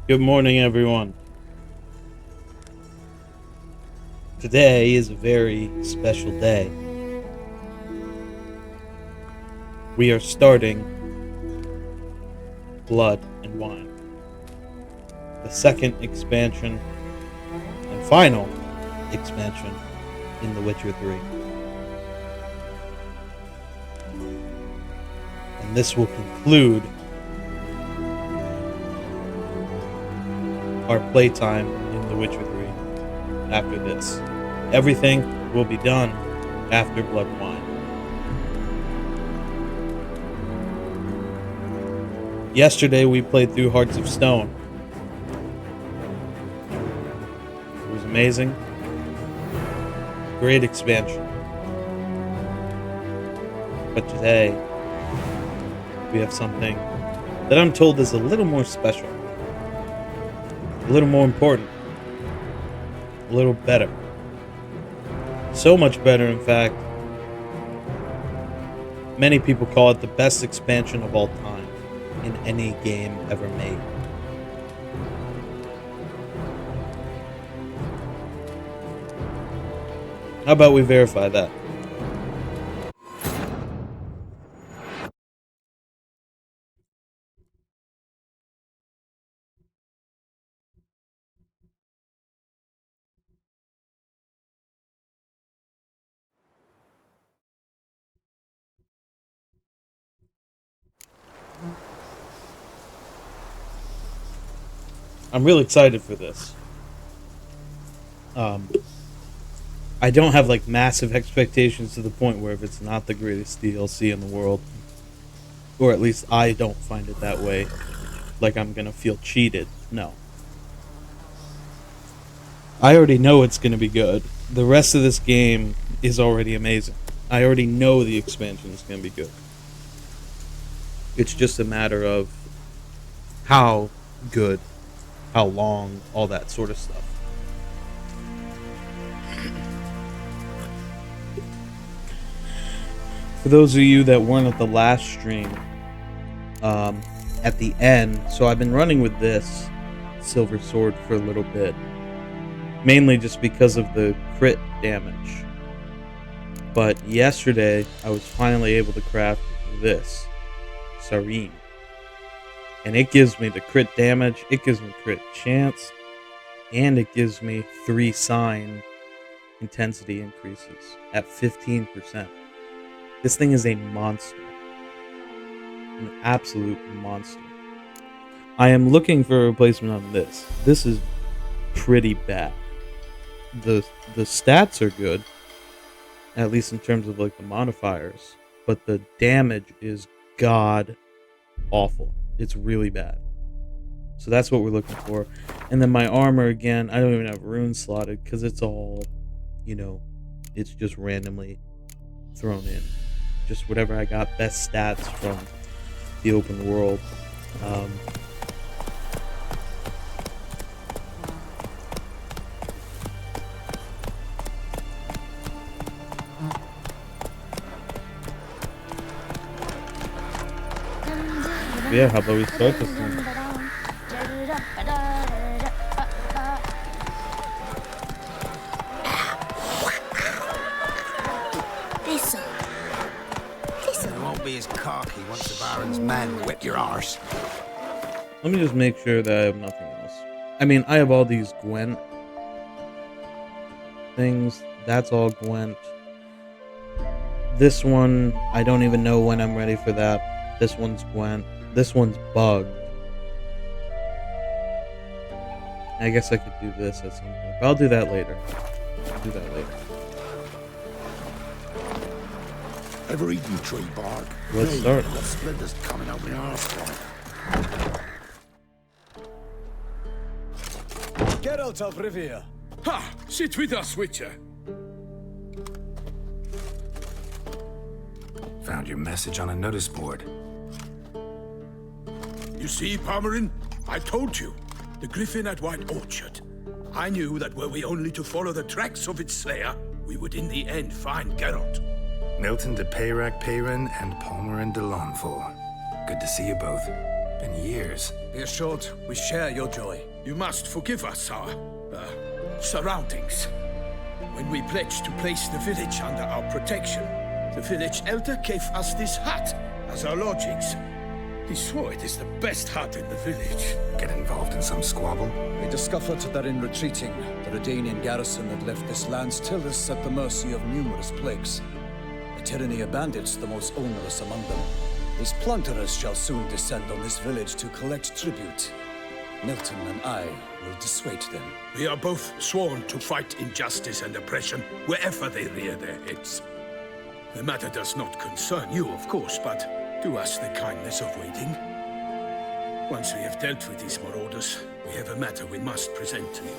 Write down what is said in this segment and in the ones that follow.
Good morning, everyone. Today is a very special day. We are starting Blood and Wine, the second expansion and final expansion in The Witcher 3. And this will conclude our playtime in The Witcher 3 after this. Everything will be done after Blood and Wine. Yesterday we played through Hearts of Stone. It was amazing. Great expansion. But today we have something that I'm told is a little more special. A little more important. A little better. So much better, in fact. Many people call it the best expansion of all time in any game ever made. How about we verify that? I'm real excited for this. I don't have like massive expectations to the point where if it's not the greatest DLC in the world, or at least I don't find it that way, like I'm gonna feel cheated. No. I already know it's gonna be good. The rest of this game is already amazing. I already know the expansion is gonna be good. It's just a matter of how good, how long, all that sort of stuff. For those of you that weren't at the last stream, at the end, so I've been running with this silver sword for a little bit, mainly just because of the crit damage. But yesterday, I was finally able to craft this, Sarim. And it gives me the crit damage, it gives me crit chance, and it gives me 3 sign intensity increases at 15%. This thing is a monster. An absolute monster. I am looking for a replacement on this. This is pretty bad. The stats are good, at least in terms of like the modifiers, but the damage is god awful. It's really bad. So that's what we're looking for. And then my armor, again, I don't even have runes slotted because it's all, it's just randomly thrown in. Just whatever I got, best stats from the open world. Yeah, how about we start this thing? Be as cocky once the Baron's men whip your arse. Let me just make sure that I have nothing else. I mean, I have all these Gwent things. That's all Gwent. This one, I don't even know when I'm ready for that. This one's Gwent. This one's bugged. I guess I could do this at some point. But I'll do that later. Ever eaten tree bark? Let's start. The splinters coming out my arse. Geralt of Rivia. Ha! Sit with us, Witcher. Found your message on a notice board. You see, Palmerin? I told you. The griffin at White Orchard. I knew that were we only to follow the tracks of its slayer, we would in the end find Geralt. Milton de Peyrac Peyrin and Palmerin de Lawnful. Good to see you both. in years. Be assured, we share your joy. You must forgive us our surroundings. When we pledged to place the village under our protection, the village elder gave us this hut as our lodgings. He swore it is the best hut in the village. Get involved in some squabble? We discovered that in retreating, the Redanian garrison had left this land's tillers at the mercy of numerous plagues. A tyranny of bandits, the most onerous among them. These plunderers shall soon descend on this village to collect tribute. Milton and I will dissuade them. We are both sworn to fight injustice and oppression wherever they rear their heads. The matter does not concern you, of course, but do us the kindness of waiting. Once we have dealt with these marauders, we have a matter we must present to you.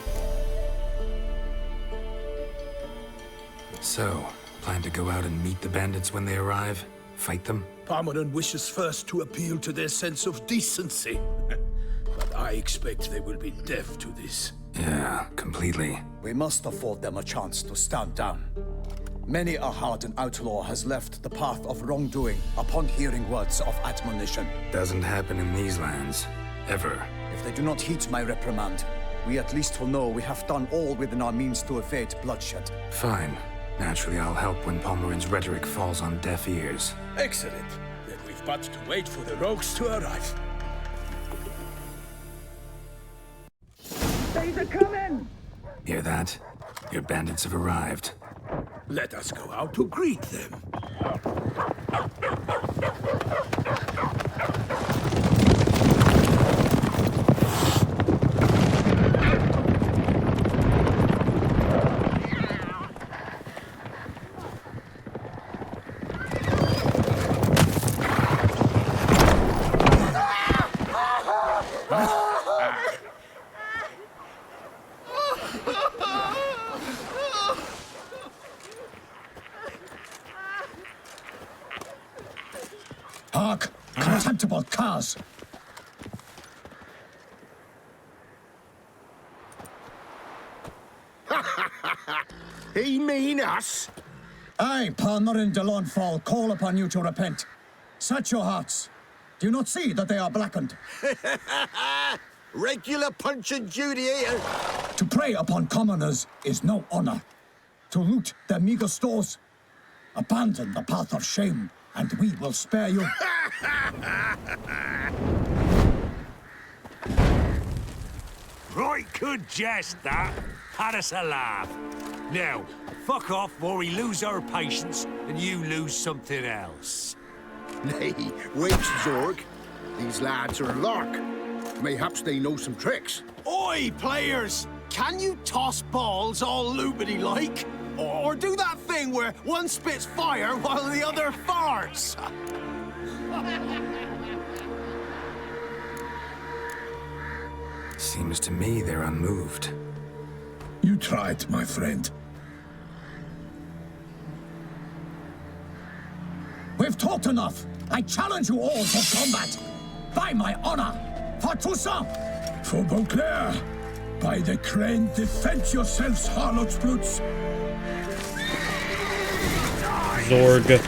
So, plan to go out and meet the bandits when they arrive? Fight them? Parmeran wishes first to appeal to their sense of decency. But I expect they will be deaf to this. Yeah, completely. We must afford them a chance to stand down. Many a hardened outlaw has left the path of wrongdoing upon hearing words of admonition. Doesn't happen in these lands. Ever. If they do not heed my reprimand, we at least will know we have done all within our means to evade bloodshed. Fine. Naturally, I'll help when Pomeran's rhetoric falls on deaf ears. Excellent. Then we've but to wait for the rogues to arrive. Hear that? Your bandits have arrived. Let us go out to greet them. Hark! Contemptible curs! He mean us? I, Palmerin de Launfal, call upon you to repent. Set your hearts. Do you not see that they are blackened? Regular Punch and Judy here. To prey upon commoners is no honor. To loot their meager stores, abandon the path of shame, and we will spare you. Right good jest, that. Had us a laugh. Now, fuck off or we lose our patience and you lose something else. Nay, wait, Zorg. These lads are a lark. Mayhaps they know some tricks. Oi, players! Can you toss balls all loopity-like? Or do that thing where one spits fire while the other farts? Seems to me they're unmoved. You tried, my friend. We've talked enough. I challenge you all to combat. By my honor, for Toussaint. For Beauclair, by the crane, defend yourselves, harlots brutes. Zorg.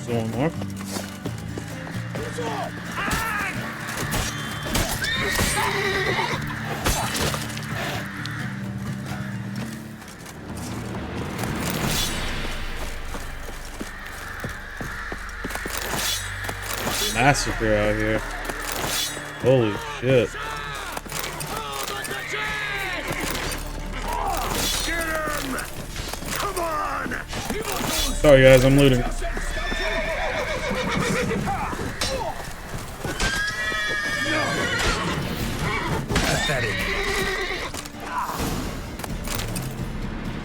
There's one more. Massacre out here. Holy shit. Sorry guys, I'm looting. Pathetic.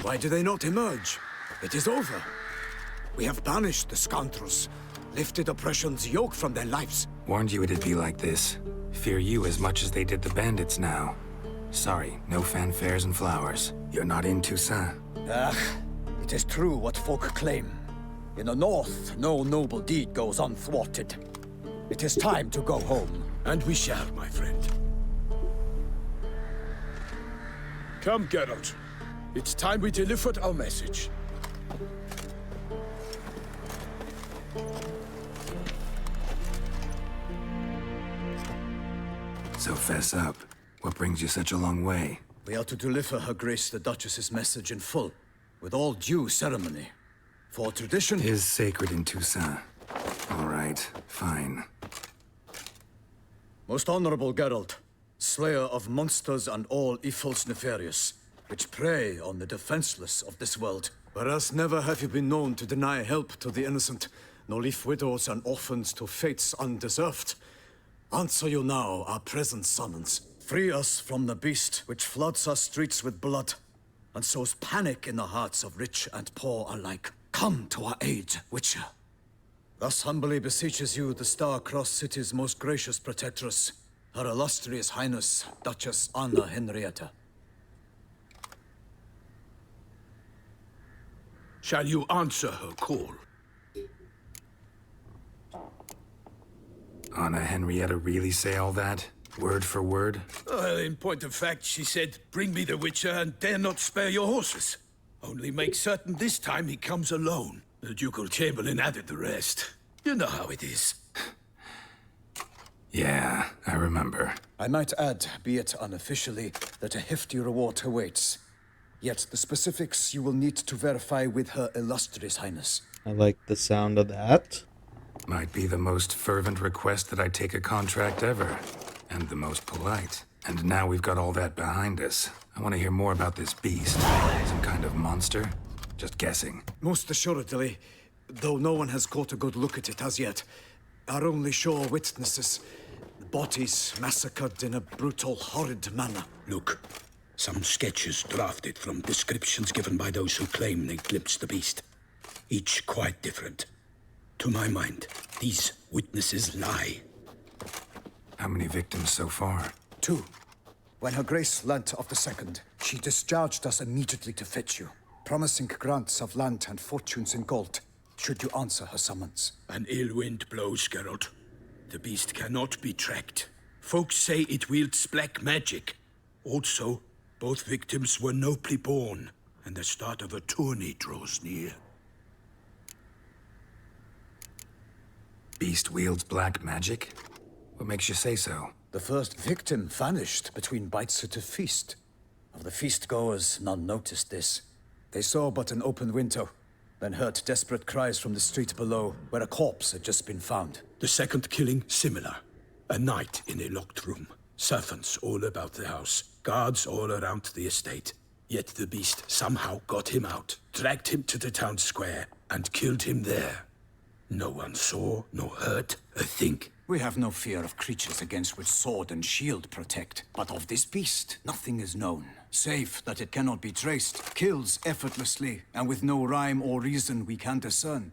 Why do they not emerge? It is over. We have banished the scoundrels, lifted oppression's yoke from their lives. Warned you it'd be like this. Fear you as much as they did the bandits now. Sorry, no fanfares and flowers. You're not in Toussaint. It is true what folk claim. In the north, no noble deed goes unthwarted. It is time to go home. And we shall, my friend. Come, Geralt. It's time we delivered our message. So fess up. What brings you such a long way? We are to deliver Her Grace the Duchess's message in full, with all due ceremony. For tradition... Is sacred in Toussaint. All right, fine. Most honorable Geralt, slayer of monsters and all evils nefarious, which prey on the defenseless of this world. Whereas never have you been known to deny help to the innocent, nor leave widows and orphans to fates undeserved. Answer you now our present summons. Free us from the beast which floods our streets with blood, and sows panic in the hearts of rich and poor alike. Come to our aid, Witcher. Thus humbly beseeches you the Star-Crossed City's most gracious protectress, Her Illustrious Highness, Duchess Anna Henrietta. Shall you answer her call? Anna Henrietta really say all that? Word for word? Well, in point of fact, she said, bring me the Witcher and dare not spare your horses. Only make certain this time he comes alone. The Ducal Chamberlain added the rest. You know how it is. Yeah, I remember. I might add, be it unofficially, that a hefty reward awaits. Yet the specifics you will need to verify with Her Illustrious Highness. I like the sound of that. Might be the most fervent request that I take a contract ever. And the most polite. And now we've got all that behind us. I want to hear more about this beast. Some kind of monster? Just guessing. Most assuredly, though no one has caught a good look at it as yet. Our only sure witnesses. Bodies massacred in a brutal, horrid manner. Look, some sketches drafted from descriptions given by those who claim they glimpsed the beast. Each quite different. To my mind, these witnesses lie. How many victims so far? 2. When Her Grace learnt of the second, she discharged us immediately to fetch you, promising grants of land and fortunes in gold, should you answer her summons. An ill wind blows, Geralt. The beast cannot be tracked. Folks say it wields black magic. Also, both victims were nobly born, and the start of a tourney draws near. Beast wields black magic? What makes you say so? The first victim vanished between bites at a feast. Of the feast-goers, none noticed this. They saw but an open window, then heard desperate cries from the street below, where a corpse had just been found. The second killing, similar. A night in a locked room. Servants all about the house. Guards all around the estate. Yet the beast somehow got him out, dragged him to the town square, and killed him there. No one saw, nor heard a thing. We have no fear of creatures against which sword and shield protect. But of this beast, nothing is known. Save that it cannot be traced, kills effortlessly, and with no rhyme or reason we can discern.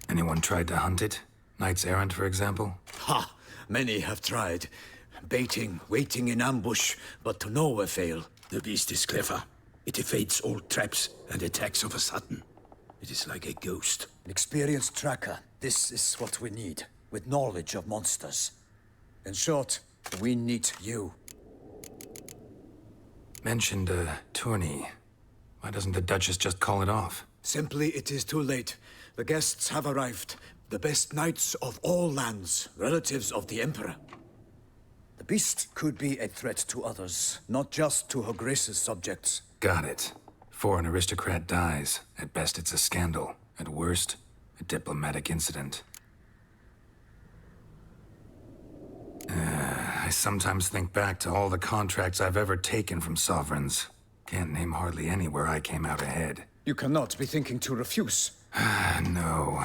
Anyone tried to hunt it? Knights errant, for example? Ha! Many have tried. Baiting, waiting in ambush, but to no avail. The beast is clever. It evades all traps and attacks of a sudden. It is like a ghost. An experienced tracker. This is what we need, with knowledge of monsters. In short, we need you. Mentioned a tourney. Why doesn't the Duchess just call it off? Simply, it is too late. The guests have arrived. The best knights of all lands, relatives of the Emperor. The beast could be a threat to others, not just to Her Grace's subjects. Got it. Before an aristocrat dies, at best it's a scandal. At worst, a diplomatic incident. I sometimes think back to all the contracts I've ever taken from sovereigns. Can't name hardly any where I came out ahead. You cannot be thinking to refuse. No.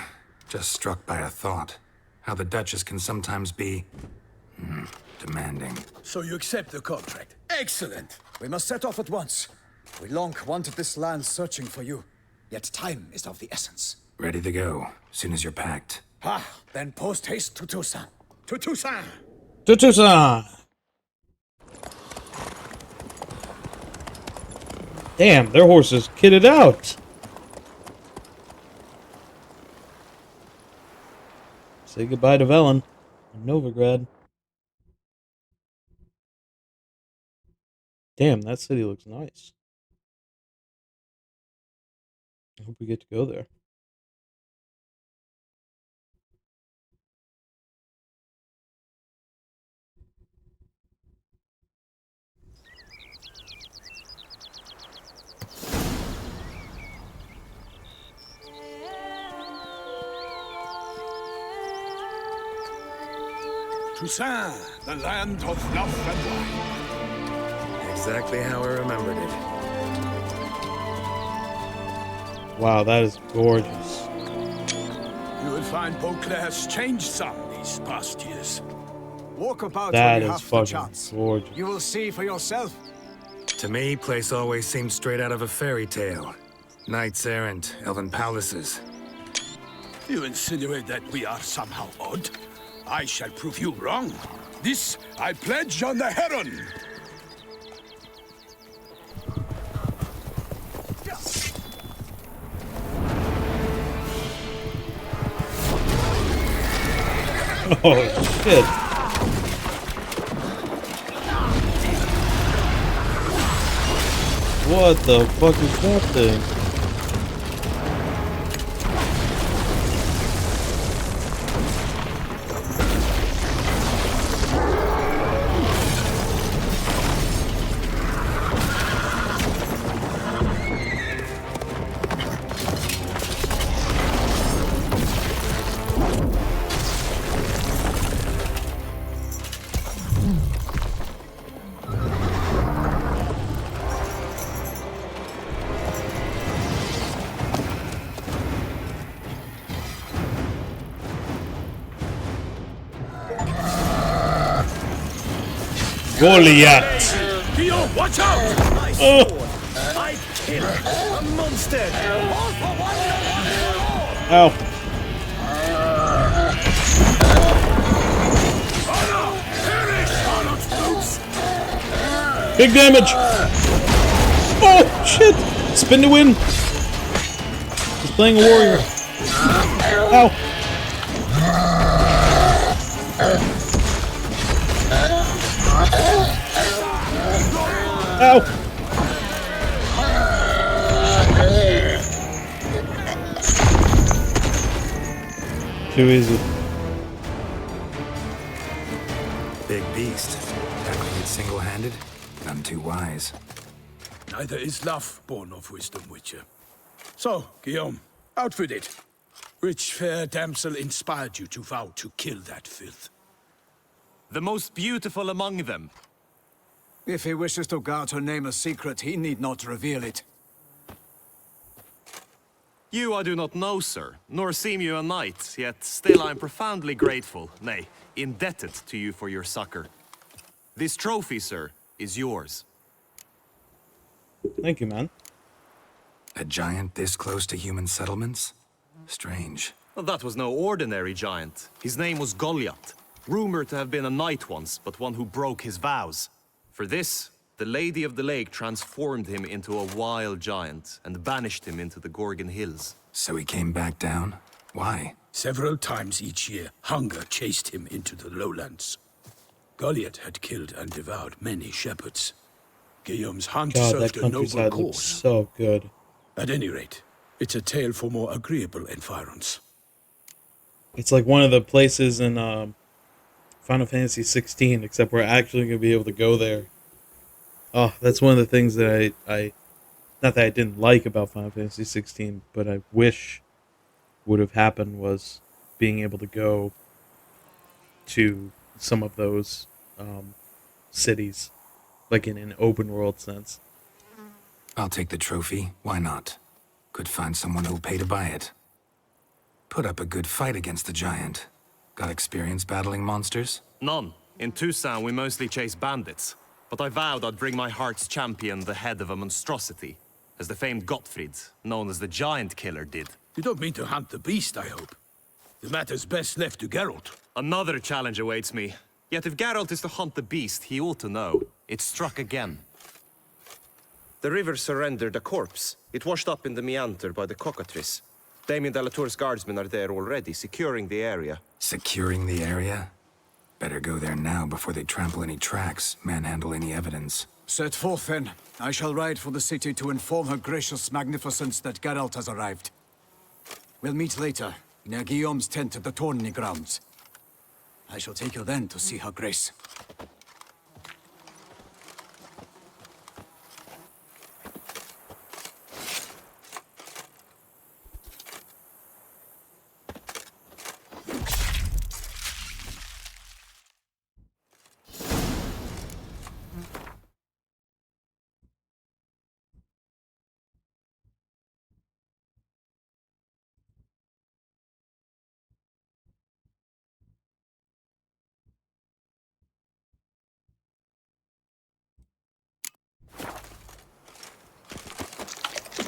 Just struck by a thought. How the Duchess can sometimes be... demanding. So you accept the contract. Excellent. We must set off at once. We long wanted this land searching for you. Yet time is of the essence. Ready to go, soon as you're packed. Then post haste to Toussaint. To Toussaint. To Tucson! Damn, their horses kitted out! Say goodbye to Velen and Novigrad. Damn, that city looks nice. I hope we get to go there. Toussaint, the land of love and wine. Exactly how I remembered it. Wow, that is gorgeous. You will find Beauclair's changed some these past years. Walk about That when you is have the fucking chance. gorgeous. You will see for yourself. To me, place always seemed straight out of a fairy tale. Knights errant, elven palaces. You insinuate that we are somehow odd? I shall prove you wrong. This I pledge on the Heron. Oh, shit. What the fuck is that thing? Goliath! Guillaume, watch out! I kill a monster! Ow. Big damage! Oh, shit! Spin to win! He's playing a warrior. Ow! Ow! Too easy. Big beast. Tackling it single-handed? None too wise. Neither is love born of wisdom, Witcher. So, Guillaume, outfit it. Which fair damsel inspired you to vow to kill that filth? The most beautiful among them. If he wishes to guard her name a secret, he need not reveal it. You I do not know, sir, nor seem you a knight, yet still I am profoundly grateful, nay, indebted to you for your succor. This trophy, sir, is yours. Thank you, man. A giant this close to human settlements? Strange. Well, that was no ordinary giant. His name was Goliath, rumored to have been a knight once, but one who broke his vows. For this, the Lady of the Lake transformed him into a wild giant and banished him into the Gorgon Hills. So he came back down? Why? Several times each year, hunger chased him into the lowlands. Goliath had killed and devoured many shepherds. Guillaume's hunt God, that served a noble countryside looks cause. so good. At any rate, It's a tale for more agreeable environs. It's like one of the places in Final Fantasy 16, except we're actually going to be able to go there. Oh, that's one of the things that I not that I didn't like about Final Fantasy 16, but I wish would have happened was being able to go to some of those cities, like in an open world sense. I'll take the trophy. Why not? Could find someone who'll pay to buy it. Put up a good fight against the giant. Got experience battling monsters? None. In Tucson, we mostly chase bandits. But I vowed I'd bring my heart's champion the head of a monstrosity, as the famed Gottfried, known as the Giant Killer, did. You don't mean to hunt the beast, I hope. The matter's best left to Geralt. Another challenge awaits me. Yet if Geralt is to hunt the beast, he ought to know. It struck again. The river surrendered a corpse. It washed up in the meander by the cockatrice. Damien Delatour's guardsmen are there already, securing the area. Securing the area? Better go there now before they trample any tracks, manhandle any evidence. Set forth, then. I shall ride for the city to inform her gracious magnificence that Geralt has arrived. We'll meet later, near Guillaume's tent at the tourney grounds. I shall take you then to see her grace.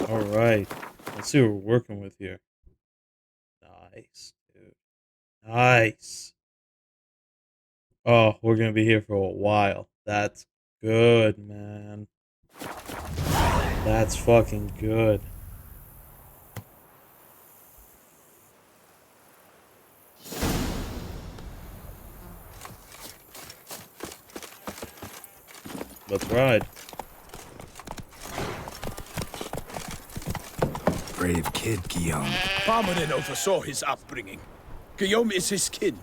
All right, let's see what we're working with here. Nice, dude. Nice. Oh, we're gonna be here for a while. That's good, man. That's fucking good. Let's ride. Brave kid, Guillaume. Parmanin oversaw his upbringing. Guillaume is his kin.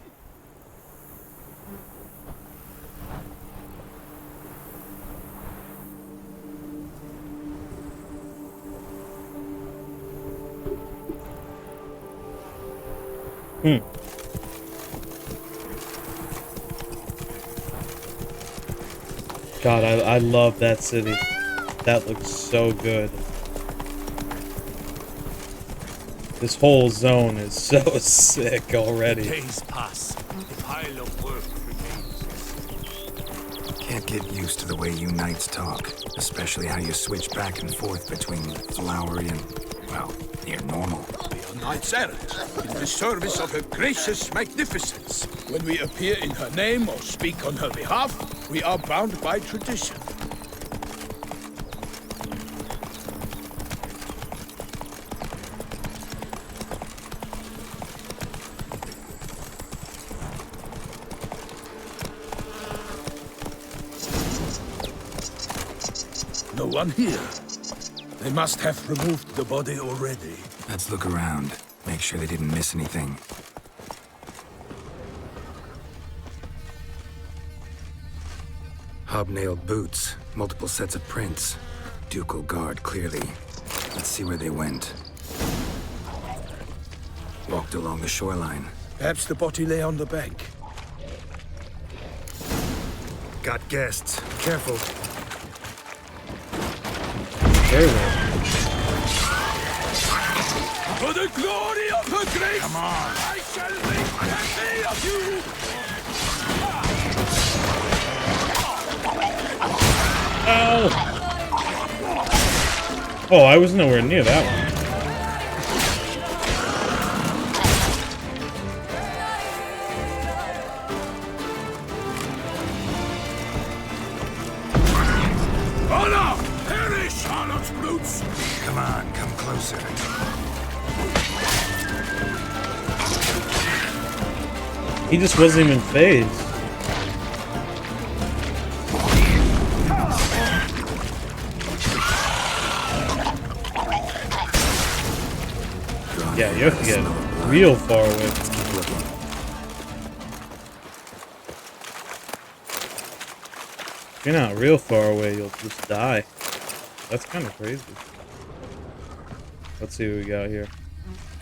God, I love that city. That looks so good. This whole zone is so sick already. Days pass. The pile of work remains. Can't get used to the way you knights talk, especially how you switch back and forth between flowery and, well, near normal. We are knights errant, in the service of her gracious magnificence. When we appear in her name or speak on her behalf, we are bound by tradition. No one here. They must have removed the body already. Let's look around, make sure they didn't miss anything. Hobnailed boots, multiple sets of prints. Ducal guard, clearly. Let's see where they went. Walked along the shoreline. Perhaps the body lay on the bank. Got guests. Careful. Very well. For the glory of her grace, Come on. I shall make cafe of you! Oh! Oh, I was nowhere near that one. Honor! Perish, harlot's brutes! Come on, come closer. He just wasn't even phased. Drawn Yeah, in you have by to the get smell of blood. real far away. Let's keep looking. If you're not real far away, you'll just die. That's kind of crazy. Let's see what we got here.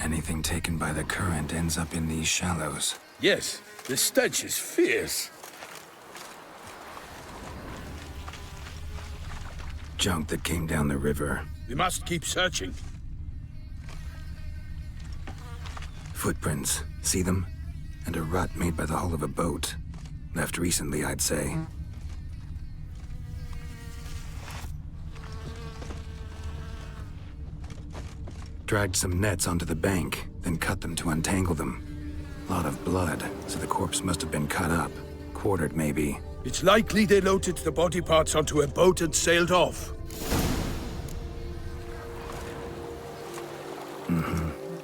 Anything taken by the current ends up in these shallows. Yes, the stench is fierce. Junk that came down the river. We must keep searching. Footprints. See them? And a rut made by the hull of a boat. Left recently, I'd say. Dragged some nets onto the bank, then cut them to untangle them. Lot of blood, so the corpse must have been cut up. Quartered, maybe. It's likely they loaded the body parts onto a boat and sailed off.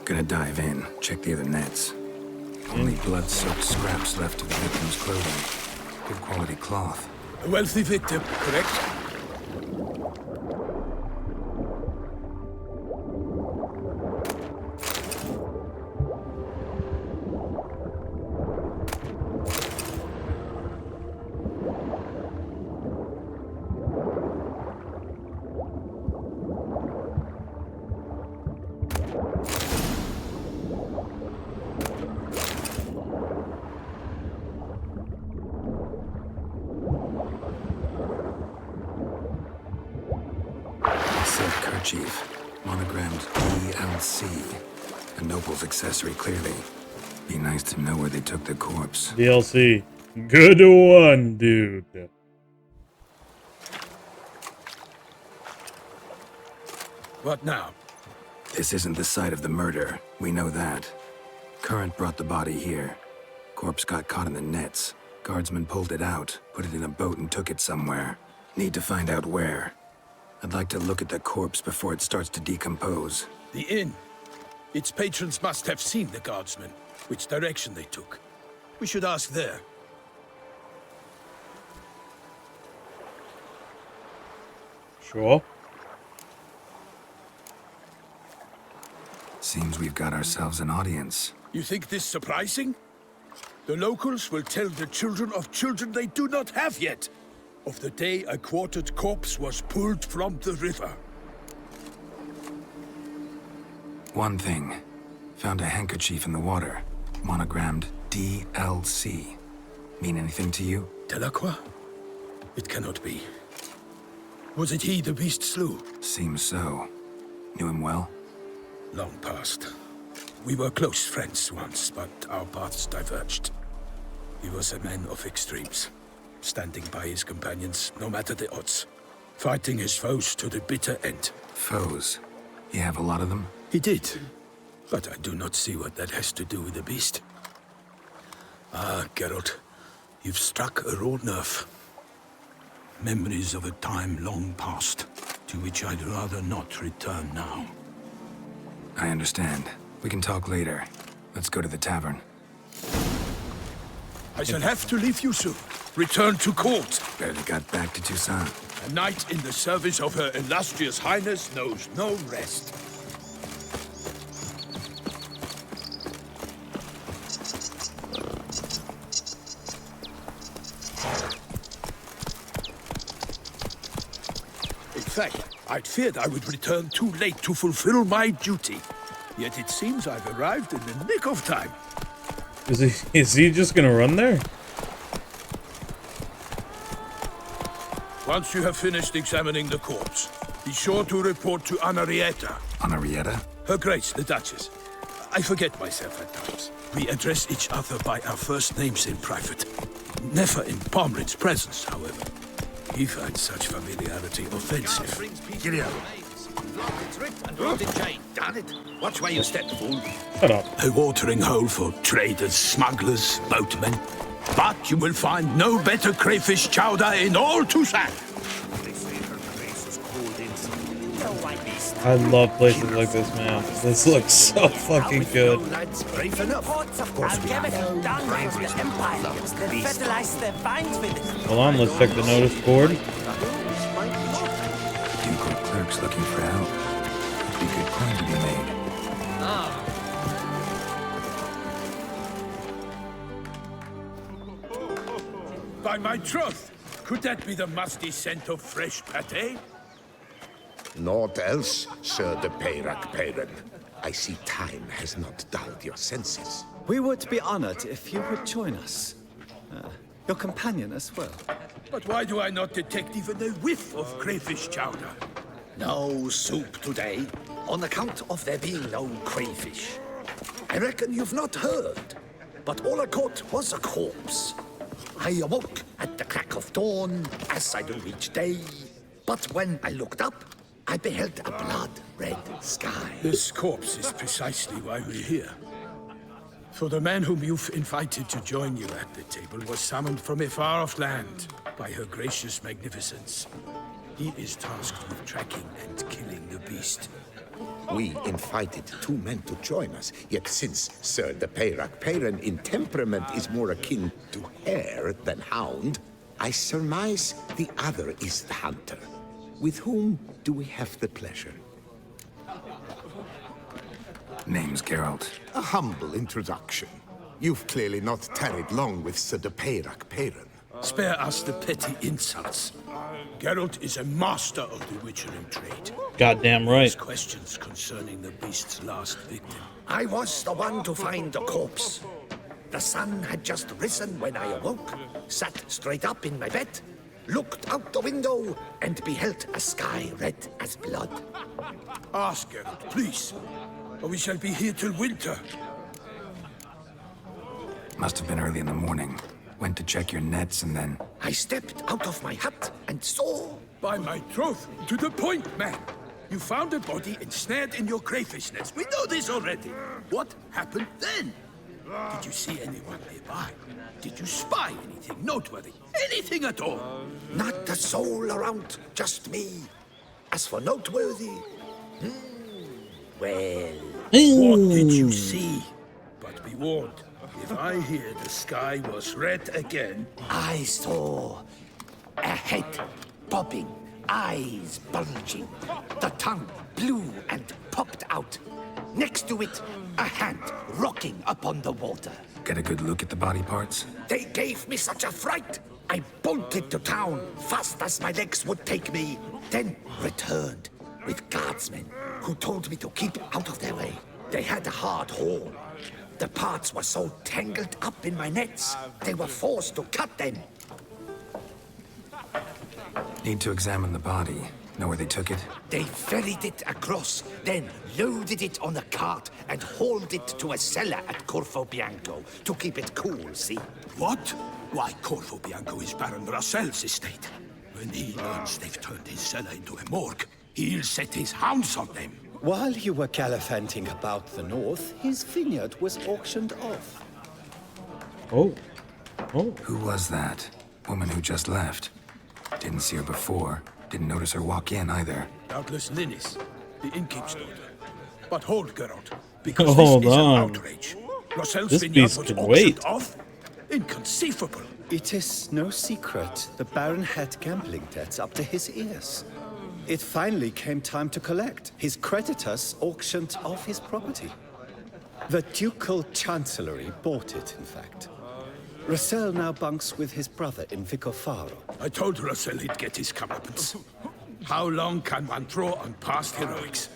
Gonna dive in, check the other nets. Only blood-soaked scraps left of the victim's clothing. Good quality cloth. A wealthy victim, correct? Silk kerchief, monogrammed DLC. A noble's accessory, clearly. Be nice to know where they took the corpse. DLC. Good one, dude. What now? This isn't the site of the murder. We know that. Current brought the body here. Corpse got caught in the nets. Guardsmen pulled it out, put it in a boat and took it somewhere. Need to find out where. I'd like to look at the corpse before it starts to decompose. The inn. Its patrons must have seen the guardsmen, which direction they took. We should ask there. Sure. Seems we've got ourselves an audience. You think this surprising? The locals will tell the children of children they do not have yet of the day a quartered corpse was pulled from the river. One thing. Found a handkerchief in the water. Monogrammed DLC. Mean anything to you? Delacroix? It cannot be. Was it he the beast slew? Seems so. Knew him well? Long past. We were close friends once, but our paths diverged. He was a man of extremes, standing by his companions no matter the odds, fighting his foes to the bitter end. Foes. You have a lot of them? He did, but I do not see what that has to do with the beast. Ah, Geralt, you've struck a raw nerve. Memories of a time long past, to which I'd rather not return now. I understand. We can talk later. Let's go to the tavern. I shall have to leave you soon. Return to court. Barely got back to Toussaint. A knight in the service of Her Illustrious Highness knows no rest. In fact, I'd feared I would return too late to fulfill my duty. Yet it seems I've arrived in the nick of time. Is he just gonna run there? Once you have finished examining the corpse, be sure to report to Anarietta, Anarietta? Her Grace, the Duchess. I forget myself at times. We address each other by our first names in private. Never in Pomrin's presence, however. He finds such familiarity offensive. Giddy up. Damn it. Watch where you step, fool. Shut up. A watering hole for traders, smugglers, boatmen. But you will find no better crayfish chowder in all Toussaint. They say her grace is cold inside. No, I missed. I love places like this, man. This looks so fucking good. Lads, brave enough. Of course, the Empire fertilize the vines with it. Hold on, let's check the notice board. Ducal clerks looking for help. Could be good coin to be made. By my troth, could that be the musty scent of fresh pate? Naught else, Sir de Peyrac Peyran. I see time has not dulled your senses. We would be honored if you would join us. Your companion as well. But why do I not detect even a whiff of crayfish chowder? No soup today, on account of there being no crayfish. I reckon you've not heard, but all I caught was a corpse. I awoke at the crack of dawn, as I do each day. But when I looked up, I beheld a blood-red sky. This corpse is precisely why we're here. For the man whom you've invited to join you at the table was summoned from a far-off land by her gracious magnificence. He is tasked with tracking and killing the beast. We invited two men to join us, yet since Sir de Peyrac Peyran in temperament is more akin to hare than hound, I surmise the other is the hunter. With whom do we have the pleasure? Name's Geralt. A humble introduction. You've clearly not tarried long with Sir de Peyrac Peyran. Spare us the petty insults. Geralt is a master of the witchering trade. Goddamn right. His questions concerning the beast's last victim. I was the one to find the corpse. The sun had just risen when I awoke, sat straight up in my bed, looked out the window, and beheld a sky red as blood. Ask Geralt, please, or we shall be here till winter. Must have been early in the morning. Went to check your nets and then... I stepped out of my hut and saw... By my troth, to the point, man. You found a body ensnared in your crayfish nets. We know this already. What happened then? Did you see anyone nearby? Did you spy anything noteworthy? Anything at all? Not a soul around, just me. As for noteworthy... well... What did you see? But be warned, if I hear the sky was red again... I saw a head popping, eyes bulging, the tongue blue and popped out. Next to it, a hand rocking upon the water. Get a good look at the body parts? They gave me such a fright. I bolted to town fast as my legs would take me, then returned with guardsmen who told me to keep out of their way. They had a hard haul. The parts were so tangled up in my nets, they were forced to cut them. Need to examine the body. Know where they took it? They ferried it across, then loaded it on a cart and hauled it to a cellar at Corvo Bianco to keep it cool, see? What? Why, Corvo Bianco is Baron Russell's estate. When he learns they've turned his cellar into a morgue, he'll set his hounds on them. While you were gallivanting about the north, his vineyard was auctioned off. Oh. Oh. Who was that? Woman who just left. Didn't see her before. Didn't notice her walk in either. Doubtless Linnis, the innkeep's daughter. But hold, Geralt, because Hold this is on. an outrage. Russell's This vineyard beast was can auctioned wait. off? Inconceivable. It is no secret the Baron had gambling debts up to his ears. It finally came time to collect. His creditors auctioned off his property. The Ducal Chancellery bought it, in fact. Russell now bunks with his brother in Vicofaro. I told Russell he'd get his comeuppance. How long can one draw on past heroics?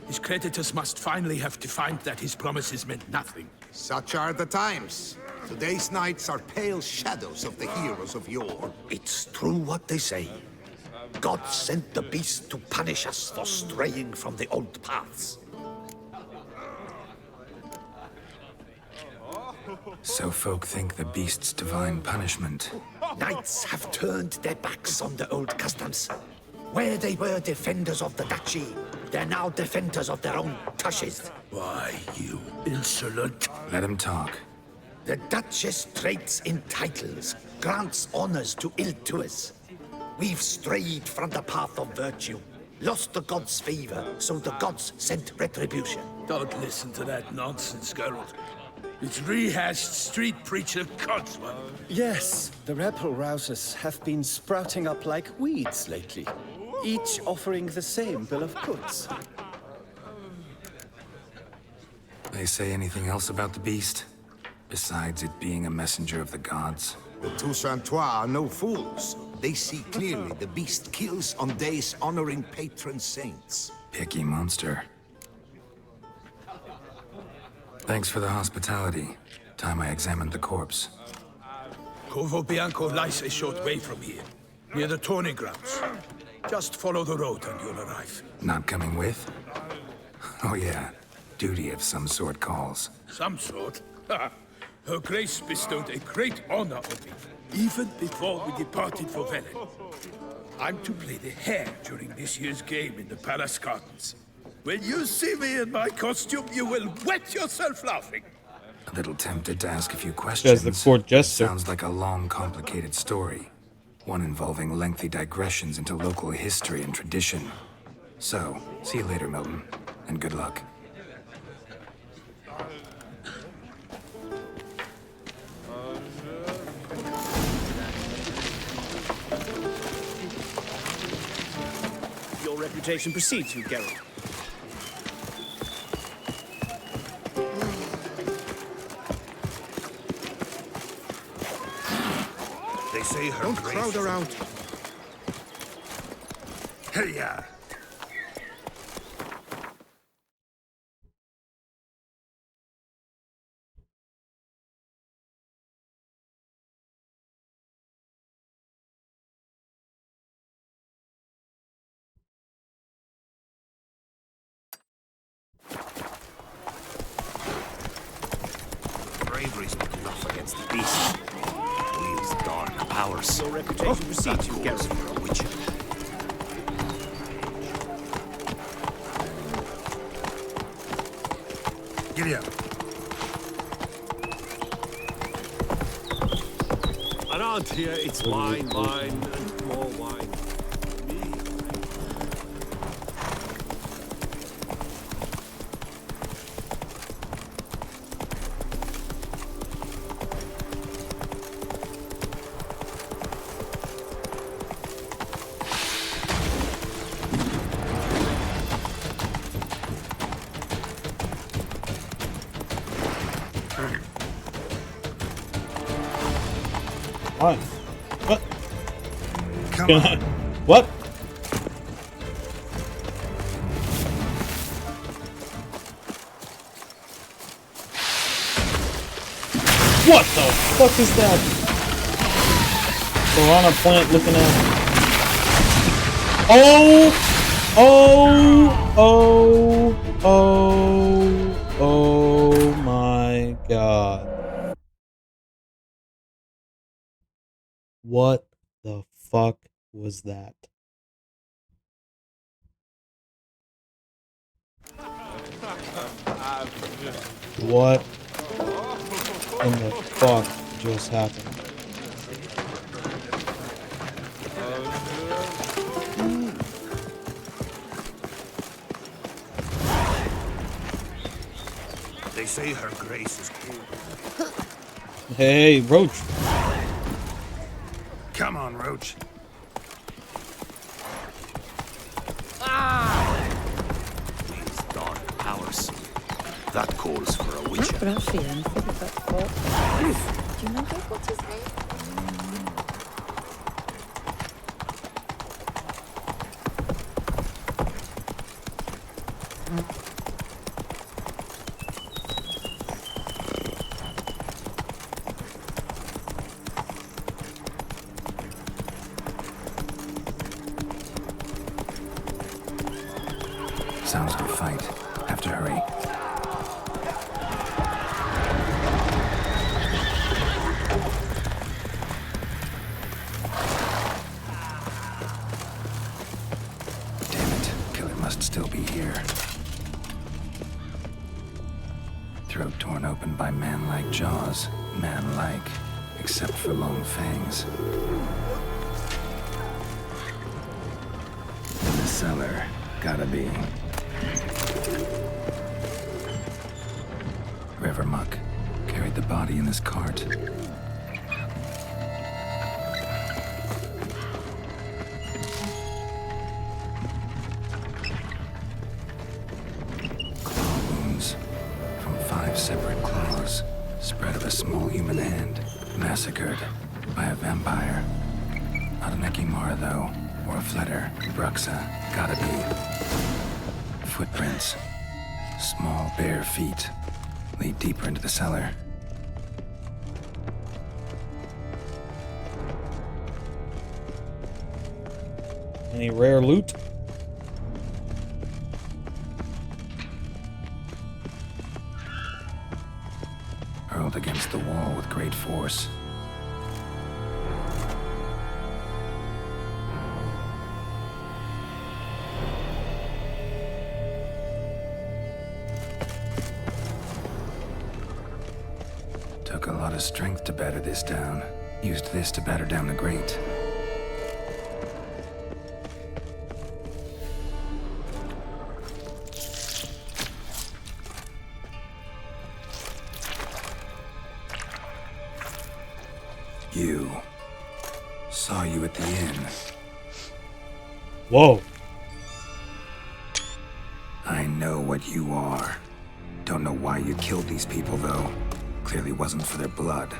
His creditors must finally have to find that his promises meant nothing. Such are the times. Today's knights are pale shadows of the heroes of yore. It's true what they say. God sent the beast to punish us for straying from the old paths. So folk think the beast's divine punishment. Knights have turned their backs on the old customs. Where they were defenders of the duchy, they're now defenders of their own tushes. Why, you insolent... Let him talk. The Duchess trades in titles, grants honors to ill-doers. We've strayed from the path of virtue, lost the gods' favor, so the gods sent retribution. Don't listen to that nonsense, Geralt. It's rehashed street preacher codswell. Yes, the rebel rousers have been sprouting up like weeds lately, each offering the same bill of goods. They say anything else about the beast? Besides it being a messenger of the gods? The Toussaintois are no fools. They see clearly the beast kills on days honoring patron saints. Picky monster. Thanks for the hospitality. Time I examined the corpse. Corvo Bianco lies a short way from here, near the tourney grounds. Just follow the road and you'll arrive. Not coming with? Oh yeah, duty of some sort calls. Some sort? Her Grace bestowed a great honor on me, even before we departed for Velen. I'm to play the hare during this year's game in the palace gardens. When you see me in my costume, you will wet yourself laughing. A little tempted to ask a few questions. As the court jester. Sounds like a long, complicated story. One involving lengthy digressions into local history and tradition. So, see you later, Milton, and good luck. Your reputation precedes you, Geralt. They say her Don't grace crowd is- around. Hey-ya! Bravery's not enough against the beast. Wields dark powers. Your reputation precedes you, Calls Geralt. for a witcher. Giddy up. Around here, it's wine, wine, and more wine. Why? What? Come on. What? What the fuck is that? Piranha plant looking at. Oh! Oh! Oh! Oh! Oh my god. What the fuck was that? What in the fuck just happened? They say her grace is cool. Hey, Roach. Come on, Roach. Wields dark powers. That calls for a witcher. Ruffian, think of that thought. Do you know what's his name? Sounds like a fight. Have to hurry. Damn it. Killer must still be here. Throat torn open by man-like jaws. Man-like. Except for long fangs. In the cellar. Gotta be. River Muck carried the body in his cart. Claw wounds from 5 separate claws, spread of a small human hand, massacred by a vampire. Not an Ekimara, though, or a Fletter. Bruxa, gotta be. Footprints. Small, bare feet. Lead deeper into the cellar. Any rare loot? Hurled against the wall with great force. Took a lot of strength to batter this down. Used this to batter down the grate. You. Saw you at the inn. Whoa. I know what you are. Don't know why you killed these people, though. Clearly wasn't for their blood.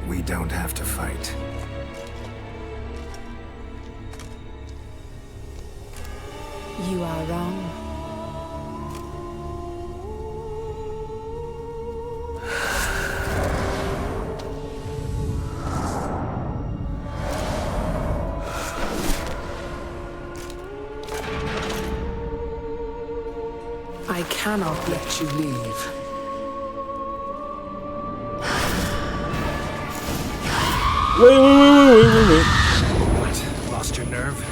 We don't have to fight. You are wrong. I cannot let you leave. Wait. What? Lost your nerve?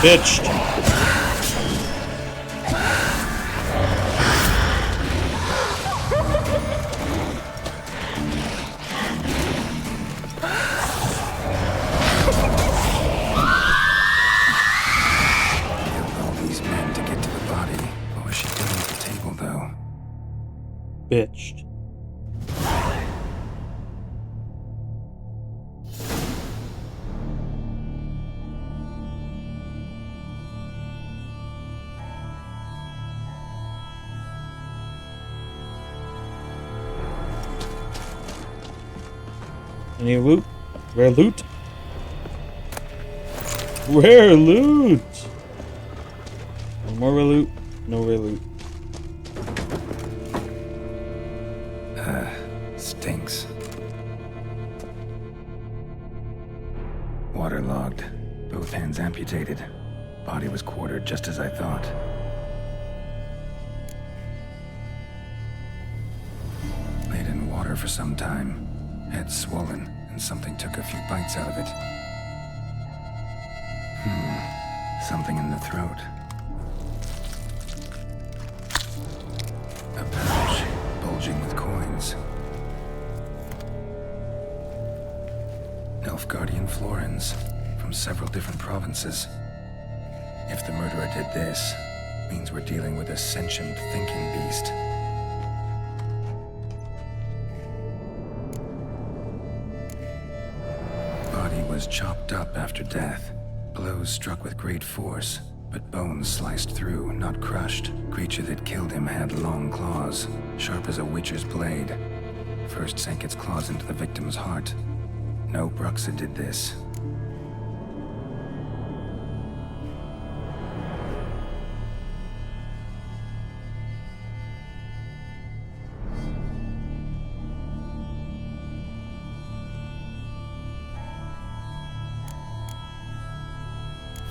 Bitched. All these men to get to the body. What was she doing at the table, though? Bitched. Any loot? Rare loot? Rare loot! No more rare loot. No rare loot. Stinks. Waterlogged. Both hands amputated. Body was quartered just as I thought. Laid in water for some time. Head swollen, and something took a few bites out of it. Something in the throat. A pouch, bulging with coins. Nilfgaardian Florins, from several different provinces. If the murderer did this, means we're dealing with a sentient thinking beast. Body was chopped up after death. Blows struck with great force, but bones sliced through, not crushed. Creature that killed him had long claws, sharp as a witcher's blade. First sank its claws into the victim's heart. No Bruxa did this.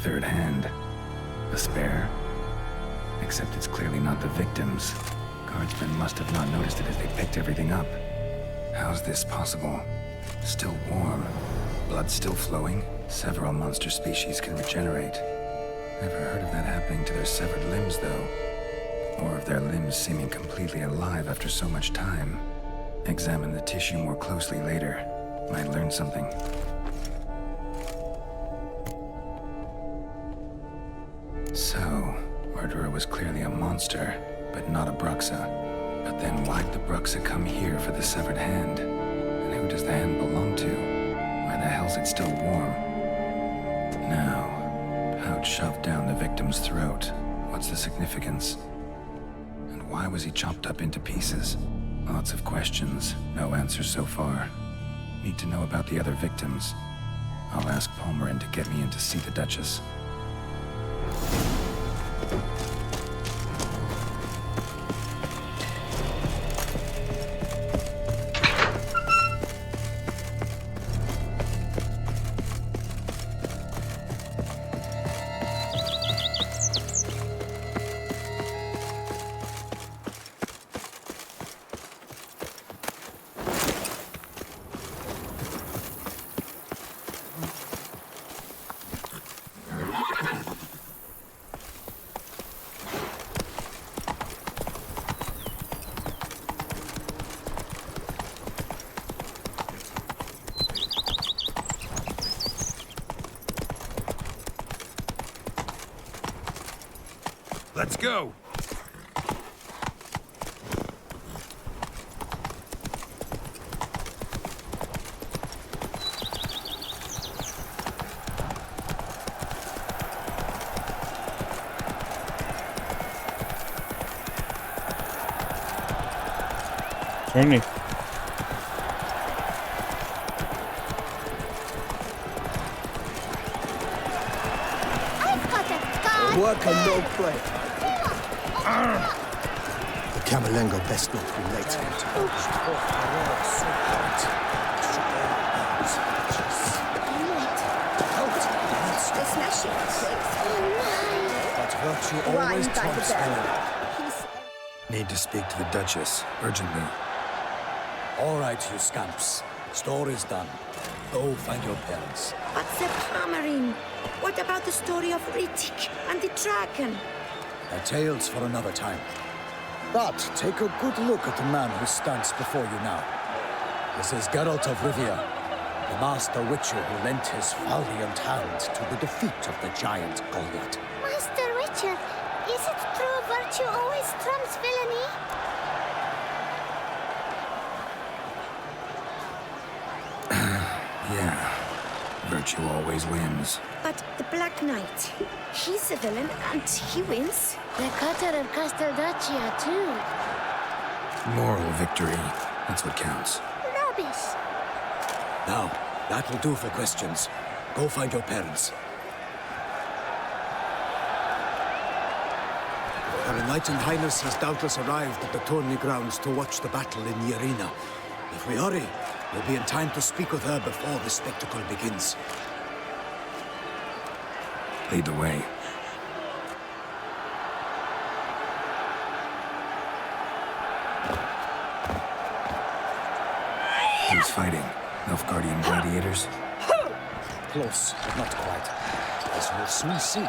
Third hand. A spare. Except it's clearly not the victim's. Guardsmen must have not noticed it as they picked everything up. How's this possible? Still warm. Blood still flowing. Several monster species can regenerate. Never heard of that happening to their severed limbs, though. Or of their limbs seeming completely alive after so much time. Examine the tissue more closely later. Might learn something. So, murderer was clearly a monster, but not a Bruxa. But then why'd the Bruxa come here for the severed hand? And who does the hand belong to? Why the hell's it still warm? Now, pouch shoved down the victim's throat. What's the significance? And why was he chopped up into pieces? Lots of questions, no answers so far. Need to know about the other victims. I'll ask Palmerin to get me in to see the Duchess. Let's go! Turning. I've got a gun! Work and no play. The Camerlengo best not be late. The smashing But virtue Why always by the trumps bell? valor. Need to speak to the Duchess, urgently. All right, you scamps. Story's done. Go find your parents. But the Palmerin, what about the story of Rittik and the dragon? They're tales for another time. But take a good look at the man who stands before you now. This is Geralt of Rivia, the master witcher who lent his valiant hand to the defeat of the giant Goliath. Master Witcher, is it true virtue always trumps villainy? Yeah. Virtue always wins. But the Black Knight, he's a villain and he wins. The cutter of Casteldaccia, too. Moral victory. That's what counts. Rubbish. Now, that'll do for questions. Go find your parents. Her Enlightened Highness has doubtless arrived at the tourney grounds to watch the battle in the arena. If we hurry, we'll be in time to speak with her before the spectacle begins. Lead the way. Who's fighting? Nilfgaardian gladiators? Close, but not quite. As we'll soon see.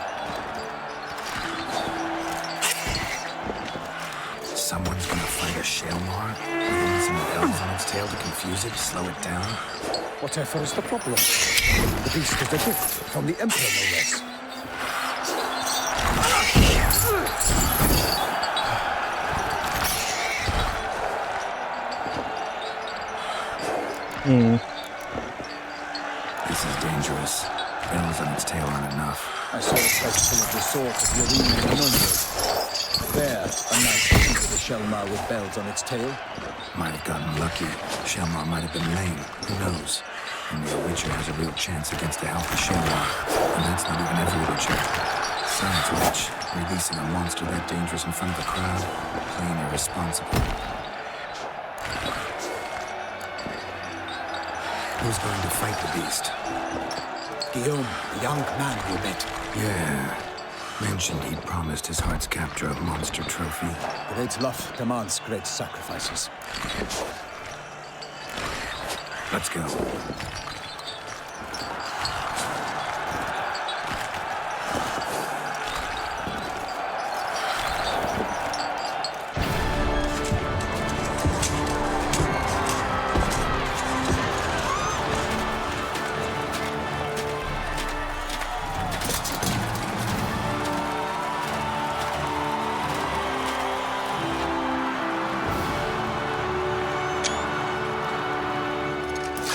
Someone's gonna fight a Shelmar? With some bells on its tail to confuse it, slow it down? Whatever is the problem? The beast is a gift from the Emperor, no less. This is dangerous. Bells on its tail aren't enough. I saw a festival of the sword of Yorine in Nunberg. There, a knight defeated a Shelmar with bells on its tail. Might have gotten lucky. Shelmar might have been lame. Who knows? Only a Witcher has a real chance against a healthy Shelmar. And that's not even every Witcher. Besides which, releasing a monster that dangerous in front of a crowd, plain irresponsible. Who's going to fight the beast? Guillaume, the young man you met. Yeah. Mentioned he'd promised his heart's capture a monster trophy. Great love demands great sacrifices. Let's go.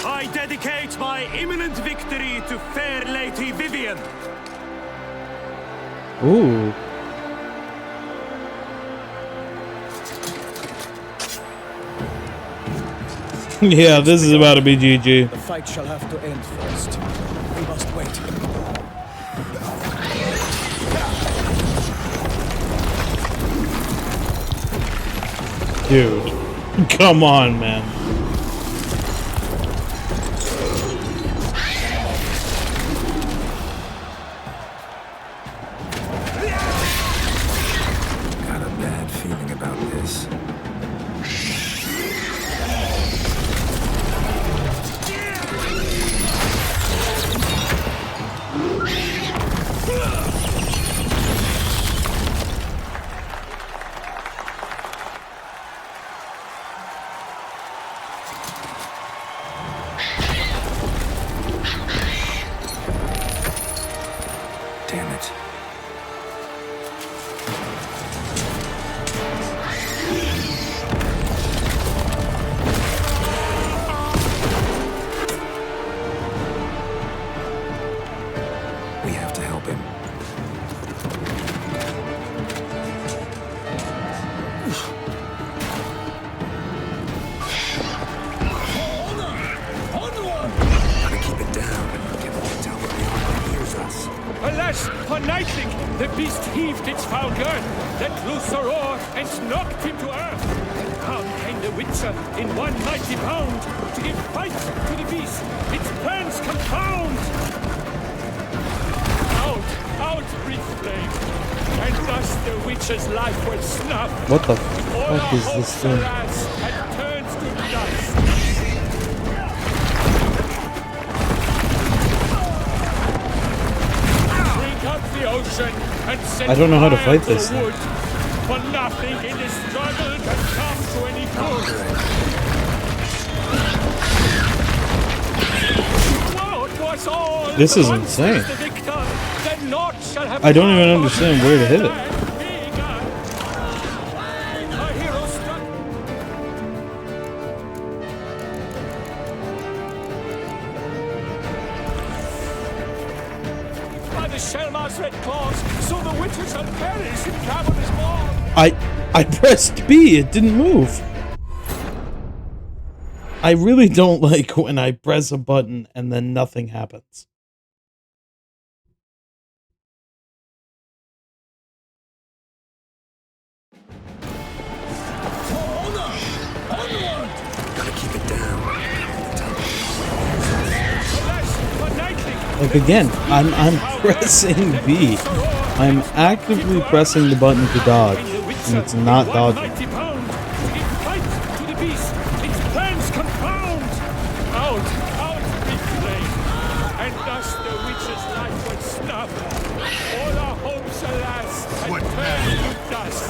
I dedicate my imminent victory to fair Lady Vivian. Ooh. Yeah, this is about to be GG. The fight shall have to end first. We must wait. Dude, come on, man. Got a bad feeling about this. Damn it. We have to help him. Gotta keep it down. Can't let it tell where the armor hears us. Alas, for Nightling, the beast heaved its foul girth, let loose a roar, and knocked him to earth. And down came the Witcher in one mighty bound, to give fight to the beast, its plans confound. Out breathed flame, and thus the Witcher's life was snuffed. What the All fuck our is this hopes, thing? alas, had turned to dust. Drink up the ocean and set I don't know how to fire fight this the thing. wood, for nothing in this struggle can come to any good. Well, it was all This is once insane. is the victor, then naught shall have I don't even power understand where to hit it. and vigor. A hero struck by the Shelmar's red claws, so the Witcher shall perish in cavernous maw. I pressed B, it didn't move. I really don't like when I press a button and then nothing happens. Gotta keep it down. Like again, I'm pressing B. I'm actively pressing the button to dodge, and it's not dodging. Mighty pound, give fight to the beast, its plans confound. Out be flame, and thus the Witcher's life was snuffed. All our hopes, alas, had turned to dust.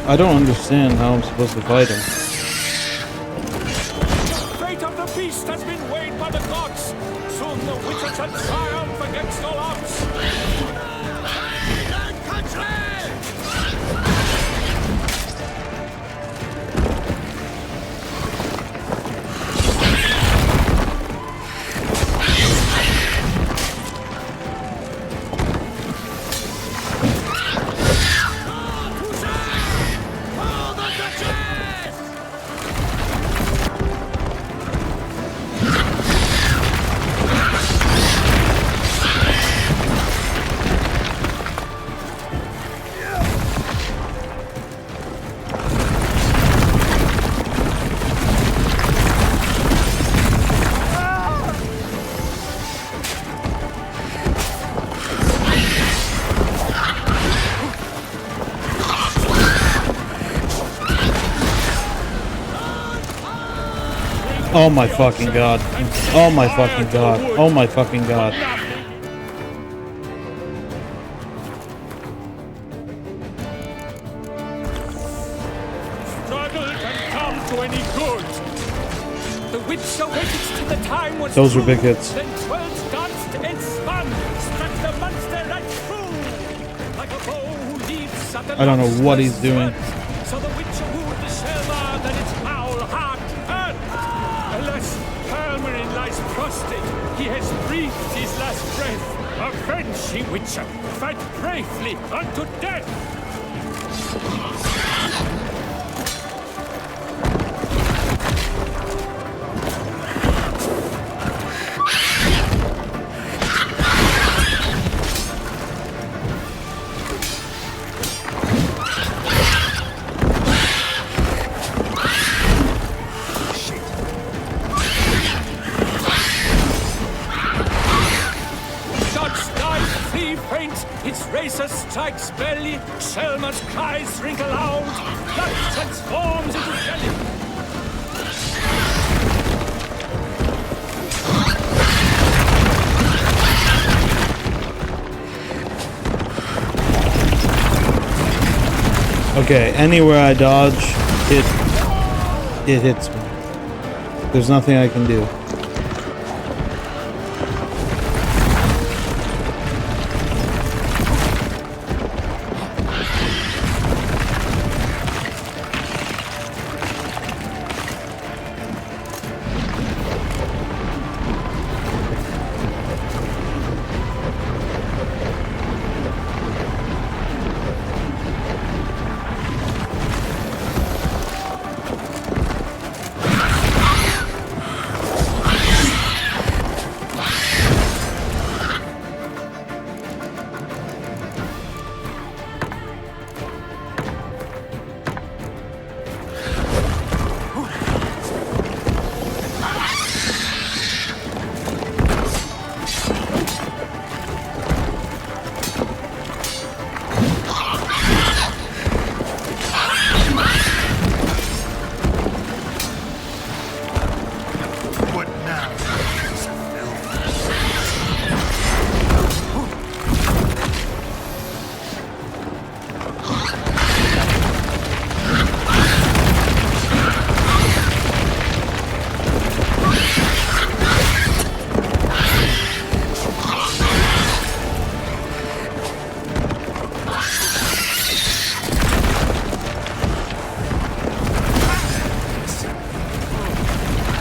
I don't understand how I'm supposed to fight him. The fate of the beast has been weighed by the gods. Soon the Witcher shall triumph against all odds. Oh my fucking god. Oh my fucking god. Oh my fucking god. Struggle can come to any good. The Witcher waited till the time was Those were through. big hits. Then 12 danced and spun, struck the monster right through. Like a bow who leaves at the I don't know what he's doing. So the Witcher wooed the Selma, then its foul heart turned. Alas, Palmerin lies prostrate. He has breathed his last breath. Avenge, ye Witcher! Fight bravely unto death! Its razor strikes belly, Selma's cries wrinkle out, blood transforms into jelly. Okay, anywhere I dodge, it hits me. There's nothing I can do.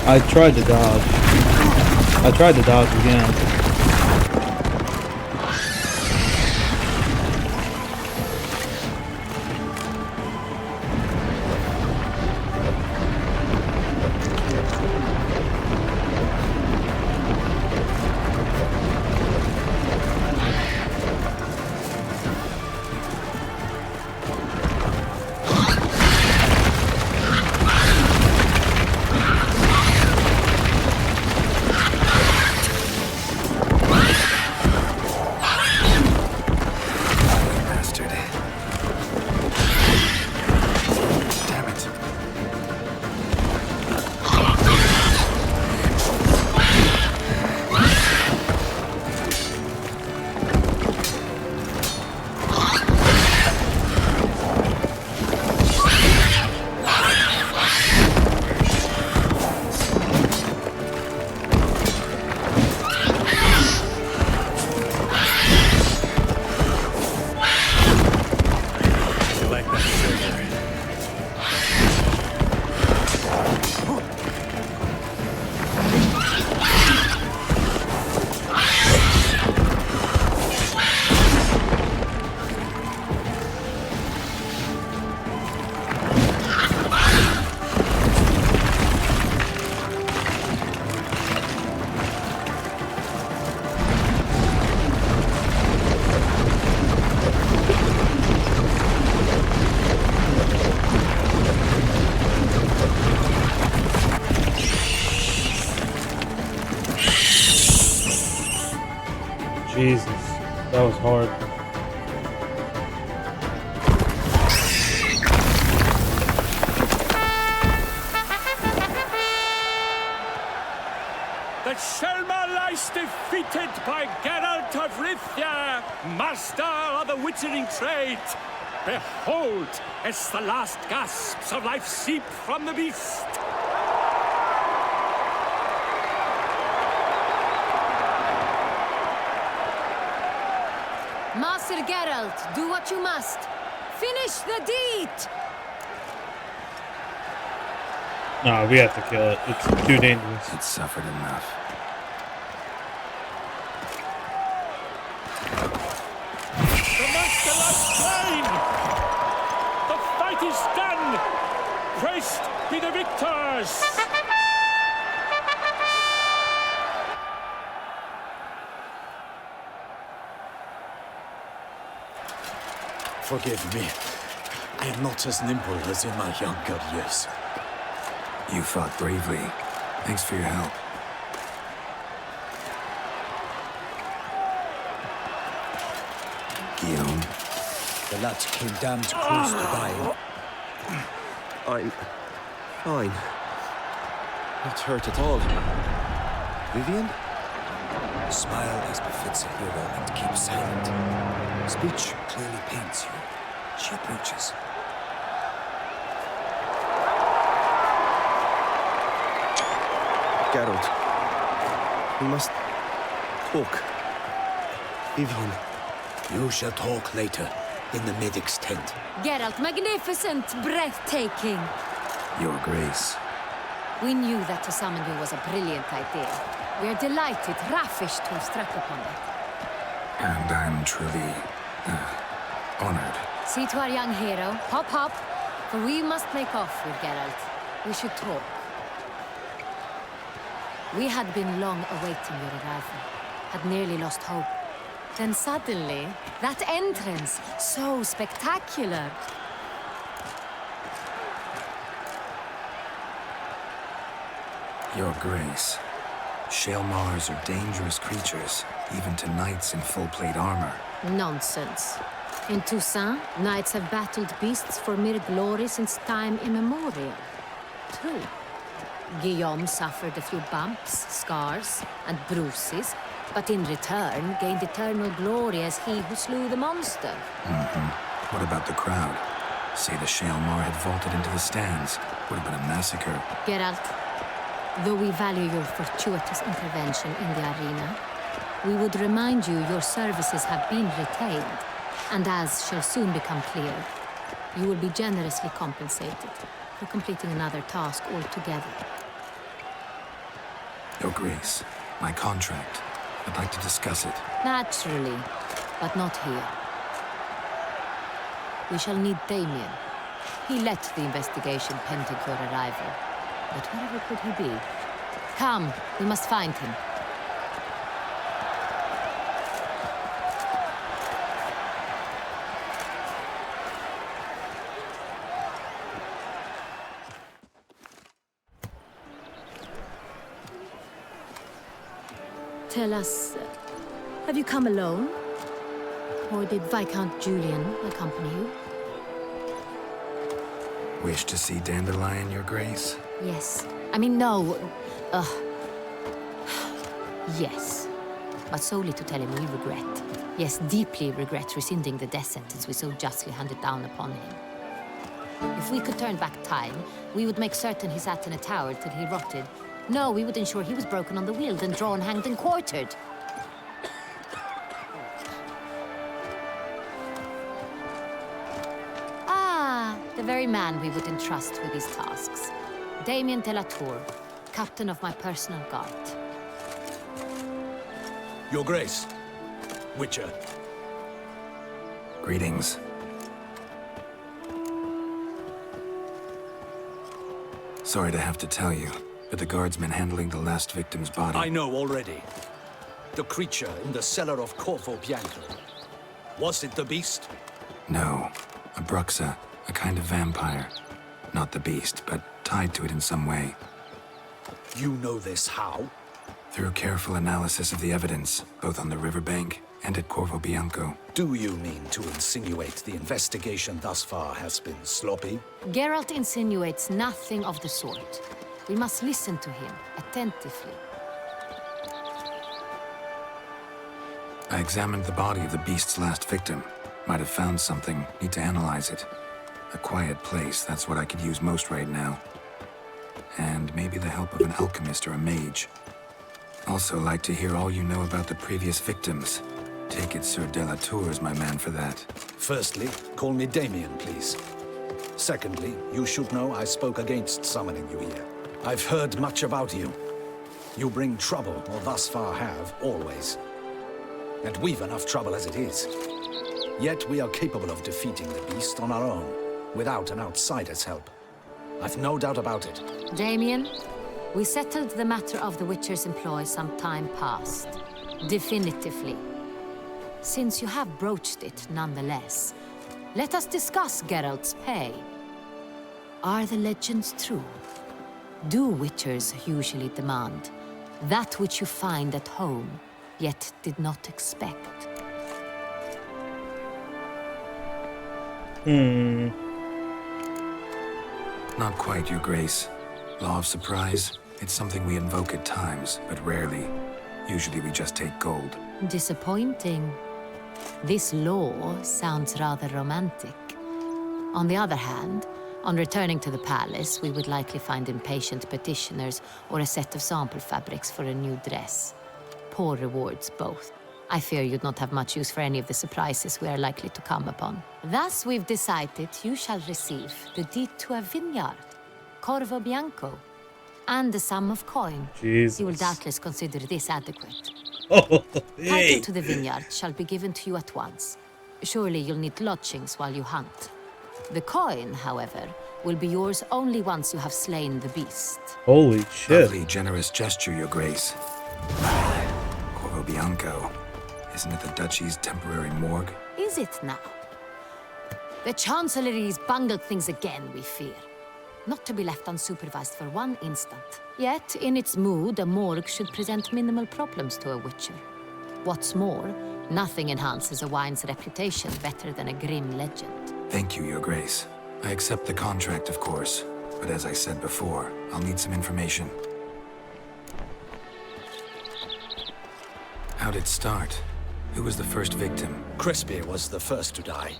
I tried to dodge. I tried to dodge again. Jesus, that was hard. The Shelma lies defeated by Geralt of Rivia, master of the witchering trade. Behold, as the last gasps of life seep from the beast. Master Geralt, do what you must. Finish the deed! No, we have to kill it. It's too dangerous. It's suffered enough. The monster lies slain! The fight is done! Praised be the victors! Forgive me. I am not as nimble as in my younger years. You fought bravely. Thanks for your help. Guillaume? The lad came damned close to dying. I'm fine. Not hurt at all. Vivian? Smile as befits a hero and keep silent. Speech clearly paints you. She approaches. Geralt. We must talk. Vivian. You shall talk later, in the medic's tent. Geralt, magnificent, breathtaking. Your Grace. We knew that to summon you was a brilliant idea. We are delighted, ravished to have struck upon it. And I'm truly honored. See to our young hero. Hop, hop. For we must make off with Geralt. We should talk. We had been long awaiting your arrival. Had nearly lost hope. Then suddenly, that entrance, so spectacular. Your Grace. Shaelmars are dangerous creatures, even to knights in full-plate armor. Nonsense. In Toussaint, knights have battled beasts for mere glory since time immemorial. True. Guillaume suffered a few bumps, scars, and bruises, but in return gained eternal glory as he who slew the monster. What about the crowd? Say the Shaelmar had vaulted into the stands. Would have been a massacre. Geralt, though we value your fortuitous intervention in the arena, we would remind you your services have been retained, and as shall soon become clear, you will be generously compensated for completing another task altogether. Your Grace, my contract. I'd like to discuss it. Naturally, but not here. We shall need Damien. He led the investigation pending your arrival. But wherever could he be? Come, we must find him. Tell us, have you come alone? Or did Viscount Julian accompany you? Wish to see Dandelion, Your Grace? Yes. I mean, no. Yes. But solely to tell him we regret. Yes, deeply regret rescinding the death sentence we so justly handed down upon him. If we could turn back time, we would make certain he sat in a tower till he rotted. No, we would ensure he was broken on the wheel, then drawn, hanged, and quartered. Ah, the very man we would entrust with these tasks. Damien de la Tour, captain of my personal guard. Your Grace. Witcher. Greetings. Sorry to have to tell you, but the guardsman handling the last victim's body... I know already. The creature in the cellar of Corvo Bianco. Was it the beast? No. A Bruxa, a kind of vampire. Not the beast, but tied to it in some way. You know this how? Through careful analysis of the evidence, both on the riverbank and at Corvo Bianco. Do you mean to insinuate the investigation thus far has been sloppy? Geralt insinuates nothing of the sort. We must listen to him attentively. I examined the body of the beast's last victim. Might have found something. Need to analyze it. A quiet place, that's what I could use most right now. And maybe the help of an alchemist or a mage. Also like to hear all you know about the previous victims. Take it Sir de la Tour is my man for that. Firstly, call me Damien, please. Secondly, you should know I spoke against summoning you here. I've heard much about you. You bring trouble, or thus far have, always. And we've enough trouble as it is. Yet we are capable of defeating the beast on our own, without an outsider's help. I've no doubt about it. Damien, we settled the matter of the Witcher's employ some time past. Definitively. Since you have broached it nonetheless, let us discuss Geralt's pay. Are the legends true? Do Witchers usually demand that which you find at home, yet did not expect? Not quite, Your Grace. Law of surprise, it's something we invoke at times, but rarely. Usually we just take gold. Disappointing. This law sounds rather romantic. On the other hand, on returning to the palace, we would likely find impatient petitioners or a set of sample fabrics for a new dress. Poor rewards, both. I fear you'd not have much use for any of the surprises we are likely to come upon. Thus, we've decided you shall receive the deed to a vineyard, Corvo Bianco, and the sum of coin. Jesus. You will doubtless consider this adequate. Oh, hey. Title to the vineyard shall be given to you at once. Surely you'll need lodgings while you hunt. The coin, however, will be yours only once you have slain the beast. Holy shit. Lovely, generous gesture, Your Grace. Corvo Bianco. Isn't it the Duchy's temporary morgue? Is it now? The Chancellery's bungled things again, we fear. Not to be left unsupervised for one instant. Yet, in its mood, a morgue should present minimal problems to a Witcher. What's more, nothing enhances a wine's reputation better than a grim legend. Thank you, Your Grace. I accept the contract, of course. But as I said before, I'll need some information. How'd it start? Who was the first victim? Crispy was the first to die.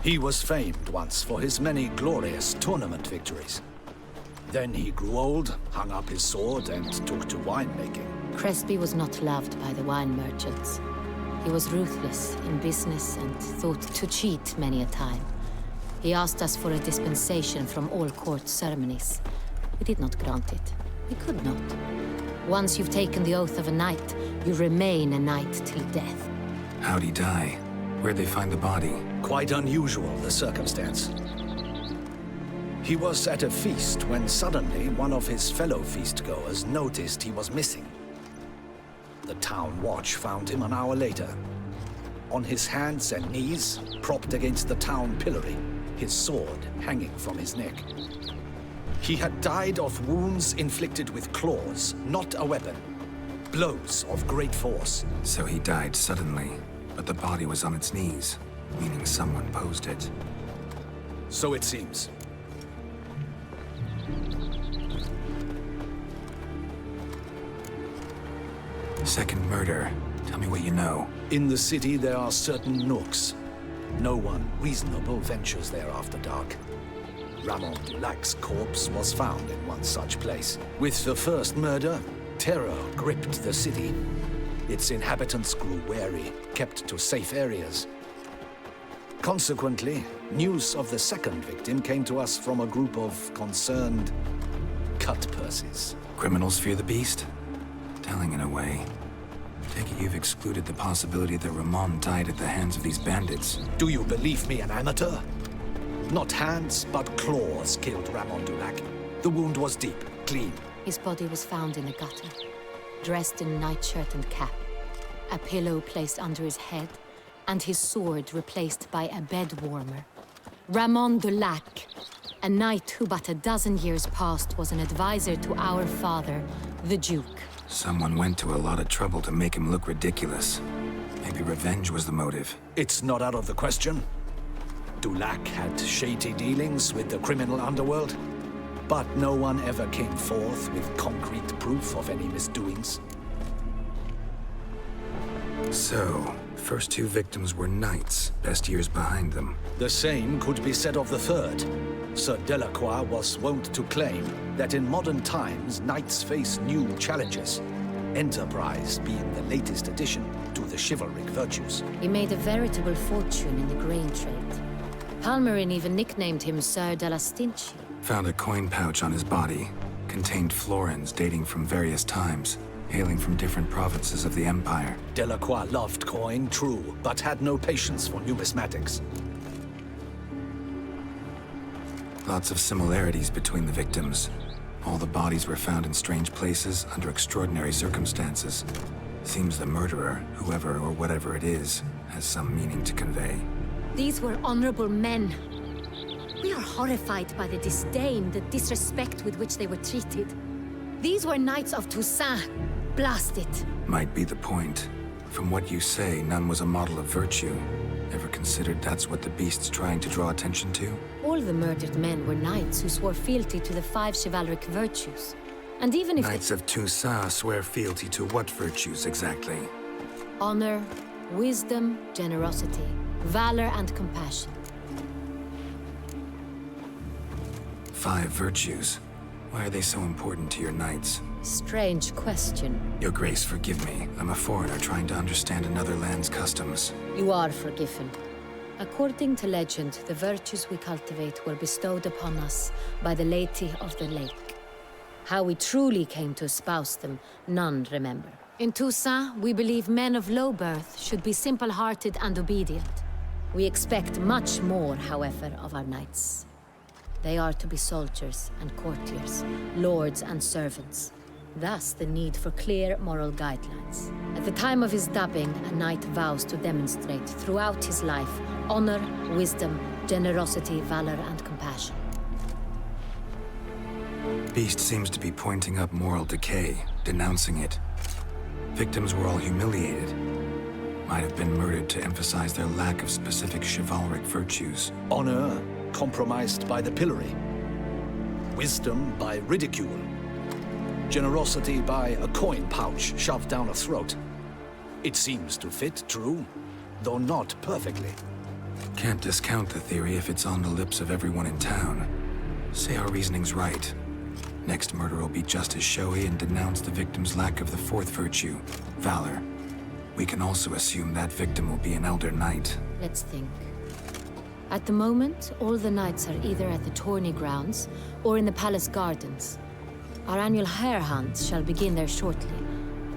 He was famed once for his many glorious tournament victories. Then he grew old, hung up his sword, and took to winemaking. Crespi was not loved by the wine merchants. He was ruthless in business and thought to cheat many a time. He asked us for a dispensation from all court ceremonies. We did not grant it. We could not. Once you've taken the oath of a knight, you remain a knight till death. How'd he die? Where'd they find the body? Quite unusual, the circumstance. He was at a feast when suddenly one of his fellow feastgoers noticed he was missing. The town watch found him an hour later. On his hands and knees, propped against the town pillory, his sword hanging from his neck. He had died of wounds inflicted with claws, not a weapon. Blows of great force. So he died suddenly, but the body was on its knees, meaning someone posed it. So it seems. Second murder. Tell me what you know. In the city, there are certain nooks. No one reasonable ventures there after dark. Ramon Dulac's corpse was found in one such place. With the first murder, terror gripped the city. Its inhabitants grew wary, kept to safe areas. Consequently, news of the second victim came to us from a group of concerned cut-purses. Criminals fear the beast? Telling in a way. Take it you've excluded the possibility that Ramon died at the hands of these bandits. Do you believe me an amateur? Not hands, but claws killed Ramon Dulac. The wound was deep, clean. His body was found in a gutter, dressed in nightshirt and cap, a pillow placed under his head, and his sword replaced by a bed warmer. Ramon Dulac, a knight who but a dozen years past was an advisor to our father, the Duke. Someone went to a lot of trouble to make him look ridiculous. Maybe revenge was the motive. It's not out of the question. Dulac had shady dealings with the criminal underworld, but no one ever came forth with concrete proof of any misdoings. So, first two victims were knights, best years behind them. The same could be said of the third. Sir Delacroix was wont to claim that in modern times, knights face new challenges, enterprise being the latest addition to the chivalric virtues. He made a veritable fortune in the grain trade. Palmerin even nicknamed him Sir de la Stinchi. Found a coin pouch on his body. Contained florins dating from various times, hailing from different provinces of the Empire. Delacroix loved coin, true, but had no patience for numismatics. Lots of similarities between the victims. All the bodies were found in strange places under extraordinary circumstances. Seems the murderer, whoever or whatever it is, has some meaning to convey. These were honorable men. We are horrified by the disdain, the disrespect with which they were treated. These were knights of Toussaint. Blast it. Might be the point. From what you say, none was a model of virtue. Ever considered that's what the beast's trying to draw attention to? All the murdered men were knights who swore fealty to the 5 chivalric virtues. And even if Knights of Toussaint swear fealty to what virtues exactly? honor, wisdom, generosity, valor, and compassion. 5 virtues. Why are they so important to your knights? Strange question. Your Grace, forgive me. I'm a foreigner trying to understand another land's customs. You are forgiven. According to legend, the virtues we cultivate were bestowed upon us by the Lady of the Lake. How we truly came to espouse them, none remember. In Toussaint, we believe men of low birth should be simple-hearted and obedient. We expect much more, however, of our knights. They are to be soldiers and courtiers, lords and servants. Thus, the need for clear moral guidelines. At the time of his dubbing, a knight vows to demonstrate throughout his life honor, wisdom, generosity, valor, and compassion. Beast seems to be pointing up moral decay, denouncing it. Victims were all humiliated. Might have been murdered to emphasize their lack of specific chivalric virtues. Honor compromised by the pillory. Wisdom by ridicule. Generosity by a coin pouch shoved down a throat. It seems to fit, true, though not perfectly. Can't discount the theory if it's on the lips of everyone in town. Say our reasoning's right. Next murder will be just as showy and denounce the victim's lack of the 4th virtue, valor. We can also assume that victim will be an elder knight. Let's think. At the moment, all the knights are either at the tourney grounds or in the palace gardens. Our annual hare hunt shall begin there shortly.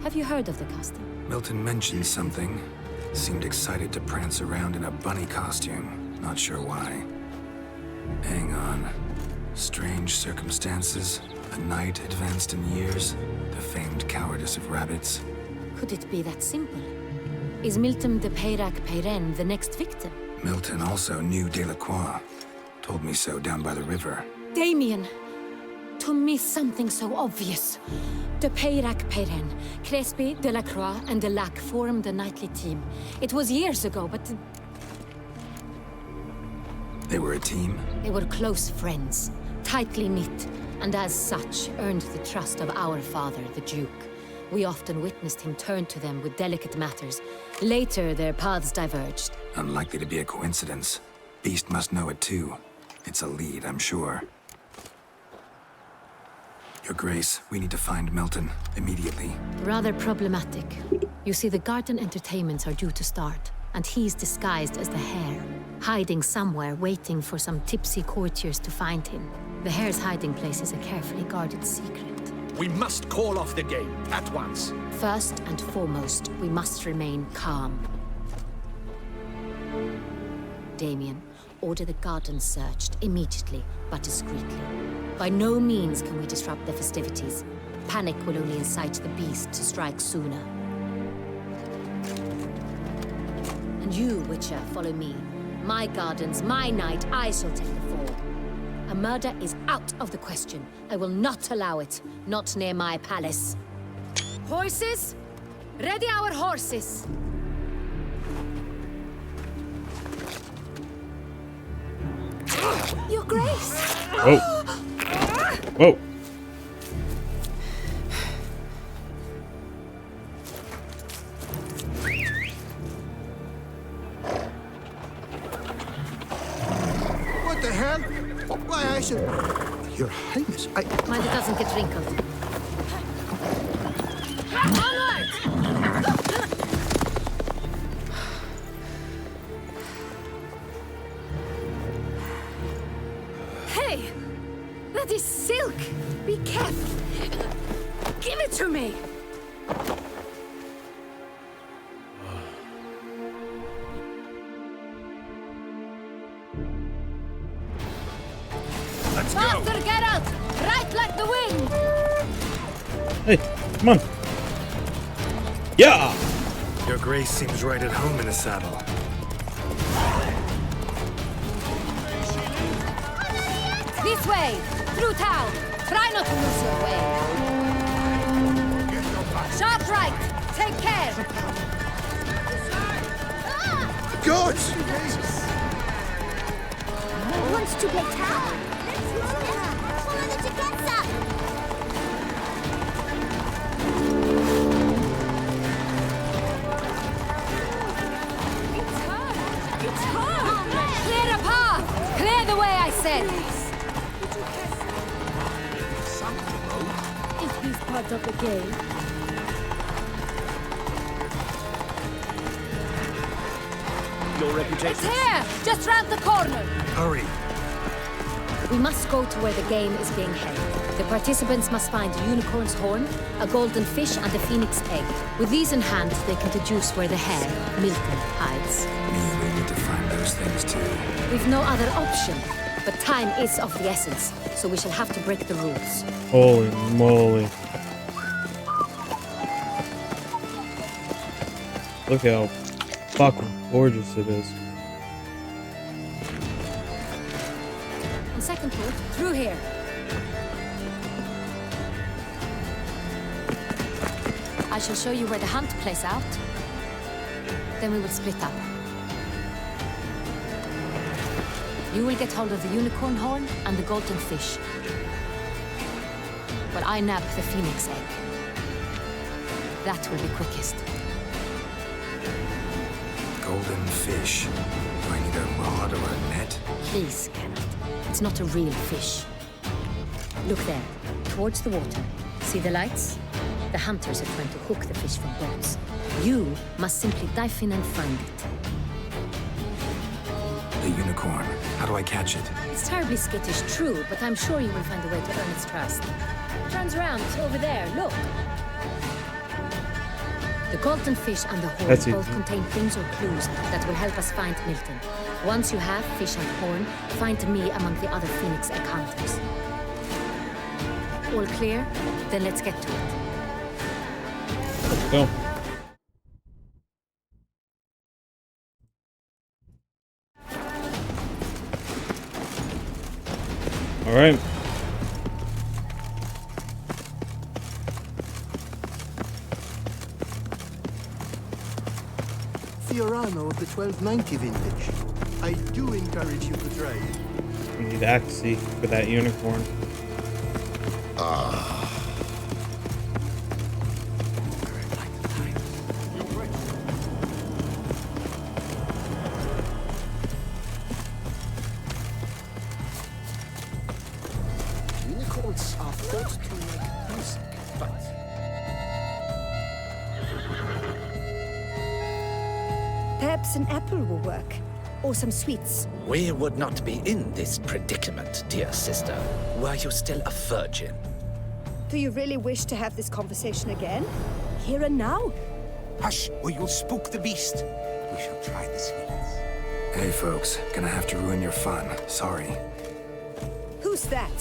Have you heard of the custom? Milton mentioned something. Seemed excited to prance around in a bunny costume. Not sure why. Hang on. Strange circumstances. A knight advanced in years. The famed cowardice of rabbits. Could it be that simple? Is Milton de Peyrac-Peyren the next victim? Milton also knew Delacroix. Told me so down by the river. Damien! To me, something so obvious. De Peyrac-Peyren, Crespi, Delacroix, and Delac formed a knightly team. It was years ago, but... They were a team? They were close friends, tightly knit, and as such, earned the trust of our father, the Duke. We often witnessed him turn to them with delicate matters. Later, their paths diverged. Unlikely to be a coincidence. Beast must know it too. It's a lead, I'm sure. Your Grace, we need to find Milton, immediately. Rather problematic. You see, the garden entertainments are due to start, and he's disguised as the hare, hiding somewhere, waiting for some tipsy courtiers to find him. The hare's hiding place is a carefully guarded secret. We must call off the game, at once. First and foremost, we must remain calm. Damien, order the garden searched immediately, but discreetly. By no means can we disrupt the festivities. Panic will only incite the beast to strike sooner. And you, Witcher, follow me. My gardens, my night, I shall take the fall. A murder is out of the question. I will not allow it. Not near my palace. Horses? Ready our horses! Your Grace! Whoa. Whoa. What the hell? Why, I should... Your Highness, I... Mind it doesn't get wrinkled. Onward! Hey! That is silk! Be careful! Give it to me! Let's go! Faster, Geralt! Right like the wind! Hey, come on. Yeah! Your Grace seems right at home in the saddle. This way! Through town! Try not to lose your way! Sharp right! Take care! God! Who wants to play tag? Follow the together! It's her! Clear a path! Clear the way, I said! Is this part of the game? Your It's reputation. here! Just round the corner! Hurry! We must go to where the game is being held. The participants must find a unicorn's horn, a golden fish, and a phoenix egg. With these in hand, they can deduce where the hare, Milton, hides. Me, we need to find those things too. We've no other option, but time is of the essence, so we shall have to break the rules. Holy moly. Look how fucking gorgeous it is. On second thought, through here. I shall show you where the hunt plays out. Then we will split up. You will get hold of the unicorn horn and the golden fish. While I nab the phoenix egg. That will be quickest. Golden fish. Do I need a rod or a net? Please, Kenneth. It's not a real fish. Look there, towards the water. See the lights? The hunters are trying to hook the fish from boats. You must simply dive in and find it. The unicorn. How do I catch it? It's terribly skittish, true, but I'm sure you will find a way to earn its trust. Turns around, over there, look. The golden fish and the horn That's both easy. contain things or clues that will help us find Milton. Once you have fish and horn, find me among the other phoenix egg hunters. All clear? Then let's get to it. Let's go. All right. Fiorano of the 1290 vintage. I do encourage you to try it. We need Axie for that unicorn. Unicorns are thought to make music, but... Perhaps an apple will work. Or some sweets. We would not be in this predicament, dear sister, were you still a virgin. Do you really wish to have this conversation again? Here and now? Hush, or you'll spook the beast. We shall try the sweets. Hey, folks. Gonna have to ruin your fun. Sorry. Who's that?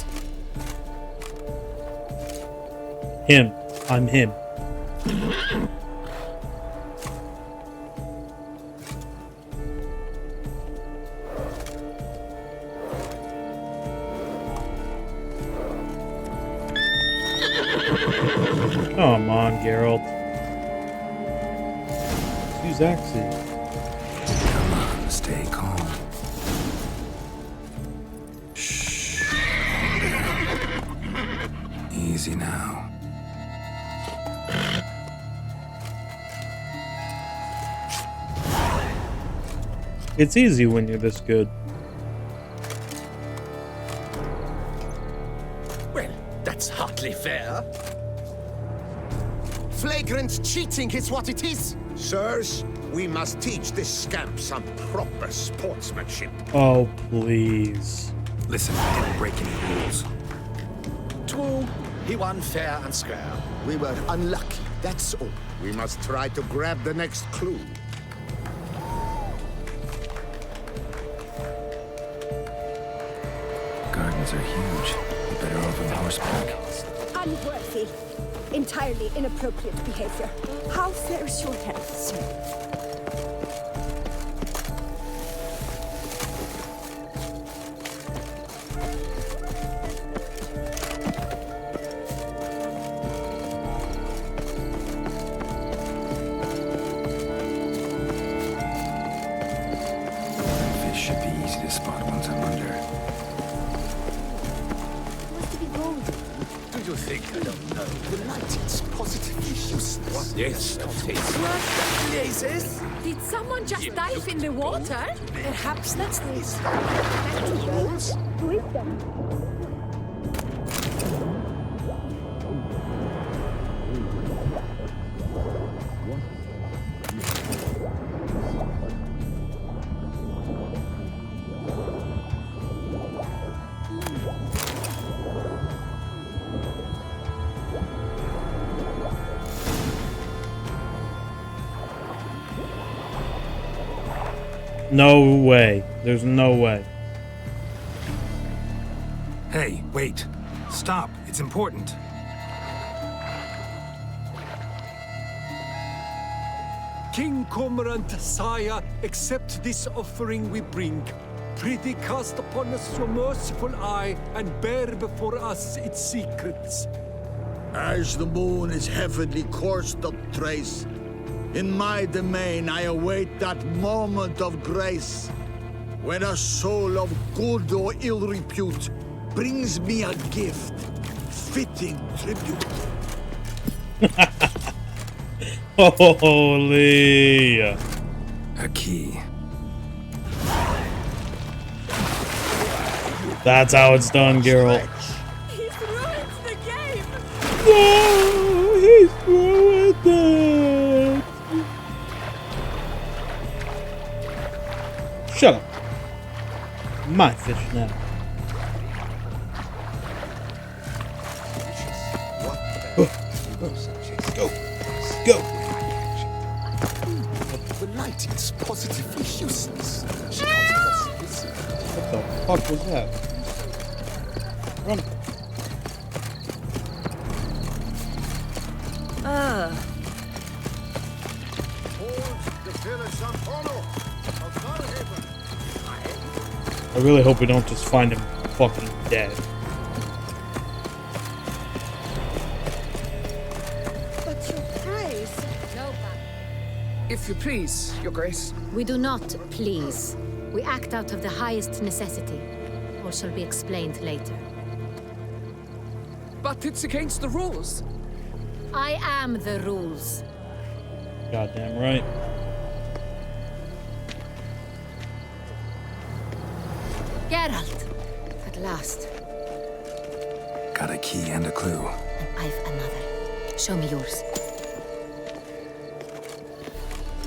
Him. I'm him. Come on, Geralt. Use Axie. Come on, stay calm. Easy now. It's easy when you're this good. Well, that's hardly fair. Flagrant cheating is what it is. Sirs, we must teach this scamp some proper sportsmanship. Oh, please. Listen, I didn't break any rules. True, he won fair and square. We were unlucky, that's all. We must try to grab the next clue. Gardens are huge. You better off on horseback. Unworthy. Entirely inappropriate behavior. How fares your health, sir? Fish should be easy to spot once I'm under. Must be gold. Do you think I don't know? The light is positively useless. What? Yes, Places? Did someone just dive in the water? Perhaps that's this. Rules? Wisdom. No way. There's no way. Hey, wait. Stop. It's important. King Cormorant, sire, accept this offering we bring. Prithee cast upon us your merciful eye and bear before us its secrets. As the moon is heavenly course doth trace, in my domain I await that moment of grace, when a soul of good or ill repute brings me a gift, fitting tribute. Holy. A key. That's how it's done, Geralt. He's ruined the game! No, he's ruined it. Shut up. My fish now. Go. Go. The light is positively useless. What the fuck was that? Run. I really hope we don't just find him fucking dead. But your grace. No, If you please, Your Grace. we do not please. We act out of the highest necessity. All shall be explained later. But it's against the rules. I am the rules. Goddamn right. Geralt! At last. Got a key and a clue. And I've another. Show me yours.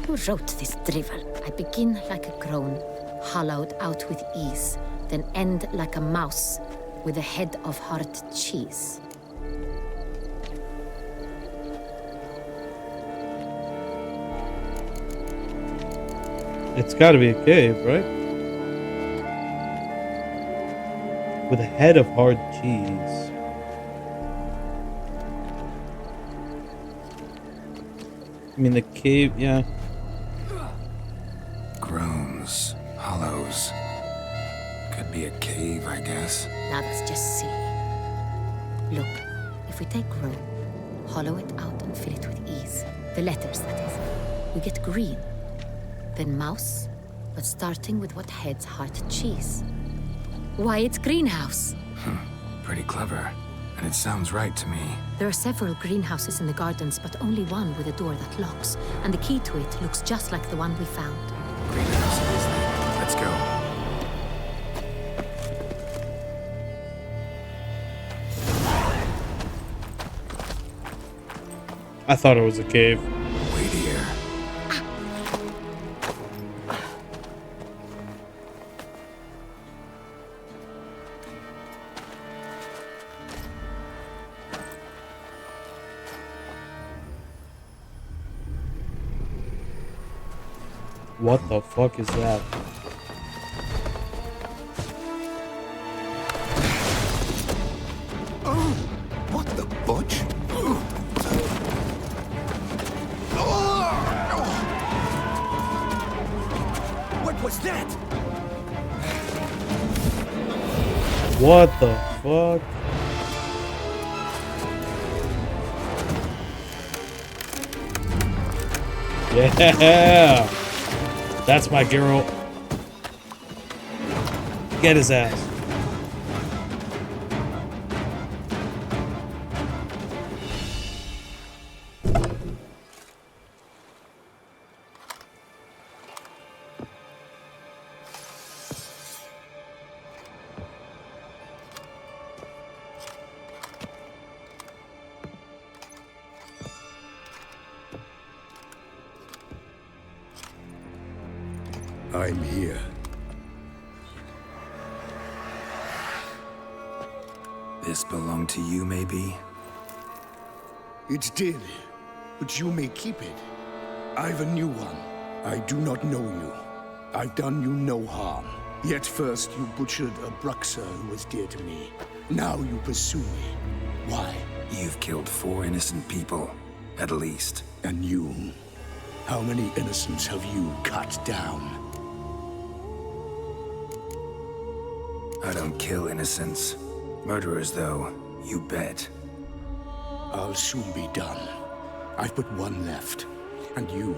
Who wrote this drivel? I begin like a crone, hollowed out with ease, then end like a mouse, with a head of hard cheese. It's gotta be a cave, right? With a head of hard cheese. I mean, the cave, yeah. Groans, hollows. Could be a cave, I guess. Now that's just silly. Look, if we take Rome, hollow it out and fill it with ease, the letters, that is, we get green. Then mouse, but starting with what heads heart cheese. Why, it's greenhouse. Pretty clever. And it sounds right to me. There are several greenhouses in the gardens, but only one with a door that locks. And the key to it looks just like the one we found. Greenhouse it is then. Let's go. I thought it was a cave. Wait here. What the fuck is that? Oh, what the butch? What was that? What the fuck? Yeah! That's my girl. Get his ass. I'm here. This belonged to you, maybe? It did, but you may keep it. I've a new one. I do not know you. I've done you no harm. Yet first you butchered a Bruxer who was dear to me. Now you pursue me. Why? You've killed 4 innocent people, at least. And you? How many innocents have you cut down? I don't kill innocents. Murderers, though, you bet. I'll soon be done. I've but one left. And you,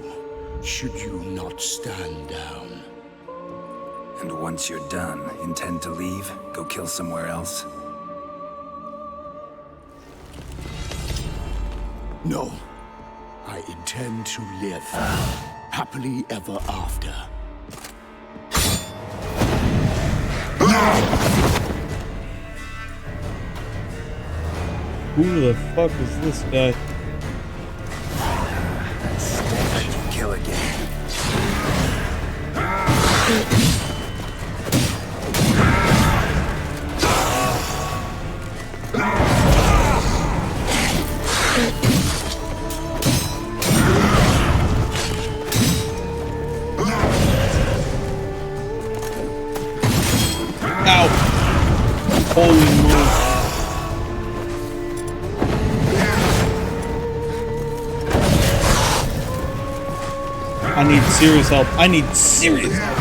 should you not stand down. And once you're done, intend to leave? Go kill somewhere else? No. I intend to live. Happily ever after. Who the fuck is this guy? Kill again. Ow! Holy moly! I need serious help. I need serious help.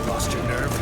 Lost your nerve?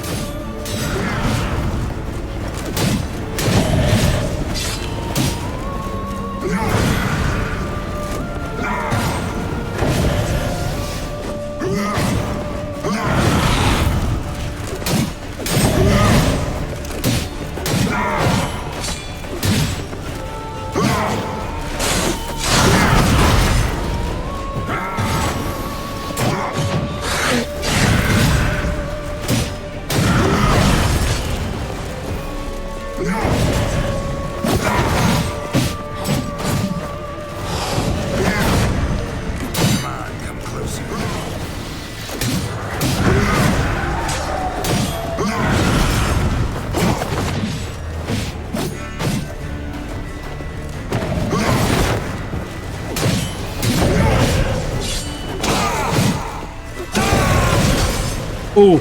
Ooh.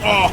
Oh.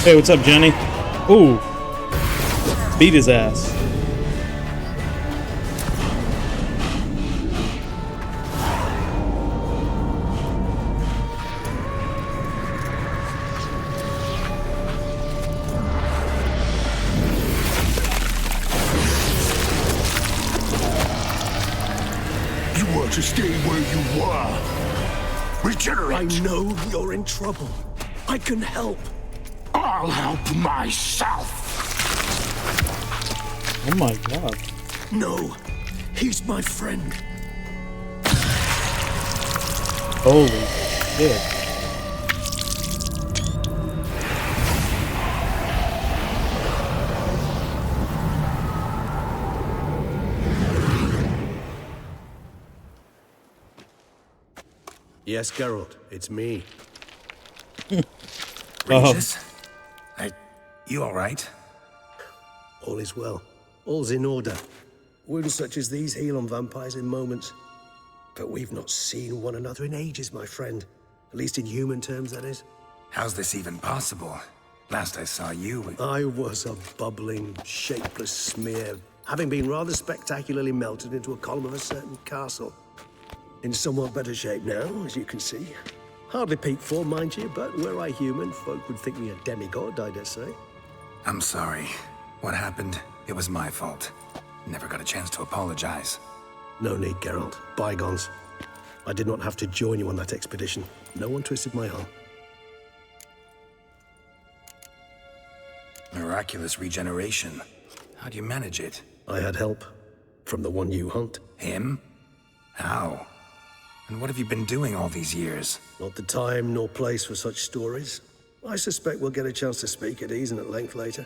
Hey, what's up, Jenny? Ooh. Beat his ass. You want to stay where you were. Regenerate. I know you're in trouble. I can help. I'll help myself. Oh my god. No, he's my friend. Holy shit. Yes, Geralt, it's me. Regis? You alright? All is well. All's in order. Wounds such as these heal on vampires in moments. But we've not seen one another in ages, my friend. At least in human terms, that is. How's this even possible? Last I saw you... I was a bubbling, shapeless smear, having been rather spectacularly melted into a column of a certain castle. In somewhat better shape now, as you can see. Hardly peak form, mind you, but were I human, folk would think me a demigod, I dare say. I'm sorry. What happened? It was my fault. Never got a chance to apologize. No need, Geralt. Bygones. I did not have to join you on that expedition. No one twisted my arm. Miraculous regeneration. How do you manage it? I had help. From the one you hunt. Him? How? And what have you been doing all these years? Not the time nor place for such stories. I suspect we'll get a chance to speak at ease and at length later.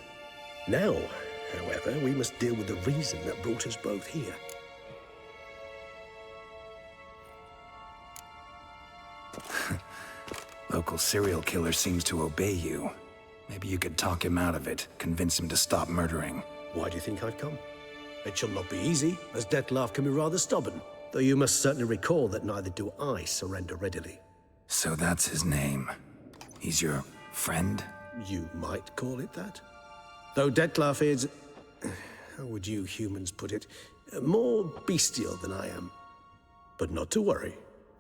Now, however, we must deal with the reason that brought us both here. Local serial killer seems to obey you. Maybe you could talk him out of it, convince him to stop murdering. Why do you think I've come? It shall not be easy, as Dettlaff can be rather stubborn. Though you must certainly recall that neither do I surrender readily. So that's his name. He's your friend? You might call it that. Though Dettlaff is... how would you humans put it? More bestial than I am. But not to worry.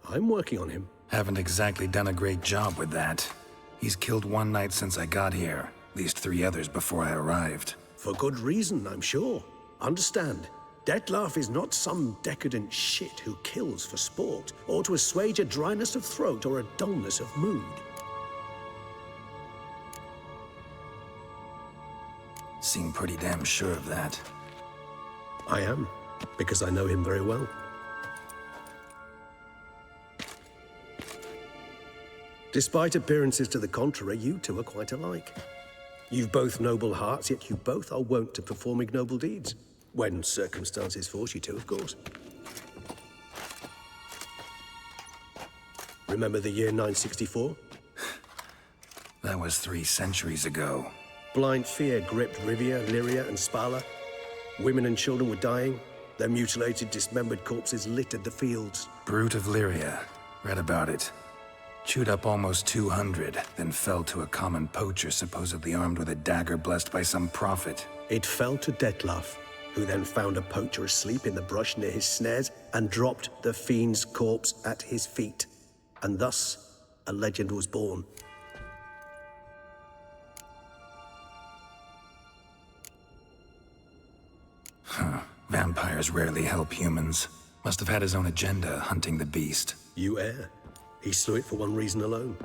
I'm working on him. Haven't exactly done a great job with that. He's killed one knight since I got here. At least 3 others before I arrived. For good reason, I'm sure. Understand, Dettlaff is not some decadent shit who kills for sport, or to assuage a dryness of throat or a dullness of mood. Seem pretty damn sure of that. I am, because I know him very well. Despite appearances to the contrary, you two are quite alike. You've both noble hearts, yet you both are wont to perform ignoble deeds. When circumstances force you to, of course. Remember the year 964? That was 3 centuries ago. Blind fear gripped Rivia, Lyria, and Spala. Women and children were dying. Their mutilated, dismembered corpses littered the fields. Brute of Lyria. Read about it. Chewed up almost 200, then fell to a common poacher supposedly armed with a dagger blessed by some prophet. It fell to Dettlaff, who then found a poacher asleep in the brush near his snares and dropped the fiend's corpse at his feet. And thus, a legend was born. Vampires rarely help humans. Must have had his own agenda, hunting the beast. You err. He slew it for one reason alone.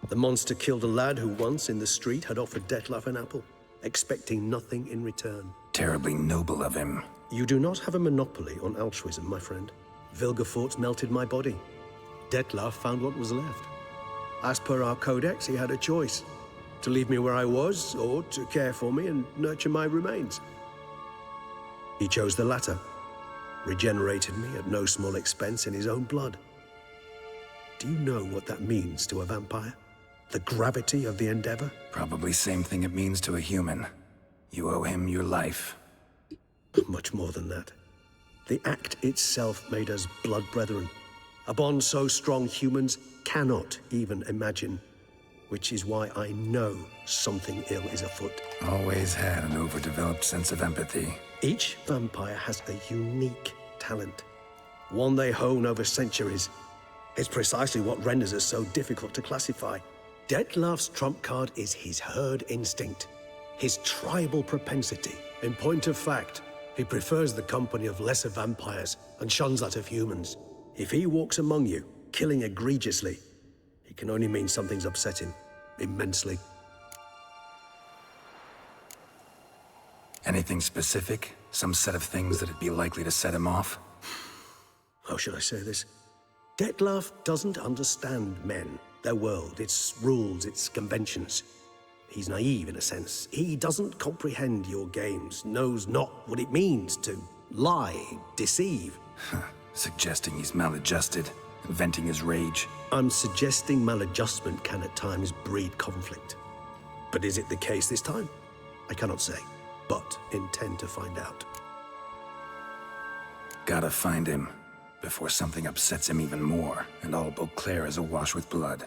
The monster killed a lad who once, in the street, had offered Dettlaff an apple, expecting nothing in return. Terribly noble of him. You do not have a monopoly on altruism, my friend. Vilgefortz melted my body. Dettlaff found what was left. As per our codex, he had a choice. To leave me where I was, or to care for me and nurture my remains. He chose the latter. Regenerated me at no small expense in his own blood. Do you know what that means to a vampire? The gravity of the endeavor? Probably same thing it means to a human. You owe him your life. Much more than that. The act itself made us blood brethren. A bond so strong humans cannot even imagine. which is why I know something ill is afoot. Always had an overdeveloped sense of empathy. Each vampire has a unique talent, one they hone over centuries. It's precisely what renders us so difficult to classify. Dettlaff's trump card is his herd instinct, his tribal propensity. In point of fact, he prefers the company of lesser vampires and shuns that of humans. If he walks among you, killing egregiously, it can only mean something's upset him immensely. Anything specific? Some set of things that'd be likely to set him off? How should I say this? Dettlaff doesn't understand men, their world, its rules, its conventions. He's naive in a sense. He doesn't comprehend your games, knows not what it means to lie, deceive. Suggesting he's maladjusted, venting his rage. I'm suggesting maladjustment can at times breed conflict. But is it the case this time? I cannot say, but intend to find out. Gotta find him before something upsets him even more, and all Beauclair is awash with blood.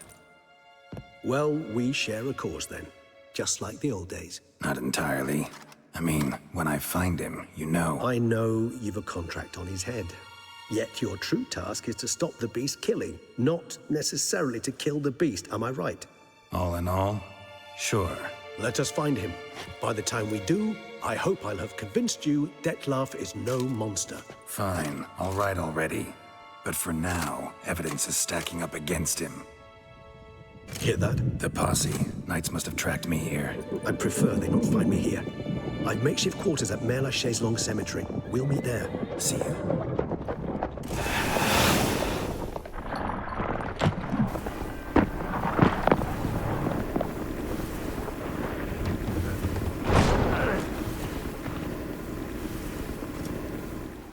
Well, we share a cause then, just like the old days. Not entirely. I mean, when I find him, you know. I know you've a contract on his head. Yet your true task is to stop the beast killing, not necessarily to kill the beast, am I right? All in all, sure. Let us find him. By the time we do, I hope I'll have convinced you Dettlaff is no monster. Fine, all right already. But for now, evidence is stacking up against him. Hear that? The posse. Knights must have tracked me here. I prefer they not find me here. I've makeshift quarters at Mère Lachaise Long Cemetery. We'll meet there. See you.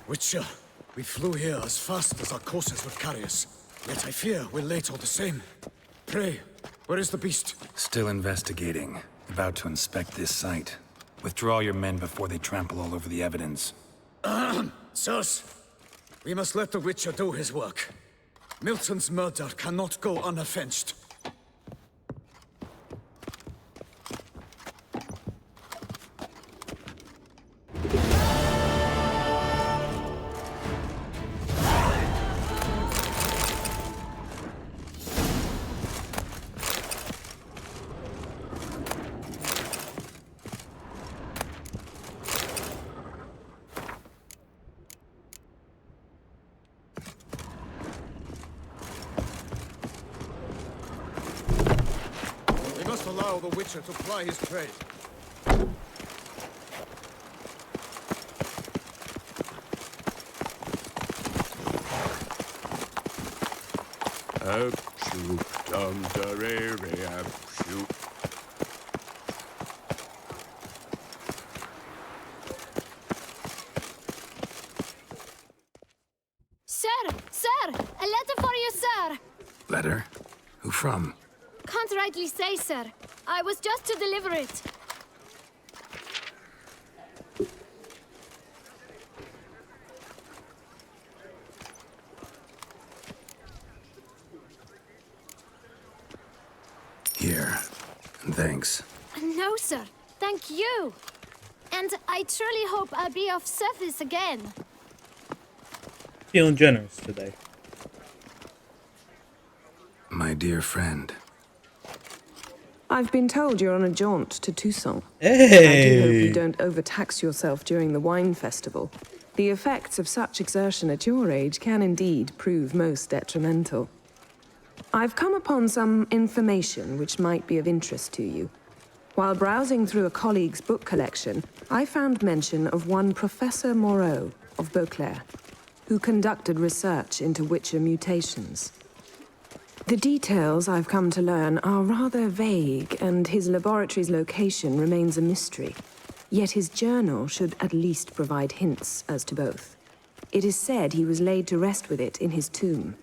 Witcher, we flew here as fast as our courses would carry us. Yet I fear we're late all the same. Pray, where is the beast? Still investigating. About to inspect this site. Withdraw your men before they trample all over the evidence. Sirs, we must let the Witcher do his work. Milton's murder cannot go unavenged. Allow the Witcher to ply his trade. Sir! A letter for you, sir! Letter? Who from? Can't rightly say, sir. I was just to deliver it. Here. And thanks. No, sir. Thank you. And I truly hope I'll be of service again. Feeling generous today. My dear friend. I've been told you're on a jaunt to Toussaint. Hey! I do hope you don't overtax yourself during the wine festival. The effects of such exertion at your age can indeed prove most detrimental. I've come upon some information which might be of interest to you. While browsing through a colleague's book collection, I found mention of one Professor Moreau of Beauclair, who conducted research into Witcher mutations. The details I've come to learn are rather vague, and his laboratory's location remains a mystery. Yet his journal should at least provide hints as to both. It is said he was laid to rest with it in his tomb.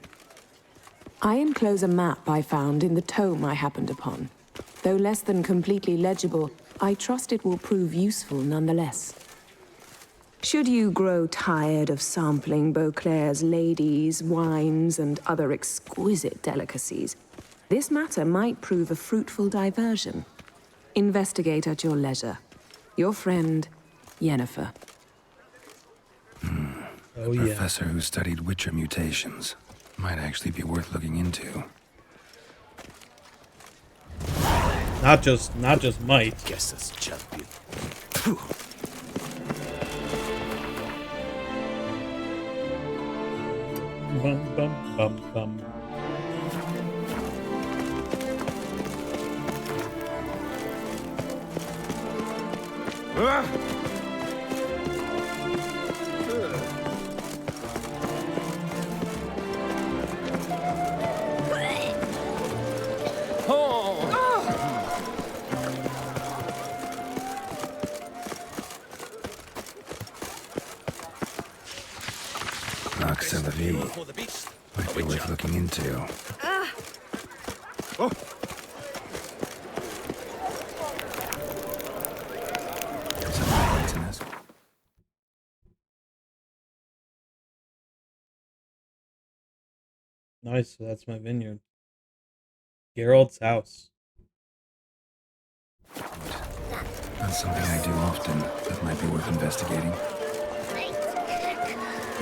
I enclose a map I found in the tome I happened upon. Though less than completely legible, I trust it will prove useful nonetheless. Should you grow tired of sampling Beauclair's ladies, wines, and other exquisite delicacies, This matter might prove a fruitful diversion. Investigate at your leisure. Your friend, Yennefer. A professor who studied Witcher mutations. Might actually be worth looking into. Not just might. Guess that's champion. Bum bum bum bum. Nox and the V. Might be worth looking into. Nice, so that's my vineyard. Geralt's house. That's something I do often. That might be worth investigating.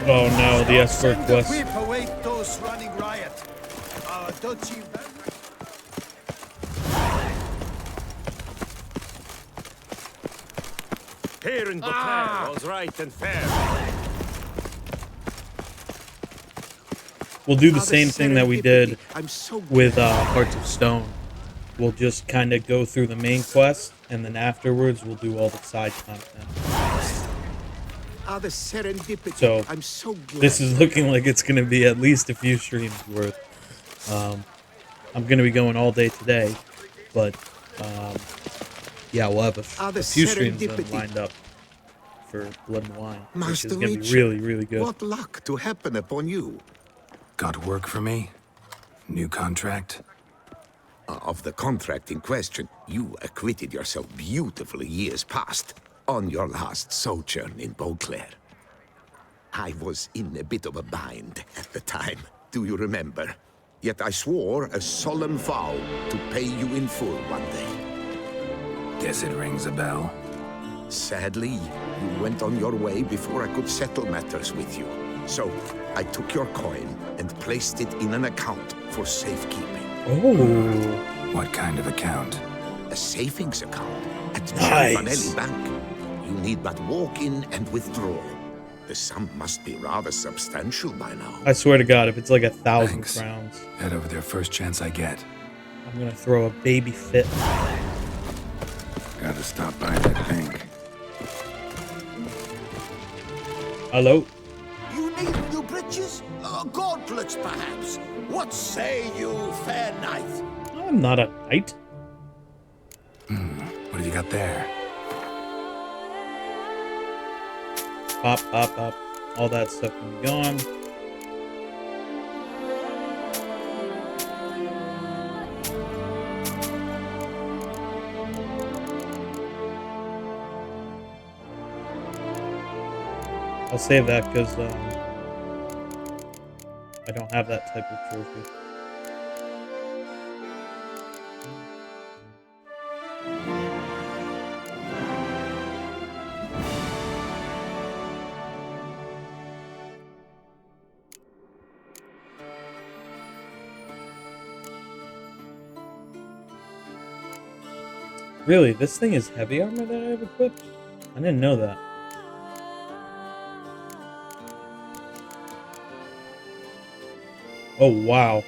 Oh no, the escort quest. Whip await those running riot. Don't you... Here in Beauclair, all's right and fair. We'll do the same thing that we did with Hearts of Stone. We'll just kind of go through the main quest, and then afterwards we'll do all the side content. The serendipity. So, I'm so glad. this is looking like it's going to be at least a few streams worth. I'm going to be going all day today, but yeah, we'll have a few streams lined up for Blood and Wine, which is going to be really, really good. What luck to happen upon you. Got work for me? New contract? Of the contract in question, you acquitted yourself beautifully years past on your last sojourn in Beauclair. I was in a bit of a bind at the time, do you remember? Yet I swore a solemn vow to pay you in full one day. Guess it rings a bell. Sadly, you went on your way before I could settle matters with you. So, I took your coin and placed it in an account for safekeeping. Oh. What kind of account? A savings account at Nice. Vanelli Bank. You need but walk in and withdraw. The sum must be rather substantial by now. I swear to God, if it's like 1,000 Thanks. crowns, Head over there first chance I get. I'm gonna throw a baby fit. Gotta stop by that bank. Hello? You need new bridges? Gauntlets, perhaps? What say you, fair knight? I'm not a knight. What have you got there? Pop, pop, pop. All that stuff can be gone. I'll save that because I don't have that type of trophy. Really, this thing is heavy armor that I have equipped? I didn't know that. Oh, wow.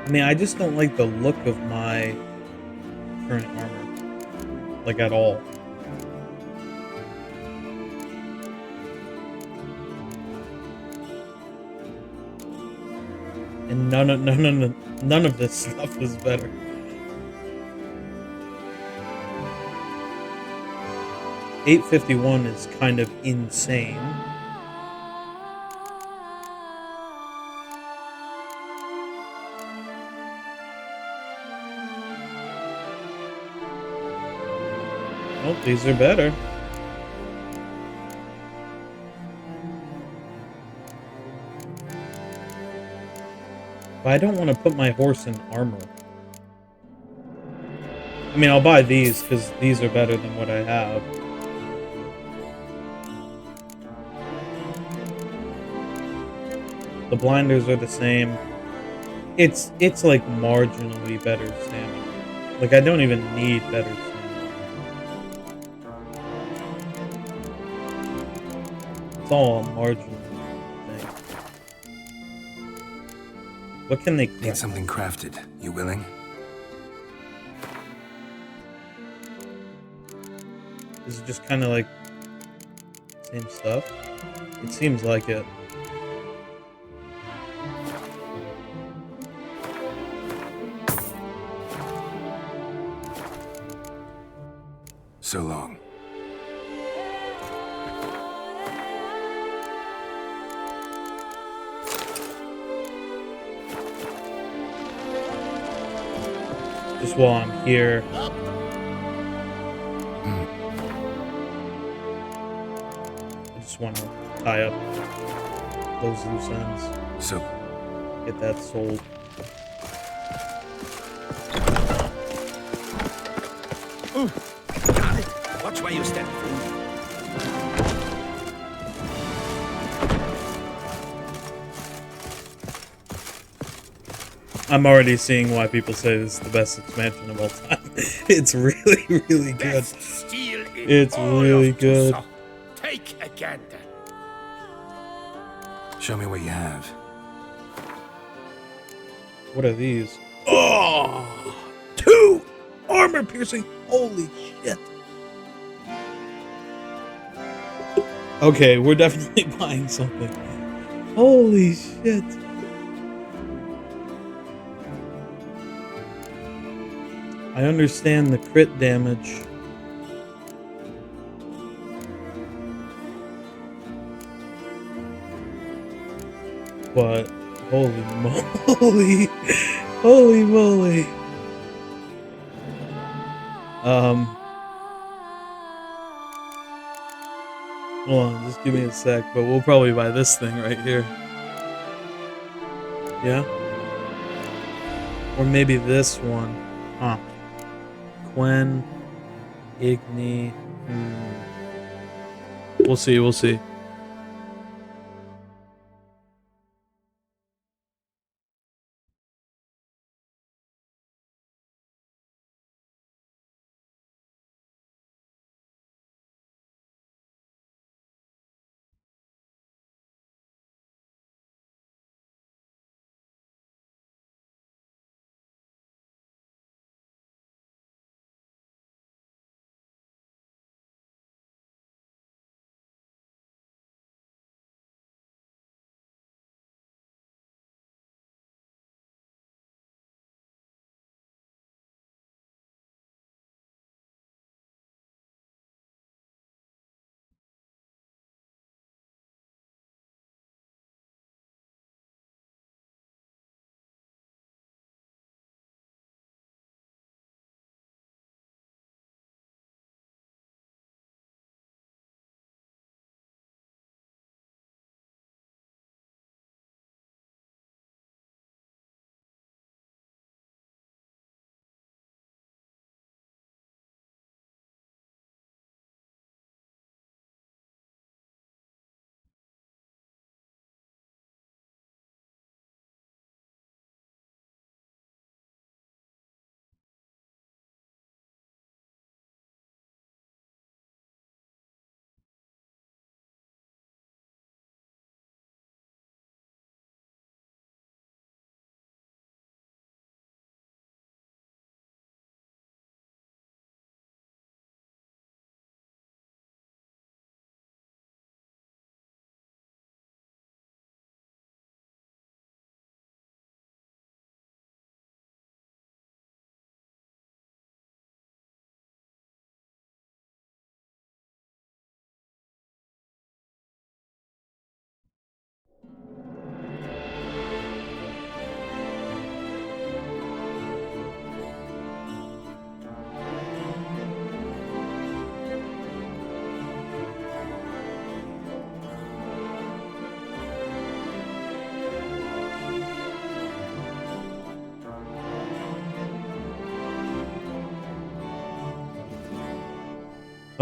I mean, I just don't like the look of my current armor. Like, at all. And none of this stuff is better. $851 is kind of insane. Oh, these are better. But I don't want to put my horse in armor. I mean, I'll buy these because these are better than what I have. The blinders are the same. It's like marginally better stamina. Like I don't even need better stamina. It's all a marginal thing. What can they craft? Need something crafted. You willing? Is it just kind of like same stuff? It seems like it. So long. Just while I'm here. I just want to tie up those loose ends. So, get that sold. Watch where you step. I'm already seeing why people say this is the best expansion of all time. It's really, really good. It's really good. Take a gander. Show me what you have. What are these? Oh! 2 armor piercing. Holy shit. Okay, we're definitely buying something. Holy shit. I understand the crit damage. But holy moly. Holy moly. Hold on, just give me a sec, but we'll probably buy this thing right here. Yeah? Or maybe this one. Huh. Quen, Igni. We'll see, we'll see.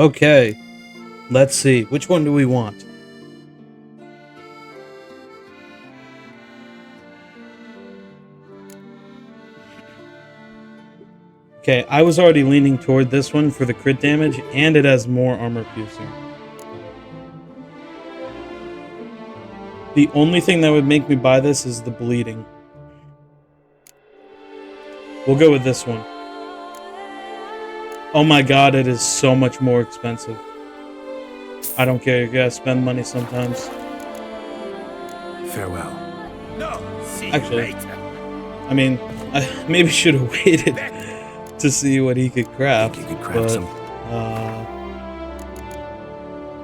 Okay. Let's see. Which one do we want? Okay, I was already leaning toward this one for the crit damage, and it has more armor piercing. The only thing that would make me buy this is the bleeding. We'll go with this one. Oh my god, it is so much more expensive. I don't care, you gotta spend money sometimes. Farewell. No, see you Actually, later. I mean, I maybe should have waited to see what he could craft. You could craft some.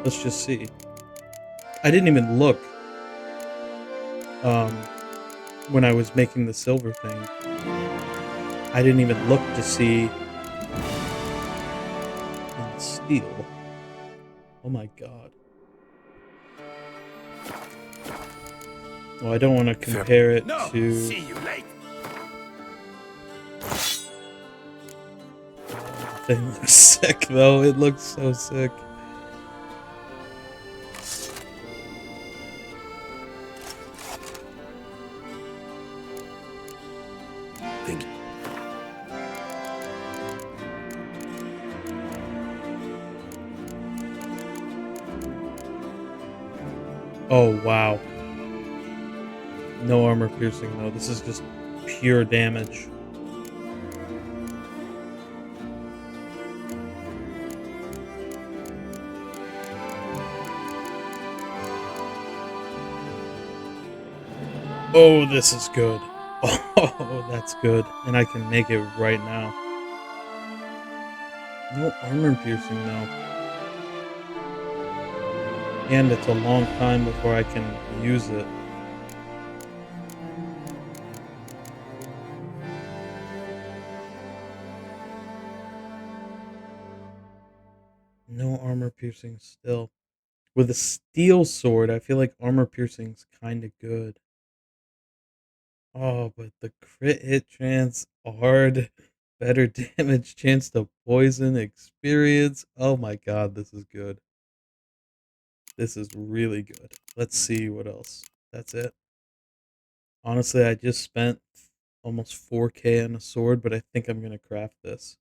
Let's just see. I didn't even look when I was making the silver thing. I didn't even look to see in steel. Oh my god. Well, I don't want to compare it to... See you later. That thing looks sick, though. It looks so sick. Oh, wow. No armor piercing, though. This is just pure damage. Oh, this is good. Oh, that's good. And I can make it right now. No armor piercing, though. And it's a long time before I can use it. No armor piercing still. With a steel sword, I feel like armor piercing's kind of good. Oh, but the crit hit chance, hard, better damage, chance to poison, experience. Oh my god, this is good. This is really good. Let's see what else. That's it. Honestly, I just spent almost 4K on a sword, but I think I'm going to craft this.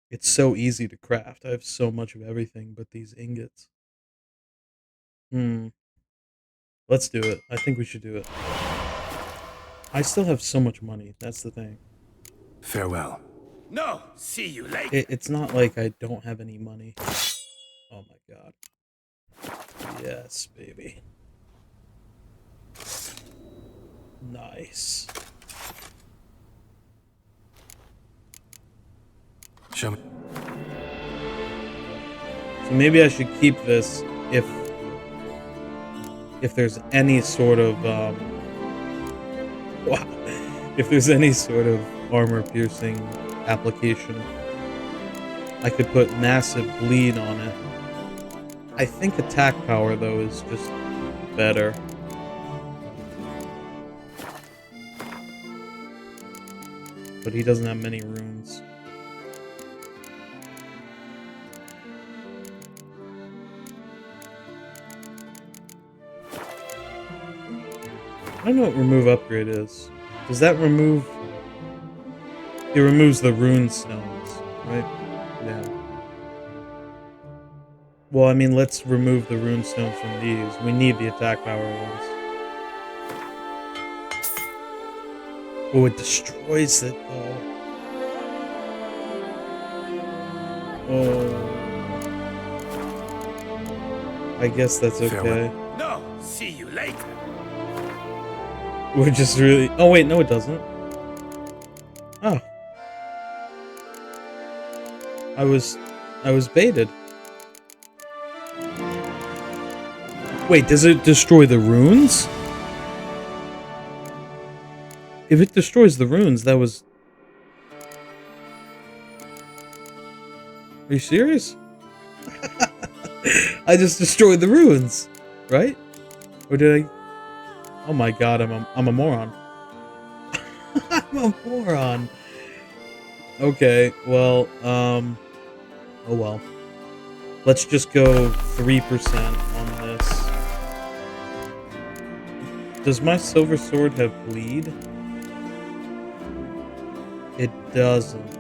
It's so easy to craft. I have so much of everything but these ingots. Let's do it. I think we should do it. I still have so much money. That's the thing. Farewell. No, see you later. It's not like I don't have any money. Oh my god. Yes, baby. Nice. Show me. So maybe I should keep this if there's any sort of wow. If there's any sort of armor piercing application. I could put massive bleed on it. I think attack power though is just better. But he doesn't have many runes. I don't know what remove upgrade is. Does that remove... It removes the rune stones, right? Yeah. Well, I mean, let's remove the rune stones from these. We need the attack power ones. Oh, it destroys it, though. Oh. I guess that's okay. No, see you later. We're just really... Oh, wait, no, it doesn't. Oh. I was baited. Wait, does it destroy the runes? If it destroys the runes, that was... Are you serious? I just destroyed the runes, right? Or did I... Oh my god, I'm a moron. I'm a moron. Okay, well, Oh well. Let's just go 3% on this. Does my silver sword have bleed? It doesn't.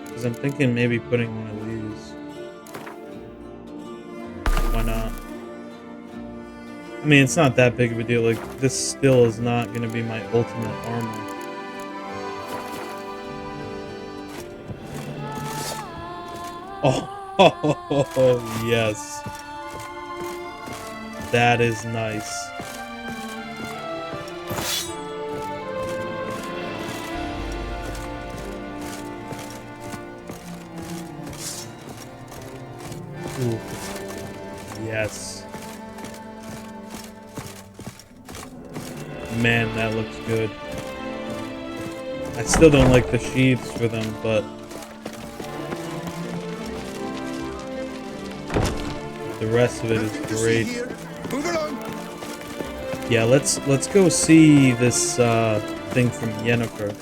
Because I'm thinking maybe putting one of these. Why not? I mean, it's not that big of a deal. Like, this still is not going to be my ultimate armor. Oh, yes. That is nice. Ooh. Yes. Man, that looks good. I still don't like the sheaths for them, but the rest of it is great. Yeah, let's go see this thing from Yennefer.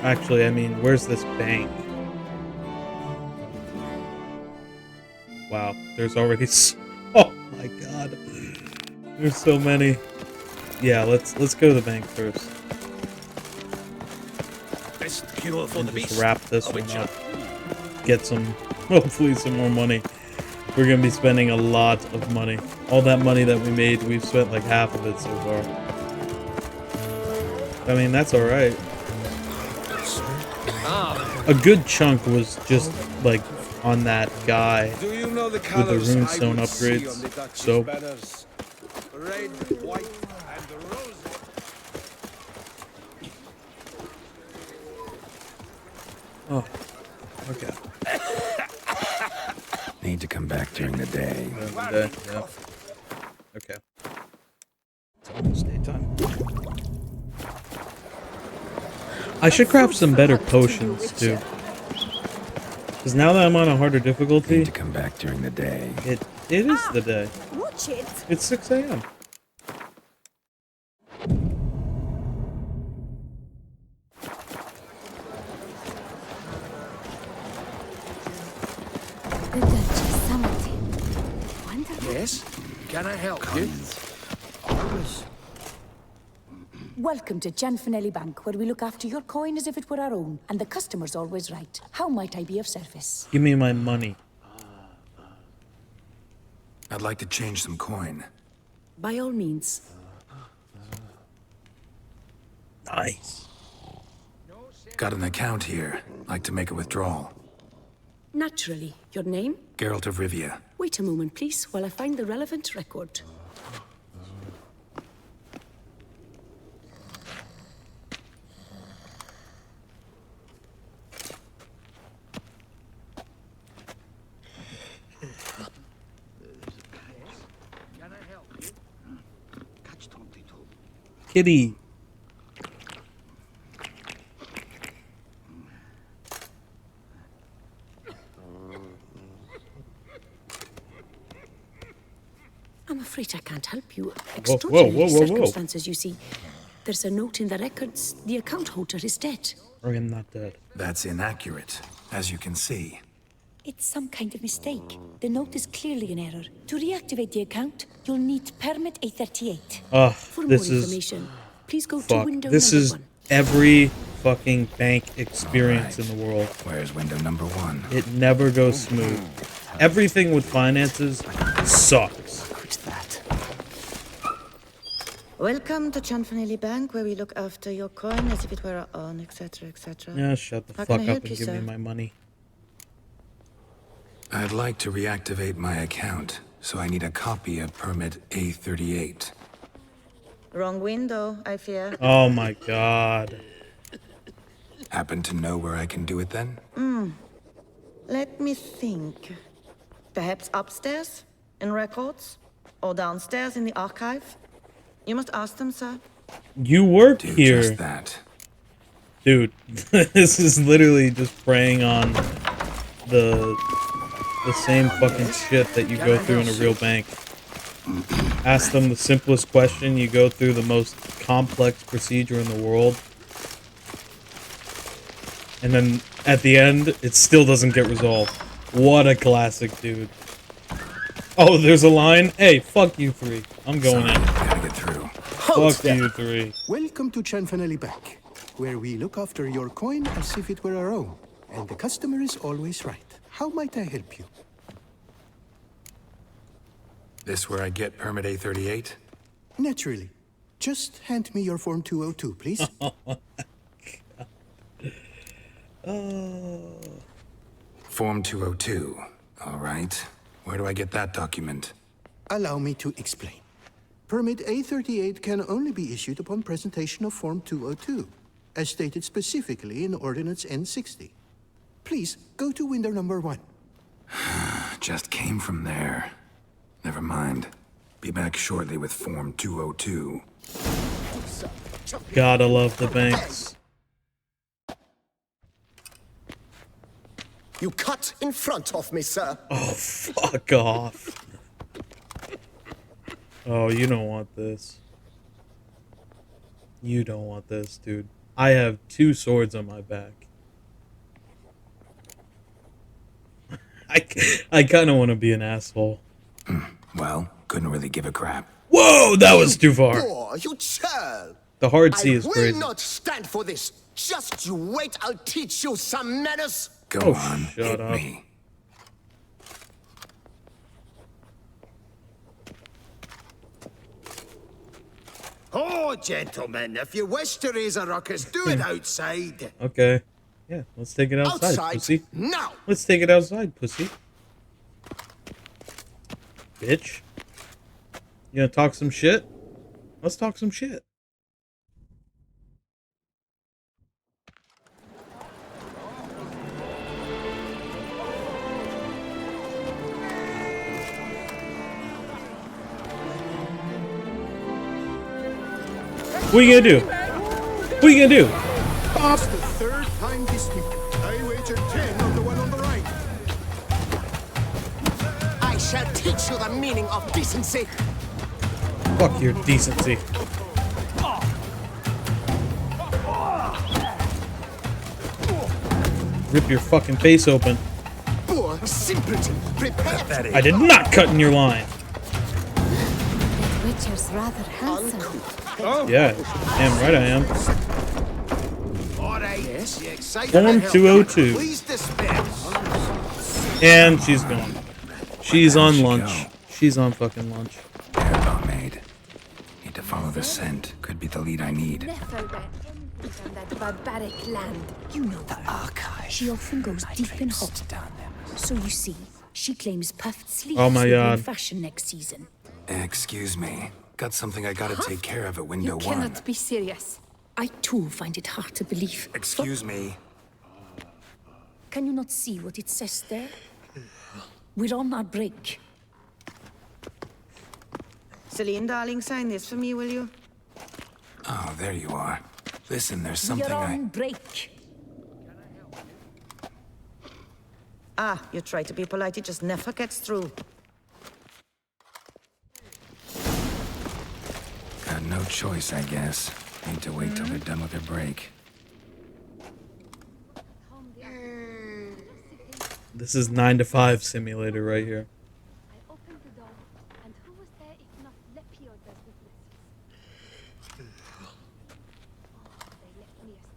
Actually, I mean, where's this bank? Wow, there's already oh my god. There's so many. Yeah, let's go to the bank first. And just wrap this one up. Get some, hopefully some more money. We're gonna be spending a lot of money. All that money that we made, we've spent like half of it so far. I mean, that's alright. A good chunk was just like on that guy Do you know the with the runestone upgrades. So red, white, and rosy. oh, okay. Need to come back during the day. Yeah. Okay. It's almost daytime. I should craft some better potions too. Because now that I'm on a harder difficulty, Need to come back during the day. it is the day. Watch it. It's 6 a.m. The Duchess summoned. Wonderful. Yes? Can I help you? Welcome to Gianfinelli Bank, where we look after your coin as if it were our own, and the customer's always right. How might I be of service? Give me my money. I'd like to change some coin. By all means. Nice. Got an account here. Like to make a withdrawal. Naturally. Your name? Geralt of Rivia. Wait a moment, please, while I find the relevant record. Kitty. I'm afraid I can't help you. Whoa, Extraordinary whoa. circumstances, you see. There's a note in the records. The account holder is dead. I am not dead. That's inaccurate, as you can see. It's some kind of mistake. The note is clearly an error. To reactivate the account, you'll need permit A38. For more This information, please go to fuck. window This number is 1. every fucking bank experience in the world. Where's window number 1? It never goes smooth. Everything with finances sucks. Welcome to Gianfinelli Bank, where we look after your coin as if it were our own, etc., etc. Yeah, shut the How fuck can I up help and you, give me sir? my money. I'd like to reactivate my account, so I need a copy of permit A38. Wrong window, I fear. Oh my god. Happen to know where I can do it then? Let me think. Perhaps upstairs, in records? Or downstairs in the archive? You must ask them, sir. You work Do here. just that. Dude, this is literally just preying on the same fucking shit that you go through in a real bank. Ask them the simplest question, you go through the most complex procedure in the world. And then at the end, it still doesn't get resolved. What a classic, dude. Oh, there's a line. Hey, fuck you three. I'm going in. Gotta get through. Fuck you three. Welcome to Chanfanelli Bank, where we look after your coin as if it were our own, and the customer is always right. How might I help you? This where I get permit A38? Naturally. Just hand me your Form 202, please. Form 202. All right. Where do I get that document? Allow me to explain. Permit A38 can only be issued upon presentation of Form 202, as stated specifically in Ordinance N60. Please, go to window number 1. Just came from there. Never mind. Be back shortly with Form 202. Gotta love the banks. You cut in front of me, sir. Oh, fuck off. Oh, you don't want this. You don't want this, dude. I have 2 swords on my back. I kind of want to be an asshole. Well, couldn't really give a crap. Whoa, that was too far. Boy, you child. The hard C is I crazy. will not stand for this. Just you wait, I'll teach you some manners. Go on, hit up. me. Oh, gentlemen, if you wish to raise a ruckus, do it outside. Okay. Yeah, let's take it outside, pussy. Now. Let's take it outside, pussy. Bitch. You gonna talk some shit? Let's talk some shit. What are you gonna do? What are you gonna do? That's the 3rd time this week. I wagered 10 on the one on the right. I shall teach you the meaning of decency. Fuck your decency. Rip your fucking face open. Poor simpleton, prepare. I did not cut in your line. That Witcher's rather handsome. Yeah, damn right I am. All right, yes? You excited Form to help? 202. Please disperse. And she's gone. She's on lunch. She's on fucking lunch. Barmaid. Need to follow the scent. Could be the lead I need. Never went from that barbaric land. You know the archive. She often goes deep and hot. So you see, she claims puffed sleeves Oh my will be God. in fashion next season. Excuse me. Got something I gotta take care of at window You 1. cannot Be serious. I too find it hard to believe. Excuse me. Can you not see what it says there? We're on our break. Celine, darling, sign this for me, will you? Oh, there you are. Listen, there's We're something on break. Ah, you try to be polite, it just never gets through. Got no choice, I guess. Need to wait till they're done with their break. This is 9 to 5 simulator right here.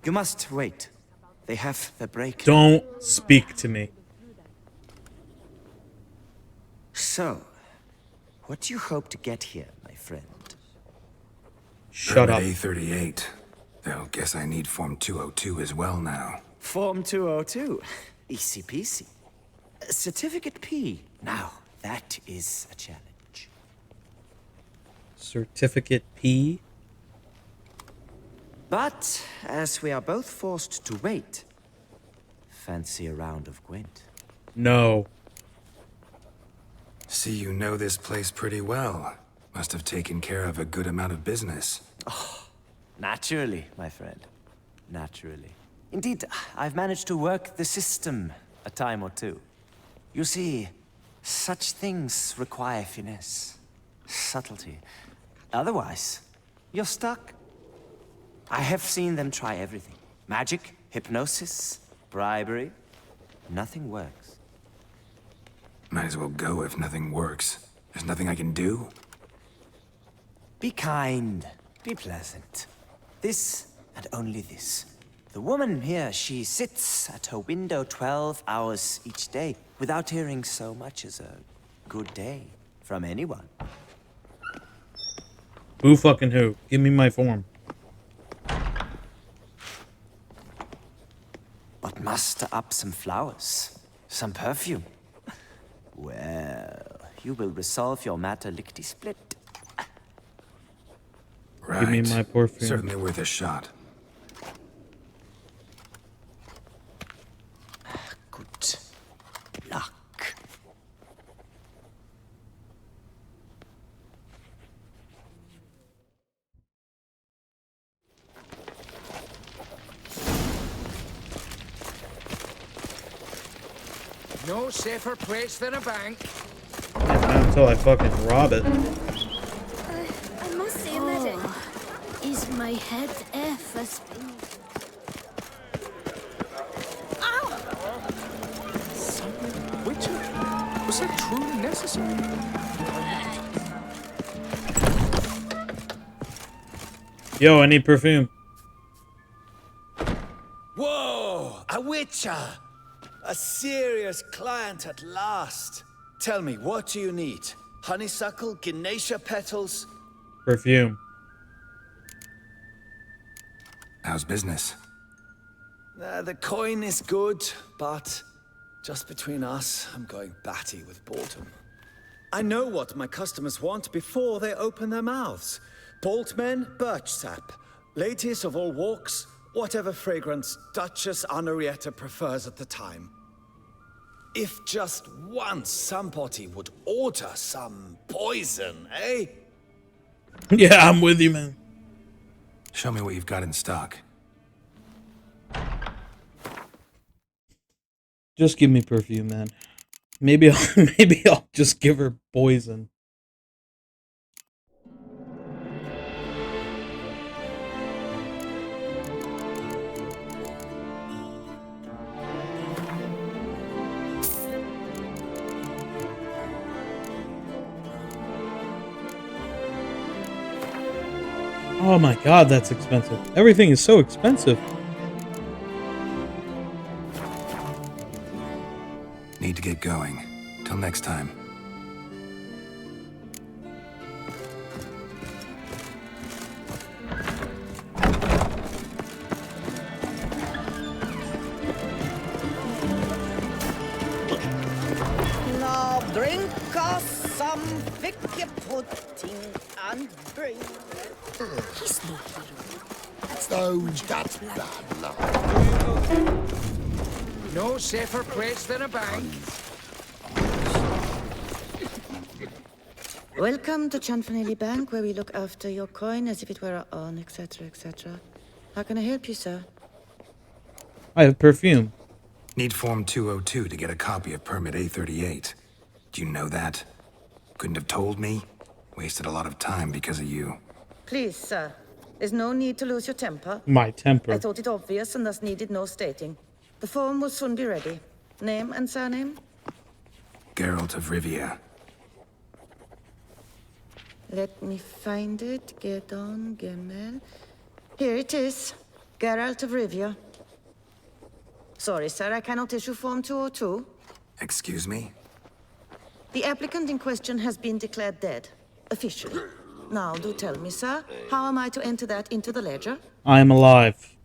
You must wait. They have the break. Don't speak to me. So, what do you hope to get here, my friend? Shut up. A38. Though, guess I need Form 202 as well now. Form 202. Easy peasy. Certificate P. Now, that is a challenge. Certificate P? But, as we are both forced to wait, fancy a round of Gwent. No. See, you know this place pretty well. Must have taken care of a good amount of business. Oh, naturally, my friend. Naturally. Indeed, I've managed to work the system a time or two. You see, such things require finesse, subtlety. Otherwise, you're stuck. I have seen them try everything. Magic, hypnosis, bribery. Nothing works. Might as well go if nothing works. There's nothing I can do. Be kind. Be pleasant. This and only this. The woman here, she sits at her window 12 hours each day without hearing so much as a good day from anyone. Who fucking who? Give me my form. But muster up some flowers, some perfume. Well, you will resolve your matter lickety-split. Right. Give me my perfume. Certainly worth a shot. Good luck. No safer place than a bank. Not until I fucking rob it. I must see a medic. Is my head ever spinning? Witcher, was that truly necessary? Yo, I need perfume. Whoa! A witcher! A serious client at last. Tell me, what do you need? Honeysuckle, Ganesha petals? Perfume. How's business? The coin is good, but just between us, I'm going batty with boredom. I know what my customers want before they open their mouths. Boltmen, birch sap. Ladies of all walks, whatever fragrance Duchess Honoretta prefers at the time. If just once somebody would order some poison, eh? Yeah, I'm with you, man. Show me what you've got in stock. Just give me perfume, man. Maybe I'll just give her poison. Oh my god, that's expensive. Everything is so expensive. Need to get going. Till next time. Now drink us some thicky pudding and bring. He's not here. Oh, that's bad luck. No safer place than a bank. Welcome to Chanfanelli Bank, where we look after your coin as if it were our own, etc., etc. How can I help you, sir? I have perfume. Need Form 202 to get a copy of Permit A38. Do you know that? Couldn't have told me? Wasted a lot of time because of you. Please, sir. There's no need to lose your temper. My temper. I thought it obvious and thus needed no stating. The form will soon be ready. Name and surname? Geralt of Rivia. Let me find it. Gedon Gemel. Here it is. Geralt of Rivia. Sorry, sir, I cannot issue Form 202. Excuse me? The applicant in question has been declared dead. Officially. Now, do tell me, sir, how am I to enter that into the ledger? I am alive.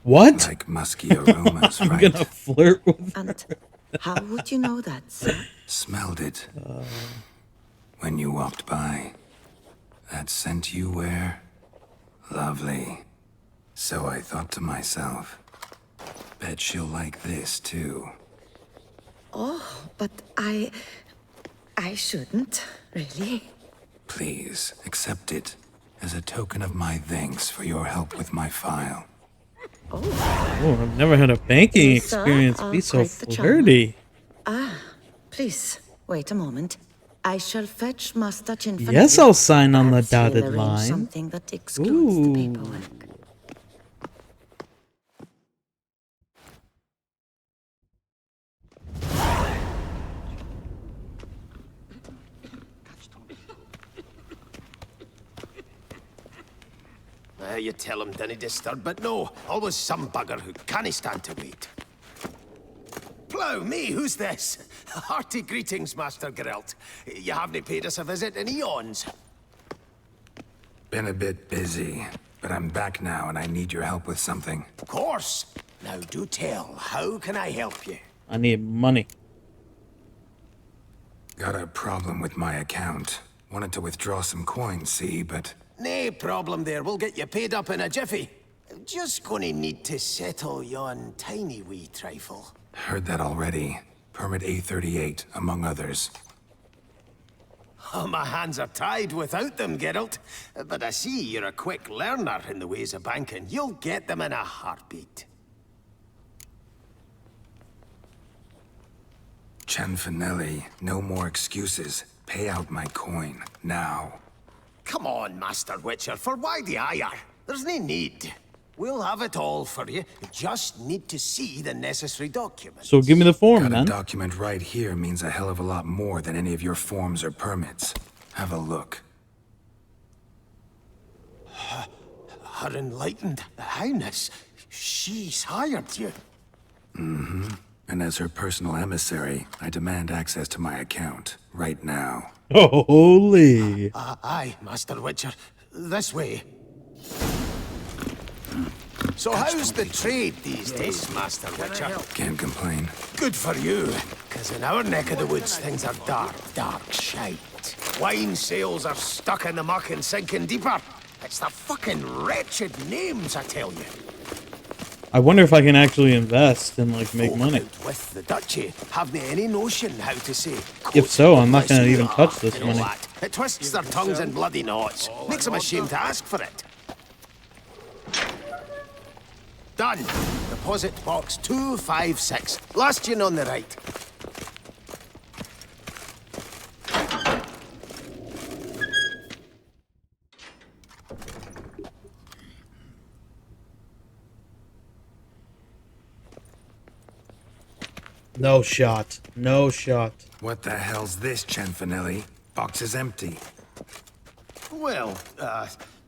What? Like musky aromas, I'm right? gonna flirt with her. And how would you know that, sir? Smelled it. When you walked by. That scent you wear? Lovely. So I thought to myself, bet she'll like this too. Oh, but I shouldn't, really. Please, accept it as a token of my thanks for your help with my file. Oh, I've never had a banking Yes, sir. experience be so Quite the charm. flirty. Please, wait a moment. I shall fetch Master Chinfanelli. Yes, I'll sign on the Perhaps he'll dotted arrange line. Something that excludes the Ooh. paperwork. You tell him, dinna disturb, but no, always some bugger who can't stand to wait. Plough me, who's this? Hearty greetings, Master Geralt. You haven't paid us a visit in eons. Been a bit busy, but I'm back now and I need your help with something. Of course. Now do tell, how can I help you? I need money. Got a problem with my account. Wanted to withdraw some coins, see, but... No problem there, we'll get you paid up in a jiffy. Just gonna need to settle yon tiny wee trifle. Heard that already. Permit A38, among others. Oh, my hands are tied without them, Geralt. But I see you're a quick learner in the ways of banking. You'll get them in a heartbeat. Cianfanelli, no more excuses. Pay out my coin, now. Come on, Master Witcher, for why the ire? There's no need. We'll have it all for you. You just need to see the necessary documents. So give me the form, Got man. a document right here means a hell of a lot more than any of your forms or permits. Have a look. Her enlightened highness, she's hired you. Mm-hmm. And as her personal emissary, I demand access to my account, right now. Holy! Aye, Master Witcher. This way. So how's the trade these days, Master Witcher? Can't complain. Good for you, because in our neck of the woods, things are dark, dark shite. Wine sales are stuck in the muck and sinking deeper. It's the fucking wretched names, I tell you. I wonder if I can actually invest and, like, make money. With the duchy, have they any notion how to say? If so, I'm not gonna even touch this money. It twists their tongues in bloody knots. Makes them ashamed to ask for it. Done. Deposit box 256. Last one on the right. No shot. No shot. What the hell's this, Cianfanelli? Box is empty. Well,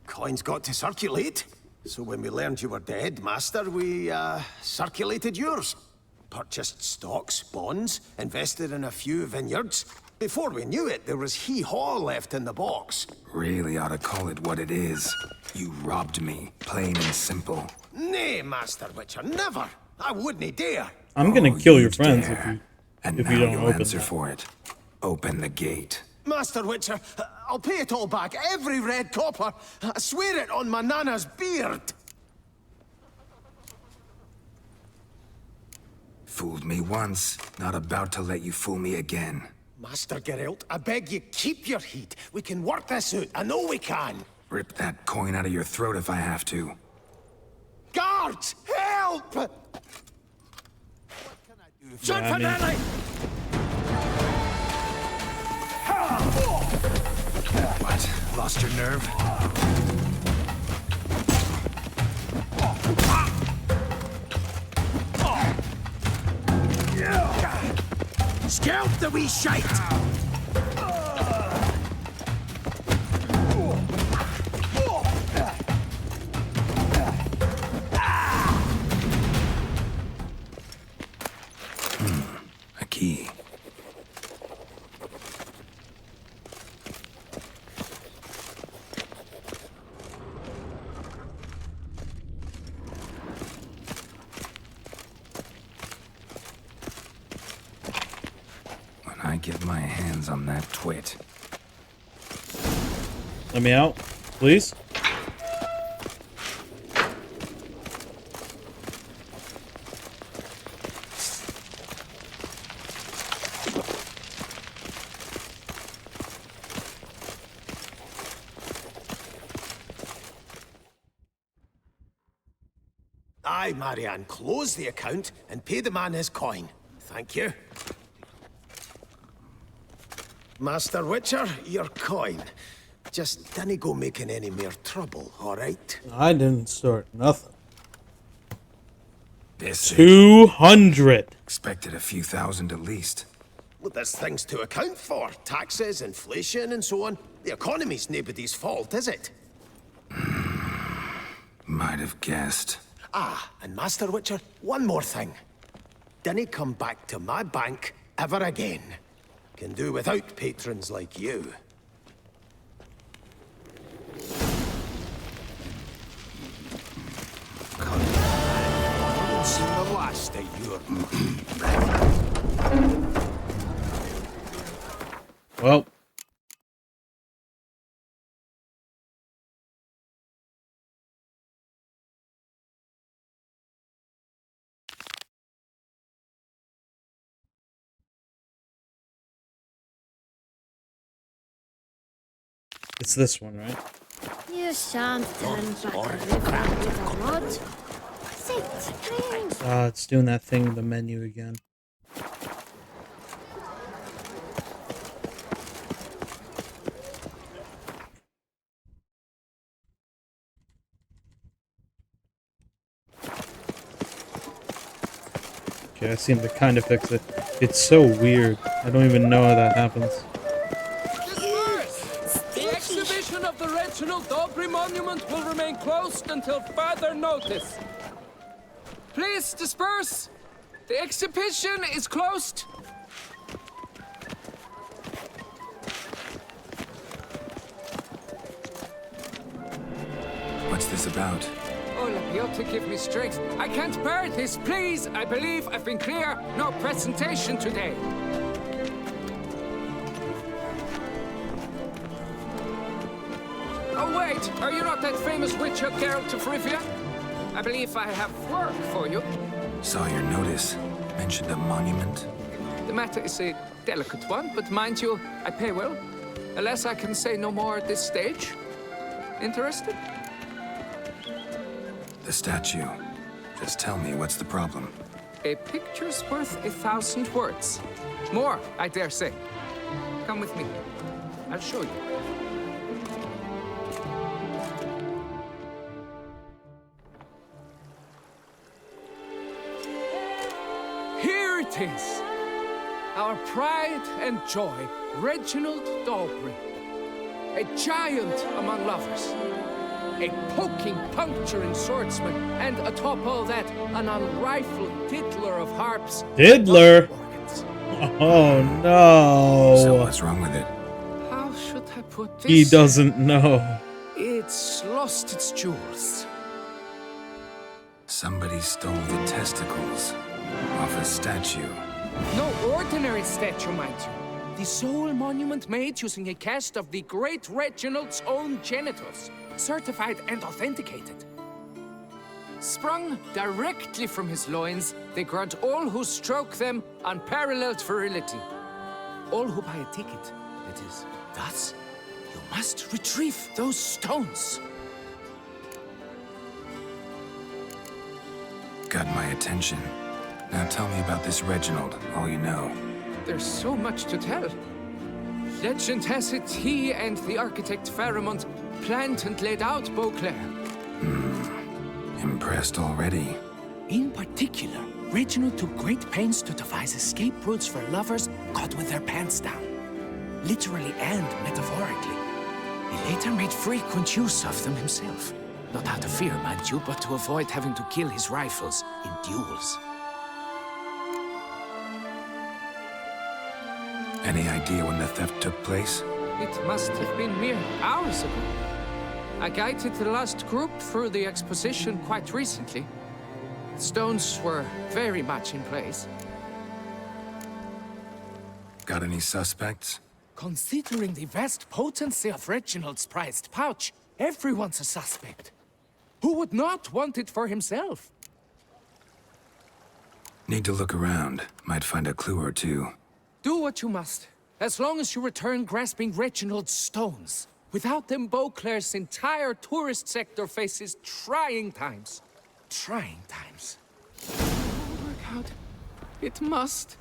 coins got to circulate. So when we learned you were dead, Master, we, circulated yours. Purchased stocks, bonds, invested in a few vineyards. Before we knew it, there was hee-haw left in the box. Really ought to call it what it is. You robbed me, plain and simple. Nay, Master Witcher, never. I wouldn't dare. I'm gonna kill your friends dare. if And you now don't you'll open answer that. for it. Open the gate. Master Witcher, I'll pay it all back, every red copper. I swear it on my nana's beard. Fooled me once, not about to let you fool me again. Master Geralt, I beg you, keep your heat. We can work this out. I know we can. Rip that coin out of your throat if I have to. Guards, help! Cianfanelli! What? Lost your nerve? Scalp the wee shite! A key. When I get my hands on that twit. Let me out, please. Aye, Marianne, close the account and pay the man his coin. Thank you. Master Witcher, your coin. Just dinna go making any more trouble, all right? I didn't start nothing. This 200. Expected a few thousand at least. Well, there's things to account for. Taxes, inflation, and so on. The economy's nobody's fault, is it? Might have guessed. Ah, and Master Witcher, one more thing. Dinna come back to my bank ever again. Can do without patrons like you. Haven't seen the last of your... Well. It's this one, right? You shan't turn back a river with a rod. Sit, please. It's doing that thing in the menu again. Okay, I seem to kind of fix it. It's so weird. I don't even know how that happens. The exhibition of the Reginald Dobry Monument will remain closed until further notice. Please disperse. The exhibition is closed. What's this about? Oh, Lapiota, give me strength. I can't bear this, please. I believe I've been clear. No presentation today. Oh, wait. Are you not that famous witcher, Geralt of Rivia? I believe I have work for you. Saw your notice. Mentioned a monument. The matter is a delicate one, but mind you, I pay well. Alas, I can say no more at this stage. Interested? The statue. Just tell me, what's the problem? A picture's worth 1,000 words. More, I dare say. Come with me. I'll show you. Here it is. Our pride and joy, Reginald Dalbury. A giant among lovers. A poking, puncturing swordsman, and atop all that, an unrifled diddler of harps. Diddler? Oh no. So what's wrong with it? How should I put this? He doesn't know. It's lost its jewels. Somebody stole the testicles off a statue. No ordinary statue, mind you. The sole monument made using a cast of the great Reginald's own genitals. Certified and authenticated. Sprung directly from his loins, they grant all who stroke them unparalleled virility. All who buy a ticket, that is. Thus, you must retrieve those stones. Got my attention. Now tell me about this Reginald, all you know. There's so much to tell. Legend has it he and the architect Pharamond planned and laid out Beauclair. Impressed already. In particular, Reginald took great pains to devise escape routes for lovers caught with their pants down. Literally and metaphorically. He later made frequent use of them himself. Not out of fear, mind you, but to avoid having to kill his rivals in duels. Any idea when the theft took place? It must have been mere hours ago. I guided the last group through the exposition quite recently. The stones were very much in place. Got any suspects? Considering the vast potency of Reginald's prized pouch, everyone's a suspect. Who would not want it for himself? Need to look around. Might find a clue or two. Do what you must, as long as you return grasping Reginald's stones. Without them, Beauclair's entire tourist sector faces trying times. Trying times. It will work out. It must.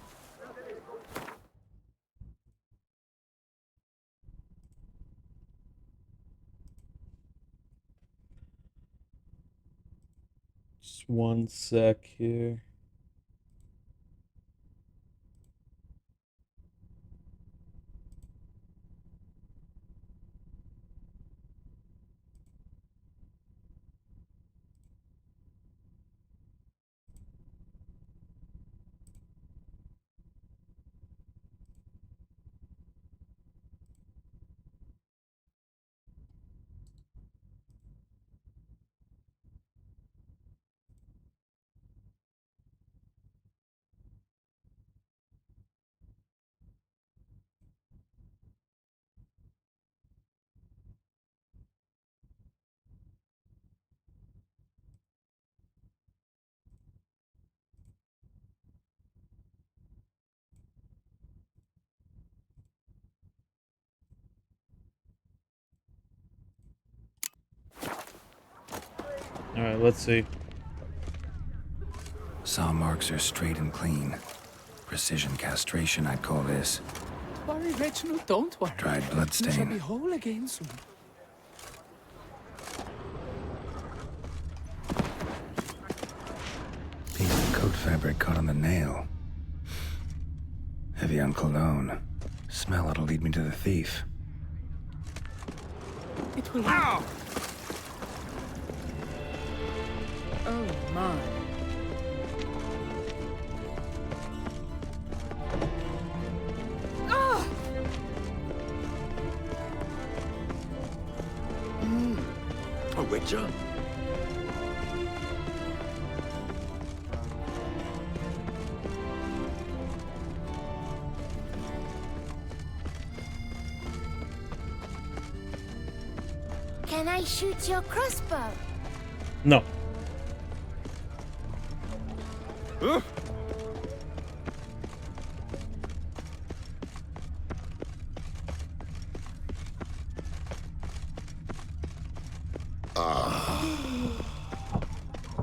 Just one sec here. Alright, let's see. Saw marks are straight and clean. Precision castration, I'd call this. Worry, Reginald, don't worry. Dried You shall bloodstain. be whole again soon. Piece of coat fabric caught on the nail. Heavy on cologne. Smell it'll lead me to the thief. It will. Ow! Oh my. Ah! A witcher? Can I shoot your crossbow? No.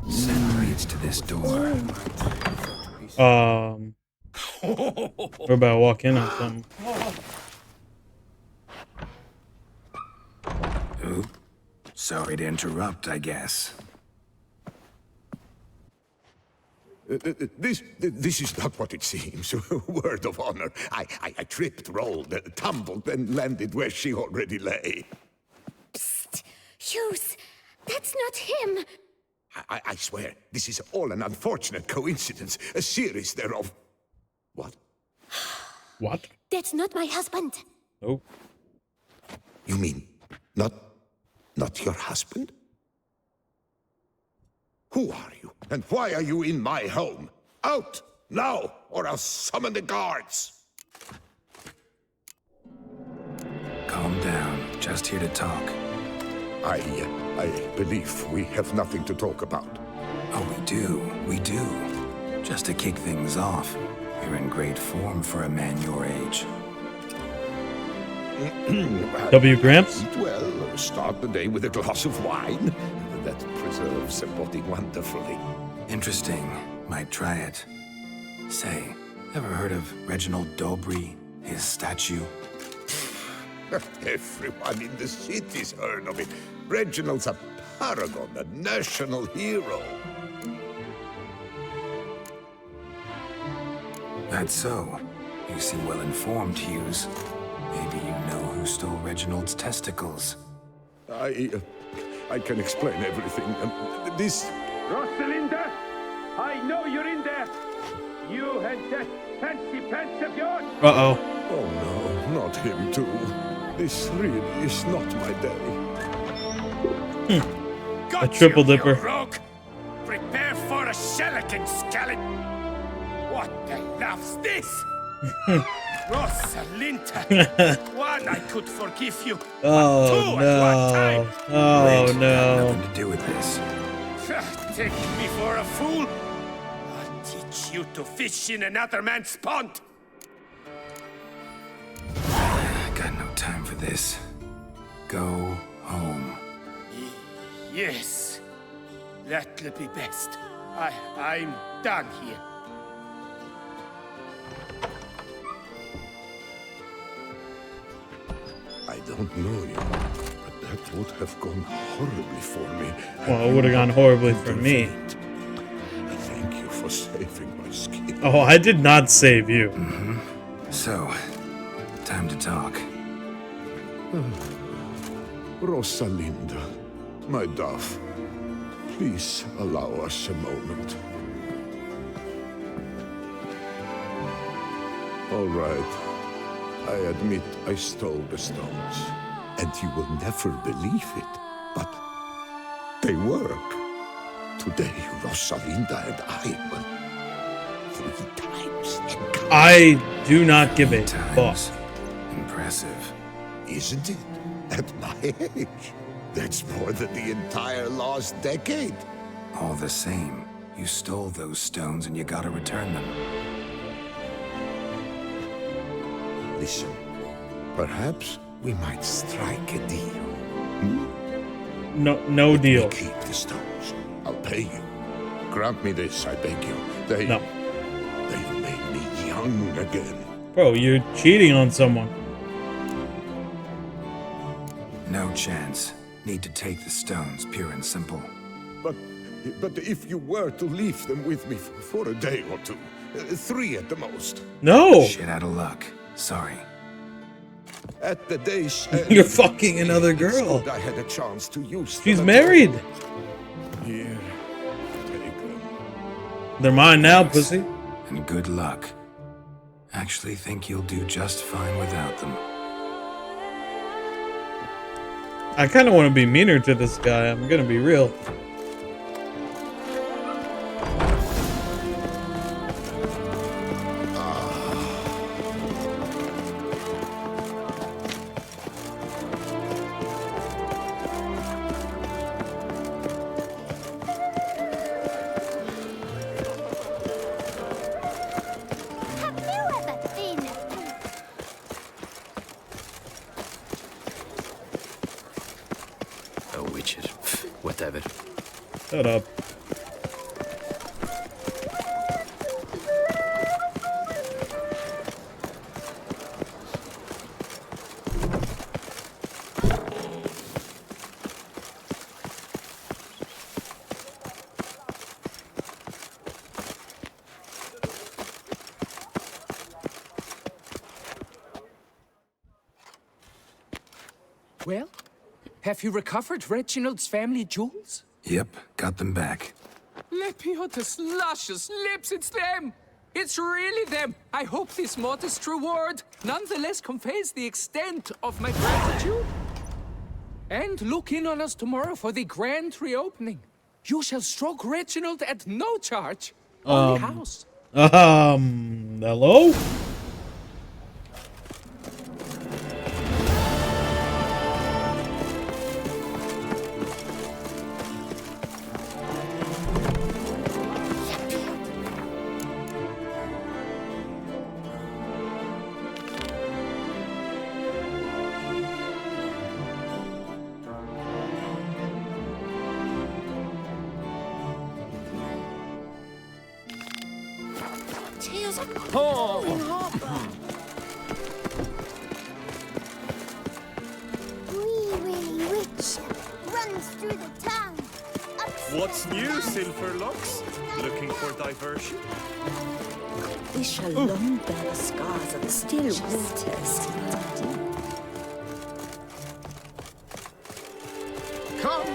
Scent leads to this door. We're about to walk in on something. Oop. Sorry to interrupt, I guess. This is not what it seems. Word of honor. I tripped, rolled, tumbled, and landed where she already lay. Psst! Hughes! That's not him! I swear, this is all an unfortunate coincidence. A series thereof. What? What? That's not my husband! Oh. You mean, not your husband? Who are you, and why are you in my home? Out, now, or I'll summon the guards! Calm down. Just here to talk. I believe we have nothing to talk about. Oh, we do. We do. Just to kick things off, you're in great form for a man your age. W. Gramps? Eat well, start the day with a glass of wine. That preserves a body wonderfully. Interesting. Might try it. Say, ever heard of Reginald Dobry, his statue? Everyone in the city's heard of it. Reginald's a paragon, a national hero. That's so. You seem well informed, Hughes. Maybe you know who stole Reginald's testicles. I can explain everything. This... Rosalinda! I know you're in there! You and that fancy pants of yours! Uh-oh. Oh no, not him too. This really is not my day. A triple dipper. You rogue! Prepare for a shellacking, scallop! What the laugh's this? Rosalinda! One, I could forgive you. Oh, two at one time. Oh, Wait, no. Nothing to do with this. Take me for a fool? I'll teach you to fish in another man's pond. Got no time for this. Go home. Yes, that'll be best. I'm done here. I don't know you, but that would have gone horribly for me. Well, it would have gone horribly for me. I thank you for saving my skin. Oh, I did not save you. So, time to talk. Rosalinda, my dove, please allow us a moment. All right. I admit I stole the stones, and you will never believe it, but they work. Today, Rosalinda and I will 3 times encounter. I do not give a fuck. Impressive. Isn't it? At my age, that's more than the entire last decade. All the same, you stole those stones and you gotta return them. Listen, perhaps we might strike a deal. No deal. We keep the stones, I'll pay you. Grant me this, I beg you. They've made me young again. Bro, you're cheating on someone. No chance. Need to take the stones, pure and simple. But if you were to leave them with me for a day or two, 3 at the most. No! Shit out of luck. Sorry. At the day's You're fucking another girl. I had a chance to use She's them. married. Here, take them. They're mine now, pussy. And good luck. Actually think you'll do just fine without them. I kind of want to be meaner to this guy. I'm gonna be real. Whatever. Shut up. Well, have you recovered Reginald's family jewels? Yep, got them back. Lepiotus luscious lips, it's them! It's really them! I hope this modest reward nonetheless conveys the extent of my gratitude. And look in on us tomorrow for the grand reopening. You shall stroke Reginald at no charge. On the house. Hello? What's new, Silverlocks? Looking for diversion? We shall long bear the scars of the still waters. Come,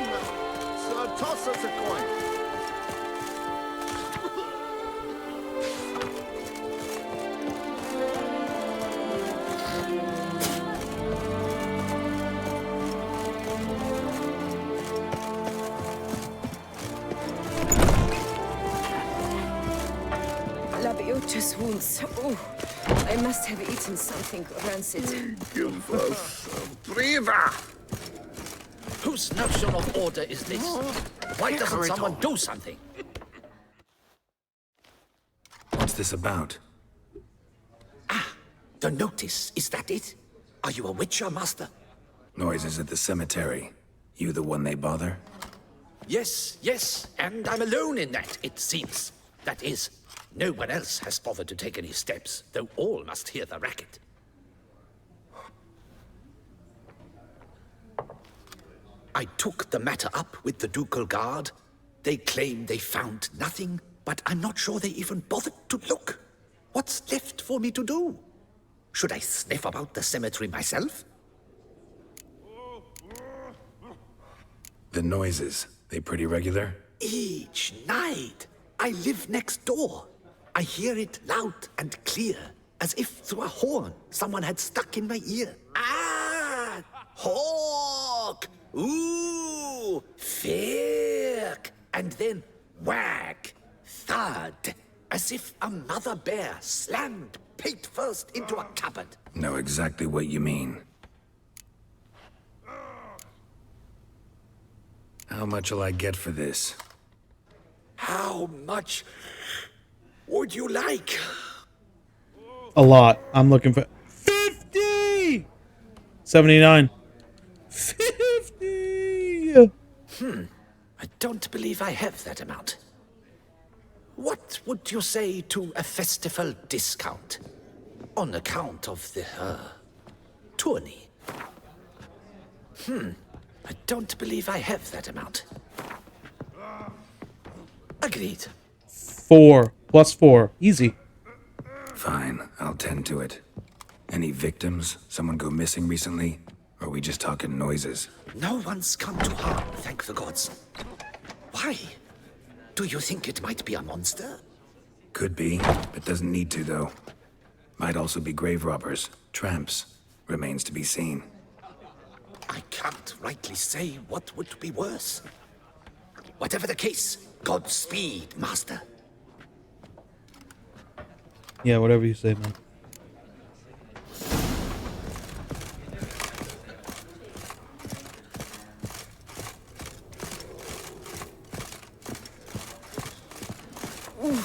so toss us a coin. Labiotus wounds. Oh, I must have eaten something rancid. Give us a breather. Whose notion of order is this? Why doesn't someone do something? What's this about? The notice, is that it? Are you a witcher, master? Noises at the cemetery. You the one they bother? Yes, yes, and I'm alone in that, it seems. That is, no one else has bothered to take any steps, though all must hear the racket. I took the matter up with the ducal guard. They claim they found nothing, but I'm not sure they even bothered to look. What's left for me to do? Should I sniff about the cemetery myself? The noises, they pretty regular? Each night. I live next door. I hear it loud and clear, as if through a horn someone had stuck in my ear. Ah! Hawk! Ooh! Firk! And then whack! Thud! As if a mother bear slammed pate first into a cupboard. Know exactly what you mean. How much'll I get for this? How much would you like? A lot. I'm looking for 50! 79. 50! I don't believe I have that amount. What would you say to a festival discount? On account of the, tourney? I don't believe I have that amount. Agreed. 4 plus 4. Easy. Fine, I'll tend to it. Any victims? Someone go missing recently? Or are we just talking noises? No one's come to harm, thank the gods. Why? Do you think it might be a monster? Could be, but doesn't need to, though. Might also be grave robbers, tramps. Remains to be seen. I can't rightly say what would be worse. Whatever the case, Godspeed, Master. Yeah, whatever you say, man. Ooh,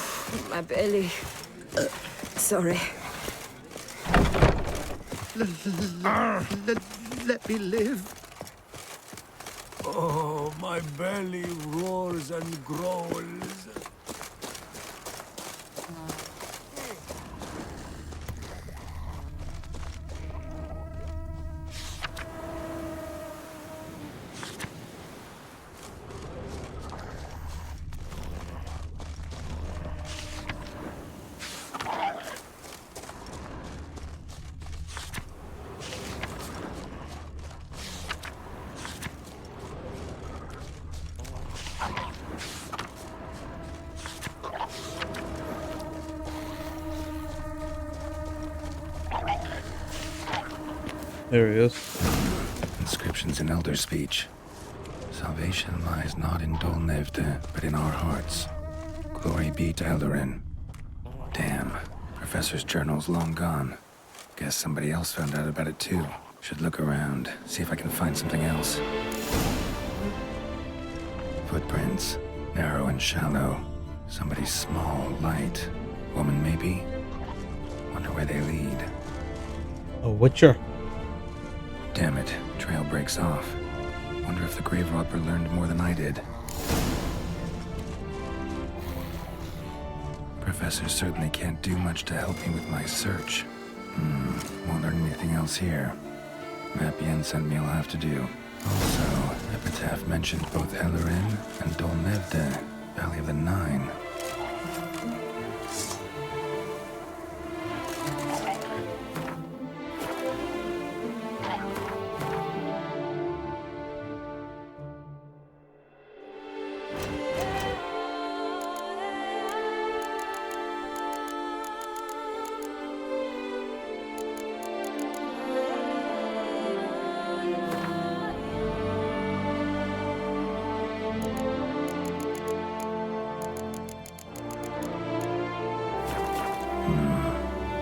my belly. Sorry. Let me live. Oh, my belly roars and growls. There he is. Inscriptions in Elder speech. Salvation lies not in Dolnevde, but in our hearts. Glory be to Eldarin. Damn. Professor's journal's long gone. Guess somebody else found out about it too. Should look around, see if I can find something else. Footprints. Narrow and shallow. Somebody small, light. Woman maybe? Wonder where they lead. A witcher. Damn it, trail breaks off. Wonder if the grave robber learned more than I did. Professor certainly can't do much to help me with my search. Won't learn anything else here. Map Yen sent me will have to do. Also, Epitaph mentioned both Eldarin and Dolnevde, Valley of the Nine.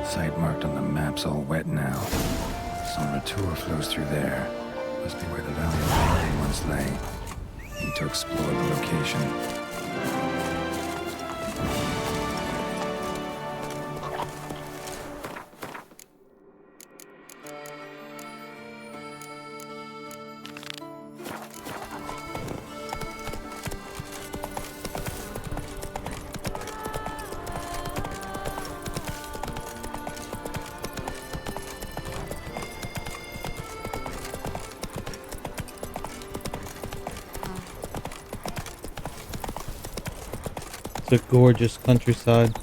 Site marked on the map's all wet now. Some tour flows through there. Must be where the Valley of the Nine once lay. Need to explore the location. It's a gorgeous countryside.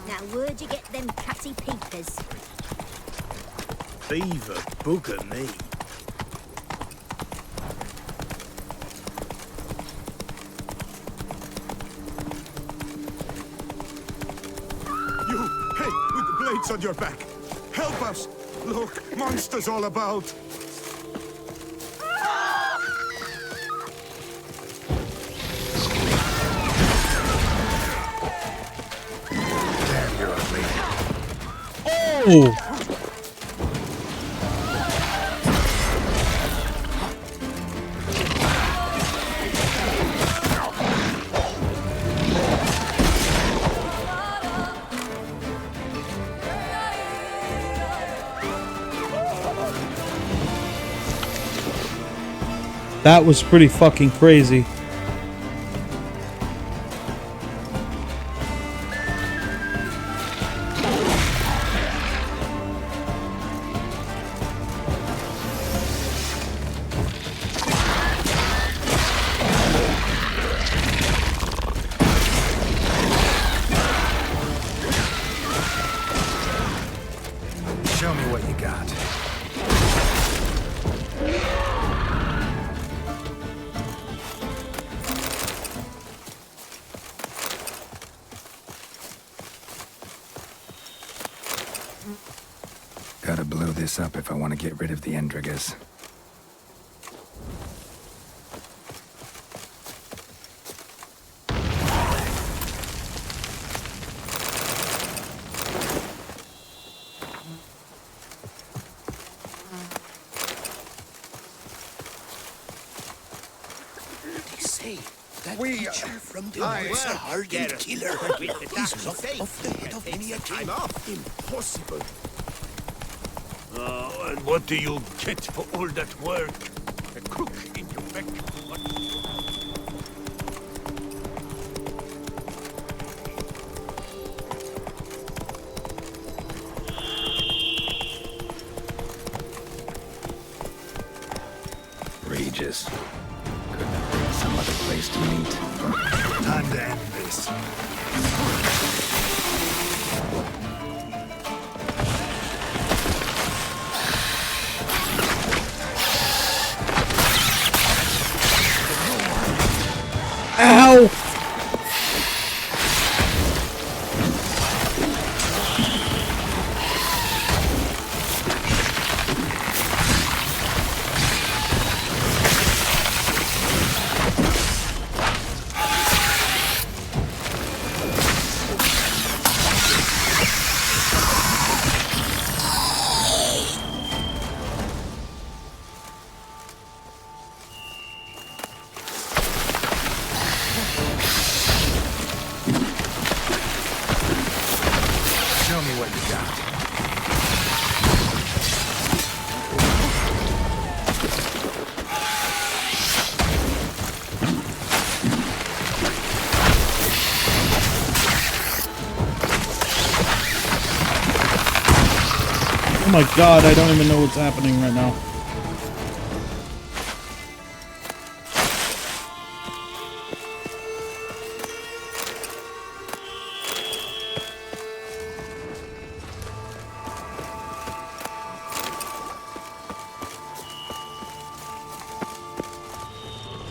Now, where'd you get them catty peepers? Beaver bugger me. You, hey, with the blades on your back. Help us. Look, monsters all about. Damn, you're ugly. Oh! That was pretty fucking crazy. Show me what you got. Gotta blow this up if I want to get rid of the Endrigas. They say that creature from the woods a hardened killer. He's locked off the head of many a king. Impossible. And what do you get for all that work? A crook in your back. Regis. Couldn't have picked some other place to meet. Time to end this. Ow! Show me what you got. Oh my god, I don't even know what's happening right now.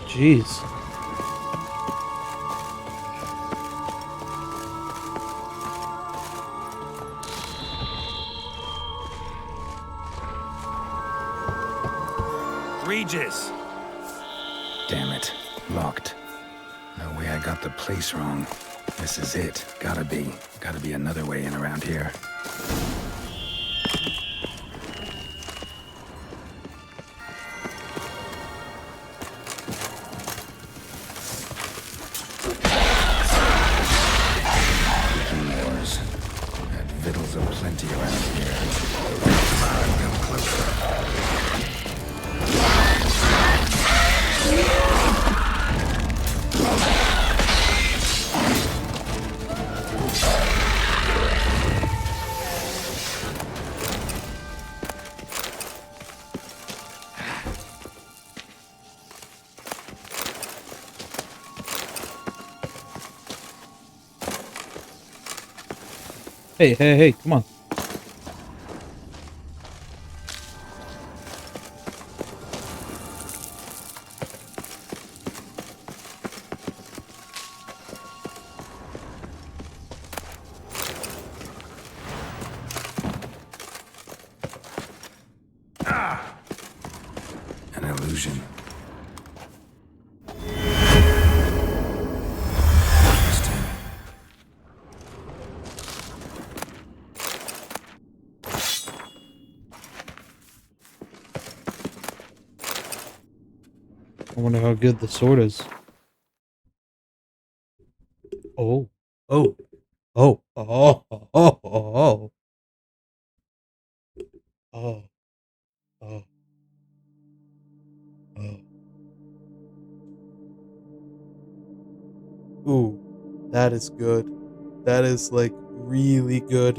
Jeez. Regis! Damn it. Locked. No way I got the place wrong. This is it. Gotta be. Gotta be another way in around here. Wars. Had victuals aplenty around here. Come on, come closer. Hey, come on. An illusion. how good the sword is. Oh. Oh. Oh. Oh. Oh. Oh. Oh. Oh. Oh. Oh. Ooh. That is good. That is like really good.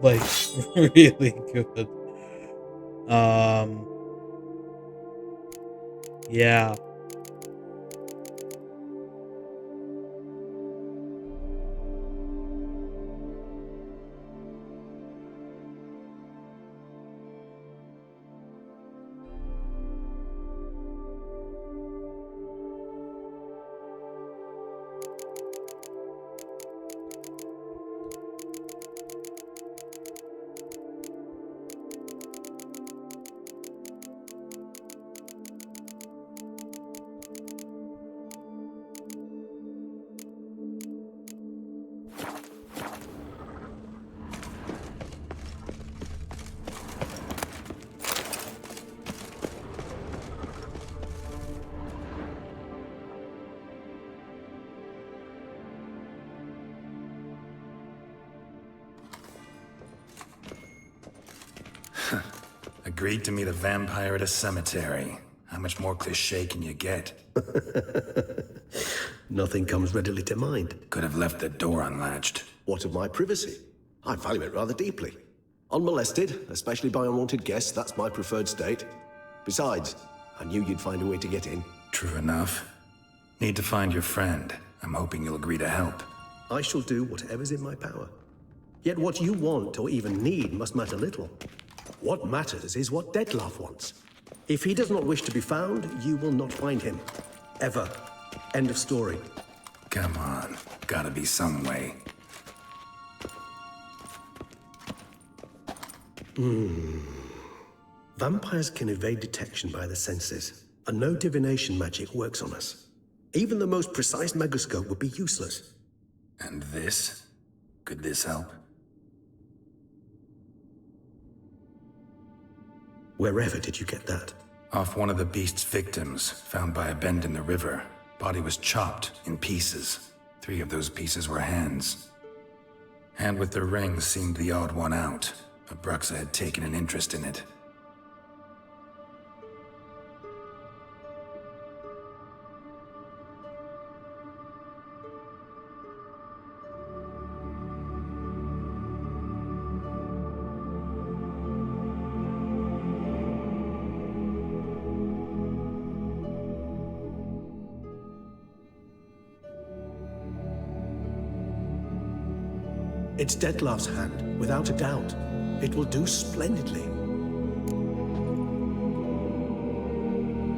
Like really good. Yeah. Agreed to meet a vampire at a cemetery. How much more cliché can you get? Nothing comes readily to mind. Could have left the door unlatched. What of my privacy? I value it rather deeply. Unmolested, especially by unwanted guests, that's my preferred state. Besides, I knew you'd find a way to get in. True enough. Need to find your friend. I'm hoping you'll agree to help. I shall do whatever's in my power. Yet what you want or even need must matter little. What matters is what Detlef wants. If he does not wish to be found, you will not find him. Ever. End of story. Come on. Gotta be some way. Vampires can evade detection by the senses, and no divination magic works on us. Even the most precise megascope would be useless. And this? Could this help? Wherever did you get that? Off one of the beast's victims, found by a bend in the river. Body was chopped in pieces. 3 of those pieces were hands. Hand with the ring seemed the odd one out, but Bruxa had taken an interest in it. It's Detlef's hand, without a doubt. It will do splendidly.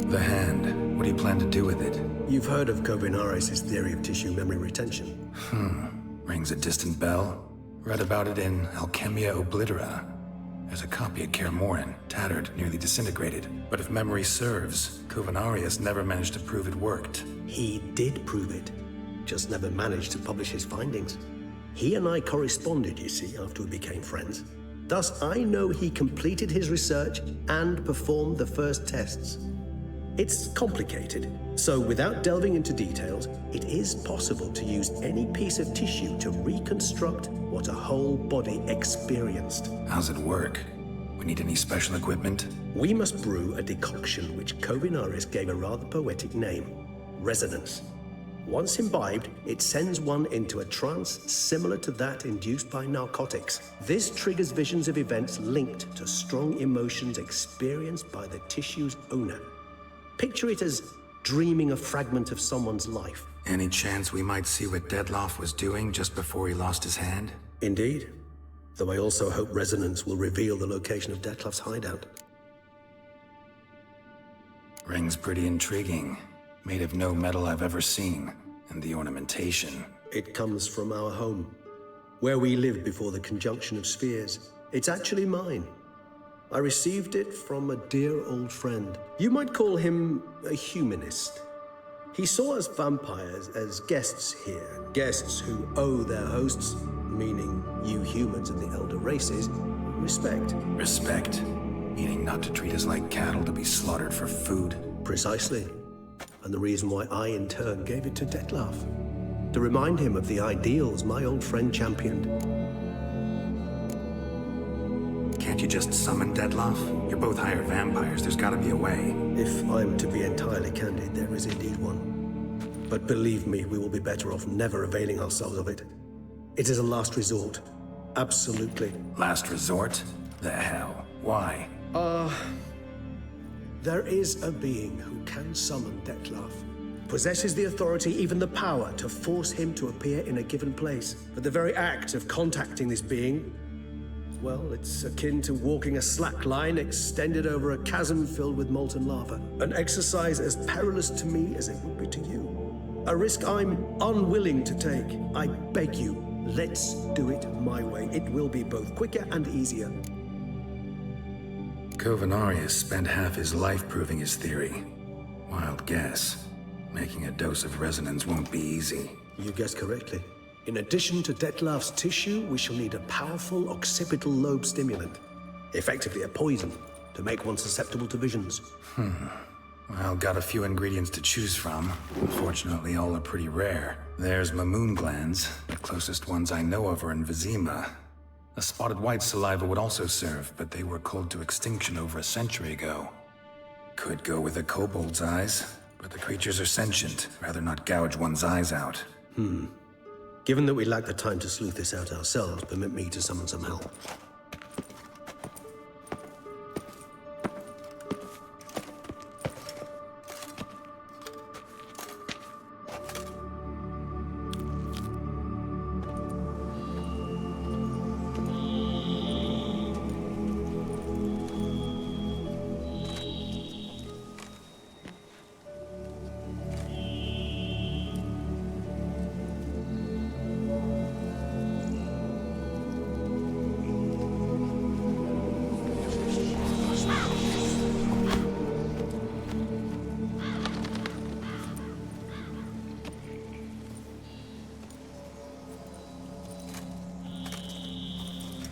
The hand. What do you plan to do with it? You've heard of Kovinaris' theory of tissue memory retention. Rings a distant bell. Read about it in Alchemia Oblitera. There's a copy at Kaer Morhen, tattered, nearly disintegrated. But if memory serves, Kovinaris never managed to prove it worked. He did prove it, just never managed to publish his findings. He and I corresponded, you see, after we became friends. Thus, I know he completed his research and performed the first tests. It's complicated, so without delving into details, it is possible to use any piece of tissue to reconstruct what a whole body experienced. How's it work? We need any special equipment? We must brew a decoction which Kovinaris gave a rather poetic name, resonance. Once imbibed, it sends one into a trance similar to that induced by narcotics. This triggers visions of events linked to strong emotions experienced by the tissue's owner. Picture it as dreaming a fragment of someone's life. Any chance we might see what Detlef was doing just before he lost his hand? Indeed. Though I also hope resonance will reveal the location of Detlef's hideout. Ring's pretty intriguing. Made of no metal I've ever seen. And the ornamentation. It comes from our home, where we lived before the conjunction of spheres. It's actually mine. I received it from a dear old friend. You might call him a humanist. He saw us vampires as guests here. Guests who owe their hosts, meaning you humans and the elder races, respect. Respect? Meaning not to treat us like cattle to be slaughtered for food? Precisely. And the reason why I, in turn, gave it to Detlef. To remind him of the ideals my old friend championed. Can't you just summon Detlef? You're both higher vampires. There's gotta be a way. If I'm to be entirely candid, there is indeed one. But believe me, we will be better off never availing ourselves of it. It is a last resort. Absolutely. Last resort? The hell? Why? There is a being who can summon Detlef. Possesses the authority, even the power, to force him to appear in a given place. But the very act of contacting this being, well, it's akin to walking a slack line extended over a chasm filled with molten lava. An exercise as perilous to me as it would be to you. A risk I'm unwilling to take. I beg you, let's do it my way. It will be both quicker and easier. Covenarius spent half his life proving his theory. Wild guess. Making a dose of resonance won't be easy. You guessed correctly. In addition to Detlef's tissue, we shall need a powerful occipital lobe stimulant. Effectively a poison, to make one susceptible to visions. Well, got a few ingredients to choose from. Unfortunately, all are pretty rare. There's Mamoon glands. The closest ones I know of are in Vizima. A spotted white saliva would also serve, but they were culled to extinction over a century ago. Could go with a kobold's eyes, but the creatures are sentient. Rather not gouge one's eyes out. Given that we lack the time to sleuth this out ourselves, permit me to summon some help.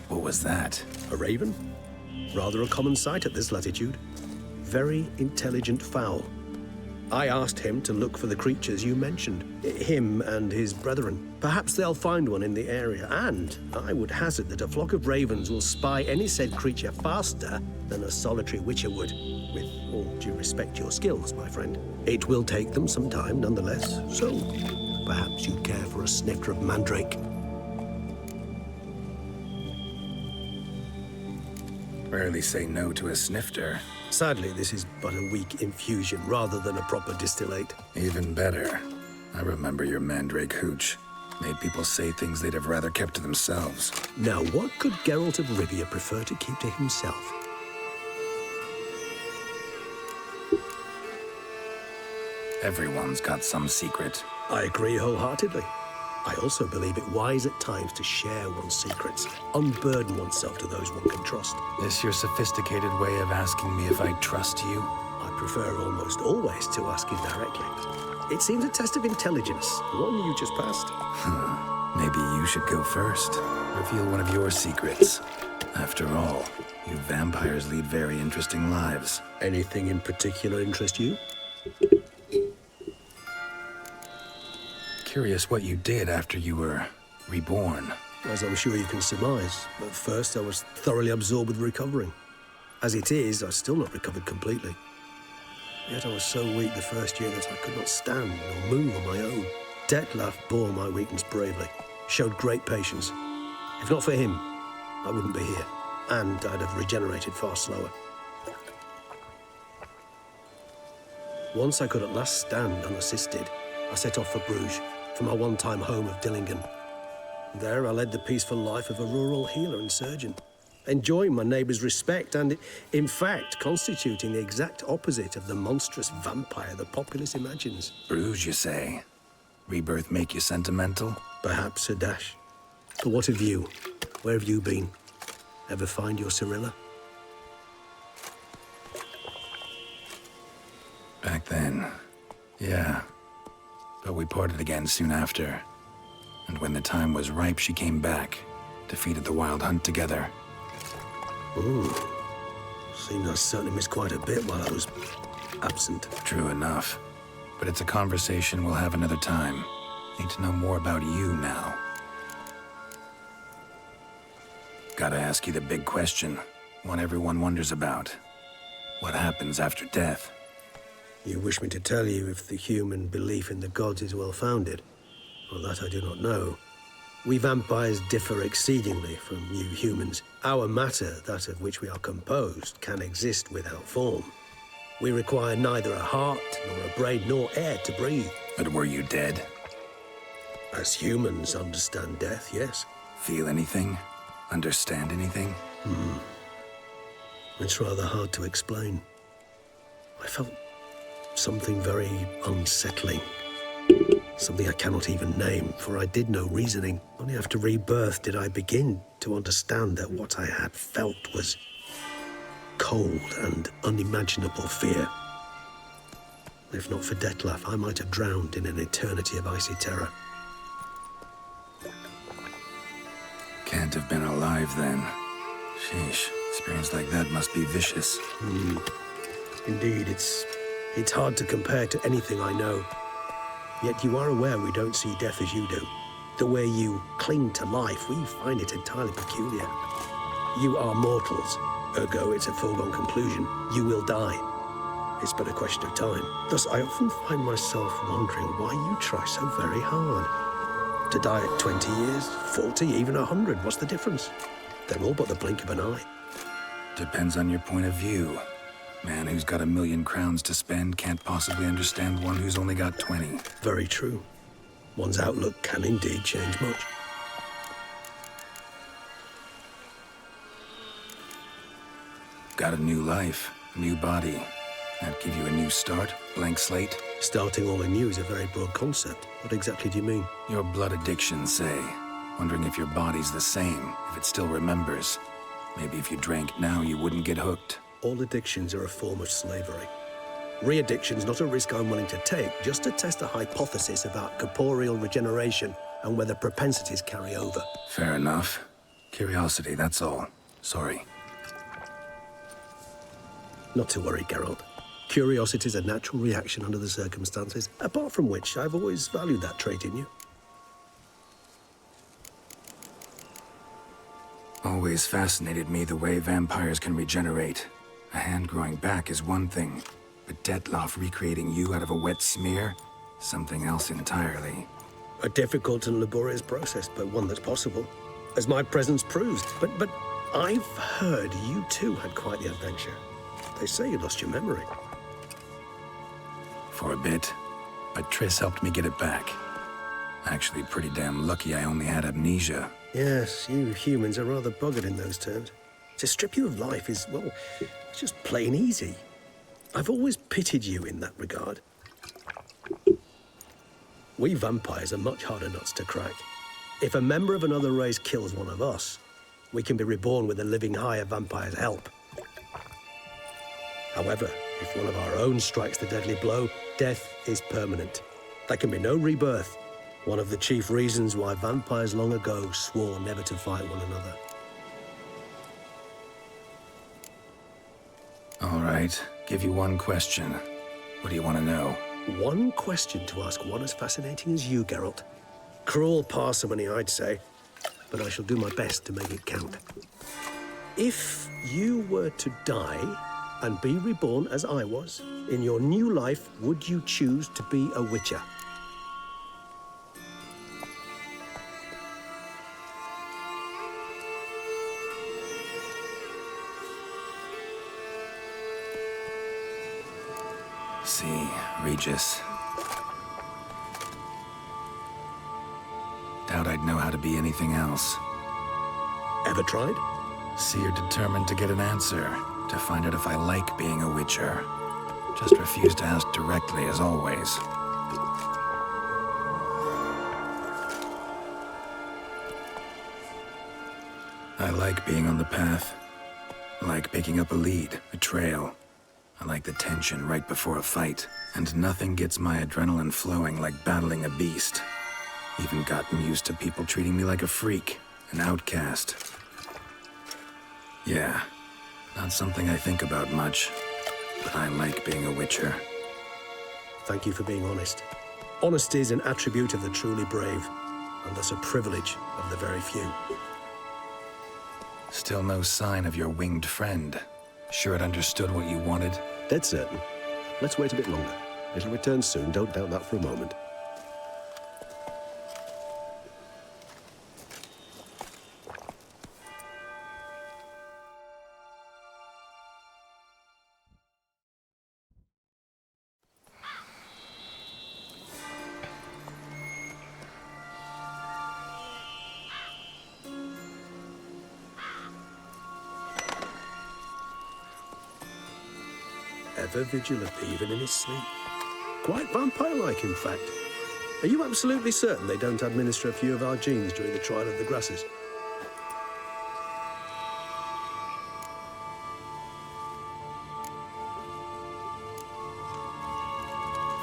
What was that? A raven? Rather a common sight at this latitude. Very intelligent fowl. I asked him to look for the creatures you mentioned. Him and his brethren. Perhaps they'll find one in the area, and I would hazard that a flock of ravens will spy any said creature faster than a solitary witcher would. With all due respect to your skills, my friend. It will take them some time, nonetheless, so perhaps you'd care for a snifter of mandrake. Rarely say no to a snifter. Sadly, this is but a weak infusion rather than a proper distillate. Even better. I remember your mandrake hooch. Made people say things they'd have rather kept to themselves. Now, what could Geralt of Rivia prefer to keep to himself? Everyone's got some secret. I agree wholeheartedly. I also believe it wise at times to share one's secrets, unburden oneself to those one can trust. This your sophisticated way of asking me if I trust you? I prefer almost always to ask you directly. It seems a test of intelligence, one you just passed. Maybe you should go first. Reveal one of your secrets. After all, you vampires lead very interesting lives. Anything in particular interest you? Curious what you did after you were reborn. As I'm sure you can surmise, at first I was thoroughly absorbed with recovering. As it is, I've still not recovered completely. Yet I was so weak the first year that I could not stand or move on my own. Detlef bore my weakness bravely, showed great patience. If not for him, I wouldn't be here, and I'd have regenerated far slower. Once I could at last stand unassisted, I set off for Bruges, for my one-time home of Dillingen. There I led the peaceful life of a rural healer and surgeon, enjoying my neighbours' respect and, in fact, constituting the exact opposite of the monstrous vampire the populace imagines. Bruges, you say? Rebirth make you sentimental? Perhaps a dash. But what of you? Where have you been? Ever find your Cyrilla? Back then, yeah. But we parted again soon after. And when the time was ripe, she came back. Defeated the Wild Hunt together. Ooh. Seemed I certainly missed quite a bit while I was absent. True enough. But it's a conversation we'll have another time. Need to know more about you now. Gotta ask you the big question. One everyone wonders about. What happens after death? You wish me to tell you if the human belief in the gods is well-founded? Well, that I do not know. We vampires differ exceedingly from you humans. Our matter, that of which we are composed, can exist without form. We require neither a heart, nor a brain, nor air to breathe. But were you dead? As humans understand death, yes. Feel anything? Understand anything? It's rather hard to explain. I felt something very unsettling. Something I cannot even name, for I did no reasoning. Only after rebirth did I begin to understand that what I had felt was cold and unimaginable fear. If not for Detlef, I might have drowned in an eternity of icy terror. Can't have been alive then. Sheesh, experience like that must be vicious. Indeed, it's hard to compare to anything I know. Yet you are aware we don't see death as you do. The way you cling to life, we find it entirely peculiar. You are mortals, ergo it's a foregone conclusion. You will die. It's but a question of time. Thus, I often find myself wondering why you try so very hard. To die at 20 years, 40, even 100, what's the difference? They're all but the blink of an eye. Depends on your point of view. Man who's got 1,000,000 crowns to spend can't possibly understand one who's only got 20. Very true. One's outlook can indeed change much. Got a new life, a new body. That give you a new start, blank slate? Starting all anew is a very broad concept. What exactly do you mean? Your blood addiction, say. Wondering if your body's the same, if it still remembers. Maybe if you drank now, you wouldn't get hooked. All addictions are a form of slavery. Re-addiction's not a risk I'm willing to take, just to test a hypothesis about corporeal regeneration and whether propensities carry over. Fair enough. Curiosity, that's all. Sorry. Not to worry, Geralt. Curiosity is a natural reaction under the circumstances, apart from which I've always valued that trait in you. Always fascinated me the way vampires can regenerate. A hand growing back is one thing, but Detlef recreating you out of a wet smear? Something else entirely. A difficult and laborious process, but one that's possible, as my presence proves. But I've heard you too had quite the adventure. They say you lost your memory. For a bit, but Triss helped me get it back. Actually, pretty damn lucky I only had amnesia. Yes, you humans are rather buggered in those terms. To strip you of life is, well, it's just plain easy. I've always pitied you in that regard. We vampires are much harder nuts to crack. If a member of another race kills one of us, we can be reborn with a living higher vampire's help. However, if one of our own strikes the deadly blow, death is permanent. There can be no rebirth. One of the chief reasons why vampires long ago swore never to fight one another. All right, give you one question. What do you want to know? One question to ask one as fascinating as you, Geralt. Cruel parsimony, I'd say, but I shall do my best to make it count. If you were to die and be reborn as I was, in your new life, would you choose to be a witcher? See, Regis. Doubt I'd know how to be anything else. Ever tried? See, you're determined to get an answer, to find out if I like being a witcher. Just refuse to ask directly, as always. I like being on the path. I like picking up a lead, a trail. I like the tension right before a fight. And nothing gets my adrenaline flowing like battling a beast. Even gotten used to people treating me like a freak, an outcast. Yeah, not something I think about much. but I like being a witcher. Thank you for being honest. Honesty is an attribute of the truly brave, and thus a privilege of the very few. Still no sign of your winged friend. Sure it understood what you wanted? Dead certain. Let's wait a bit longer. It'll return soon, don't doubt that for a moment. Ever vigilant, even in his sleep. Quite vampire-like, in fact. Are you absolutely certain they don't administer a few of our genes during the trial of the grasses?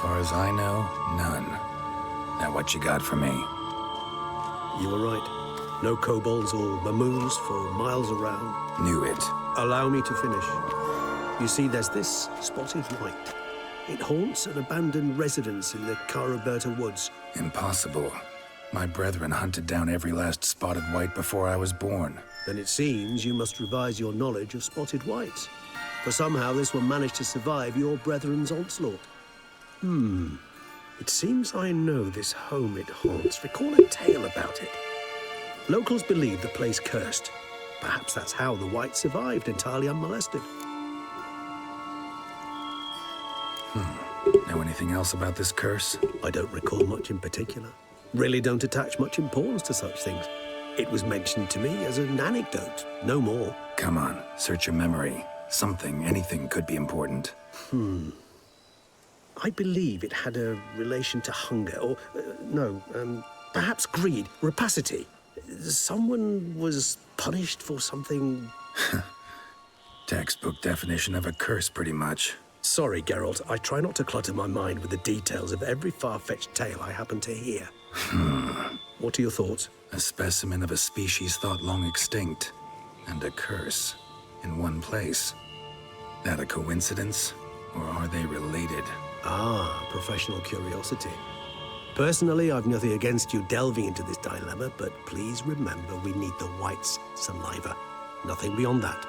Far as I know, none. Now what you got for me? You were right. No kobolds or mamoons for miles around. Knew it. Allow me to finish. You see, there's this spotted white. It haunts an abandoned residence in the Caraberta woods. Impossible. My brethren hunted down every last spotted white before I was born. Then it seems you must revise your knowledge of spotted whites. For somehow this one managed to survive your brethren's onslaught. It seems I know this home it haunts. Recall a tale about it. Locals believe the place cursed. Perhaps that's how the white survived entirely unmolested. Know anything else about this curse? I don't recall much in particular. Really don't attach much importance to such things. It was mentioned to me as an anecdote, no more. Come on, search your memory. Something, anything could be important. I believe it had a relation to hunger, or, perhaps greed, rapacity. Someone was punished for something... Textbook definition of a curse, pretty much. Sorry, Geralt. I try not to clutter my mind with the details of every far-fetched tale I happen to hear. What are your thoughts? A specimen of a species thought long extinct, and a curse in one place. That a coincidence, or are they related? Ah, professional curiosity. Personally, I've nothing against you delving into this dilemma, but please remember we need the white's saliva. Nothing beyond that.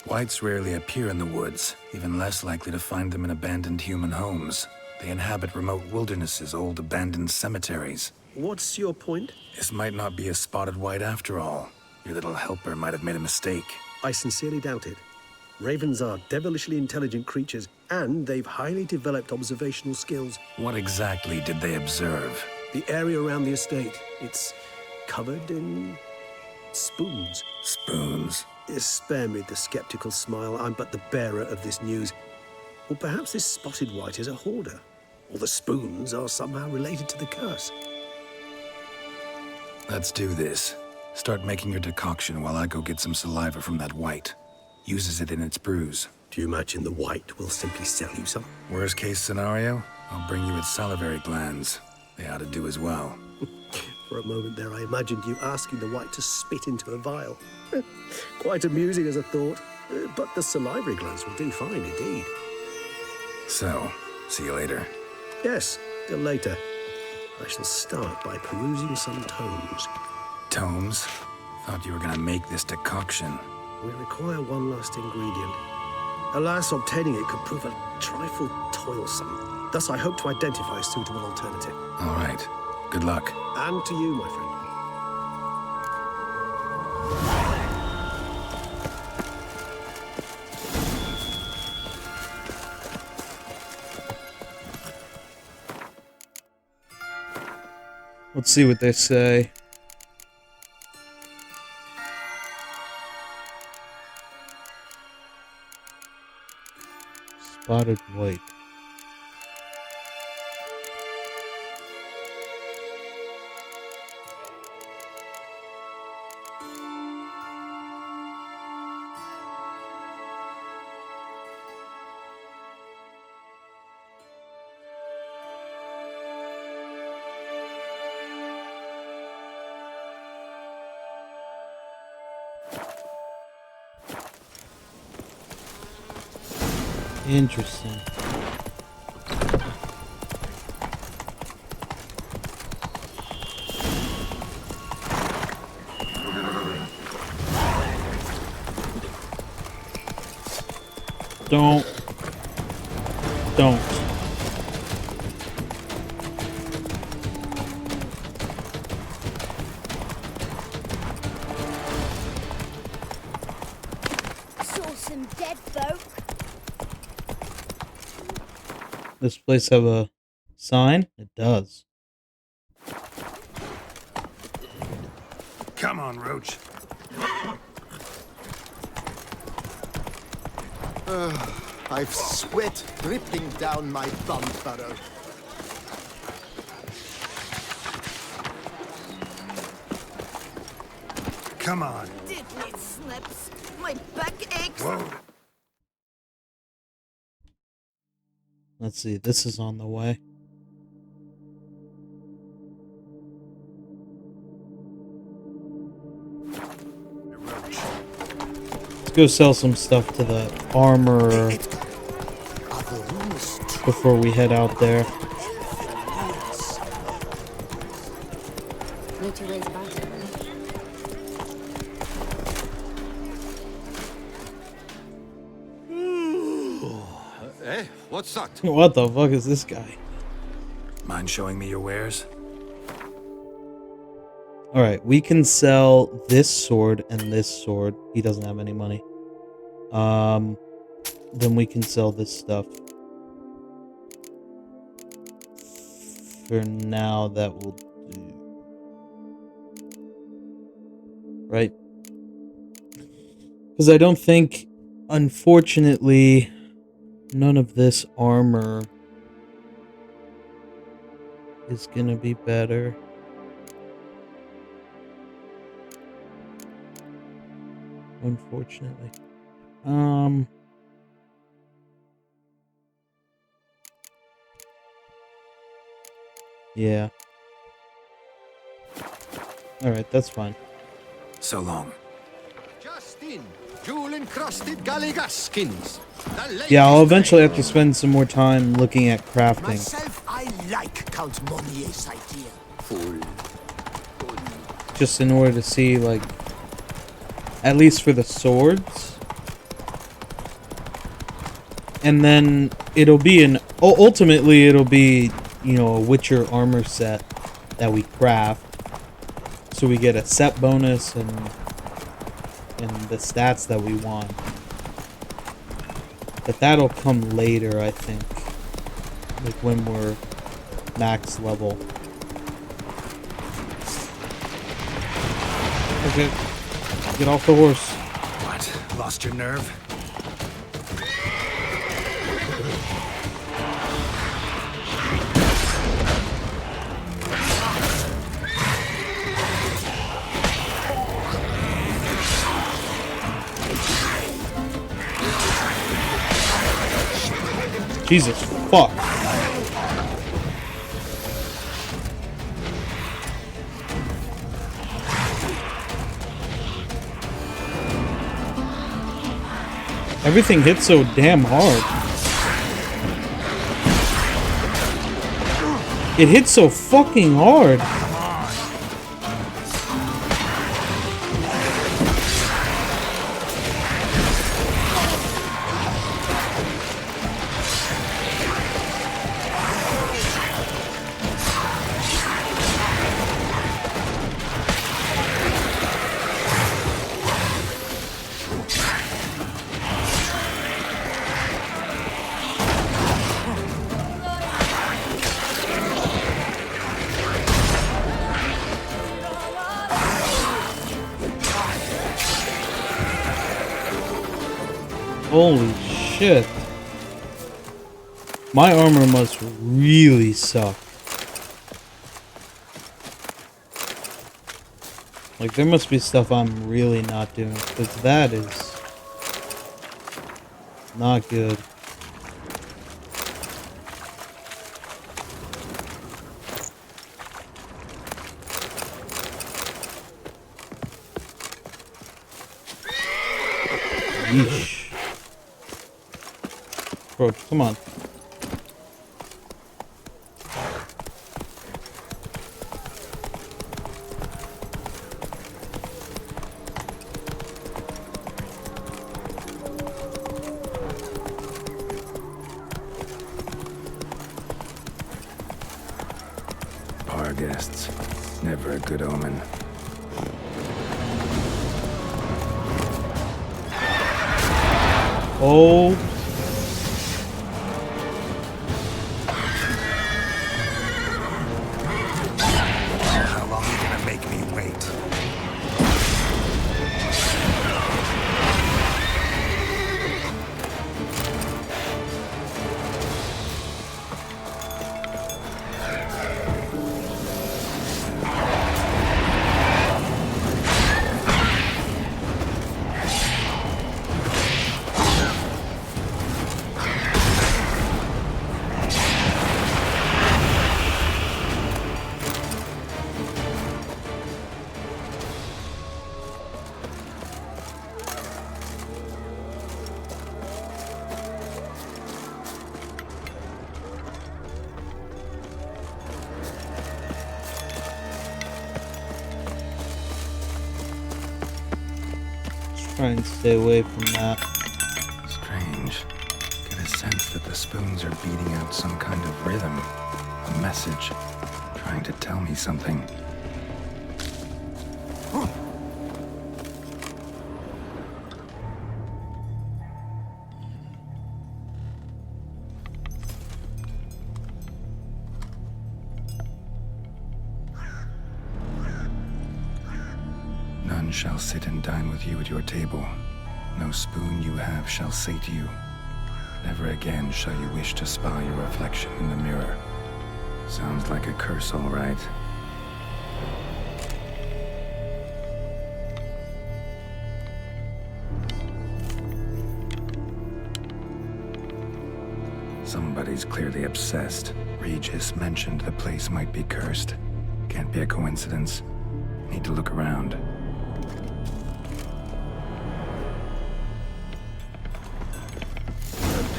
Whites rarely appear in the woods, even less likely to find them in abandoned human homes. They inhabit remote wildernesses, old abandoned cemeteries. What's your point? This might not be a spotted white after all. Your little helper might have made a mistake. I sincerely doubt it. Ravens are devilishly intelligent creatures, and they've highly developed observational skills. What exactly did they observe? The area around the estate. It's covered in spoons. Spoons? Spare me the skeptical smile. I'm but the bearer of this news. Or perhaps this spotted white is a hoarder. Or the spoons are somehow related to the curse. Let's do this. Start making your decoction while I go get some saliva from that white. Uses it in its brews. Do you imagine the white will simply sell you some? Worst case scenario, I'll bring you its salivary glands. They ought to do as well. For a moment there, I imagined you asking the white to spit into a vial. Quite amusing as a thought, but the salivary glands will do fine indeed. So, see you later. Yes, till later. I shall start by perusing some tomes. Tomes? Thought you were gonna make this decoction. We require one last ingredient. Alas, obtaining it could prove a trifle toilsome. Thus, I hope to identify a suitable alternative. All right. Good luck. And to you, my friend. Let's see what they say. Spotted white. Interesting. Don't. Saw some dead folk. This place have a sign? It does. Come on, Roach. I've sweat dripping down my bum furrow. Come on. Diddly snips. My back aches. Whoa. Let's see. This is on the way. Let's go sell some stuff to the armorer before we head out there. No two ways about it. What's that? What the fuck is this guy? Mind showing me your wares? Alright, we can sell this sword and this sword. He doesn't have any money. Then we can sell this stuff. For now, that will do. Right? Because I don't think, unfortunately, none of this armor is gonna be better. Unfortunately. Yeah. Alright, that's fine. So long. Just in, jewel-encrusted galligaskins. Yeah, I'll eventually have to spend some more time looking at crafting. Myself, I like Count Monier's idea. Fool. Just in order to see, like, at least for the swords. And then it'll be ultimately it'll be, you know, a Witcher armor set that we craft. So we get a set bonus and the stats that we want. But that'll come later, I think. Like when we're max level. Okay. Get off the horse. What? Lost your nerve? Jesus fuck. Everything hits so damn hard. It hits so fucking hard. Holy shit. My armor must really suck. Like, there must be stuff I'm really not doing, because that is not good. Yeesh. approach. Come on. Our guests. Never a good omen. Oh. How long are you gonna make me wait? Try and stay away from that. Strange. Get a sense that the spoons are beating out some kind of rhythm. A message. Trying to tell me something. None shall sit and dine with you at your table. No spoon you have shall say to you, never again shall you wish to spy your reflection in the mirror. Sounds like a curse, all right. Somebody's clearly obsessed. Regis mentioned the place might be cursed. Can't be a coincidence. Need to look around.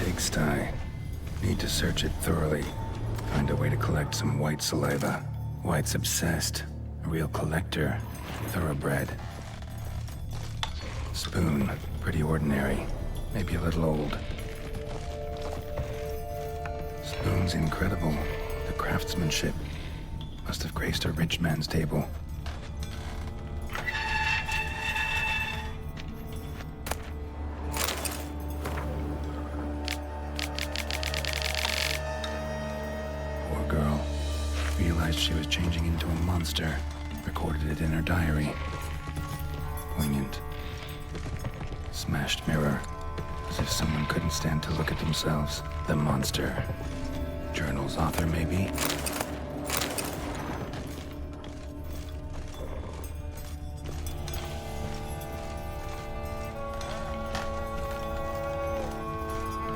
Pigsty. Need to search it thoroughly. Find a way to collect some white saliva. White's obsessed. A real collector. Thoroughbred. Spoon. Pretty ordinary. Maybe a little old. Spoon's incredible. The craftsmanship. Must have graced a rich man's table. Realized she was changing into a monster. Recorded it in her diary. Poignant. Smashed mirror. As if someone couldn't stand to look at themselves. The monster. Journal's author, maybe?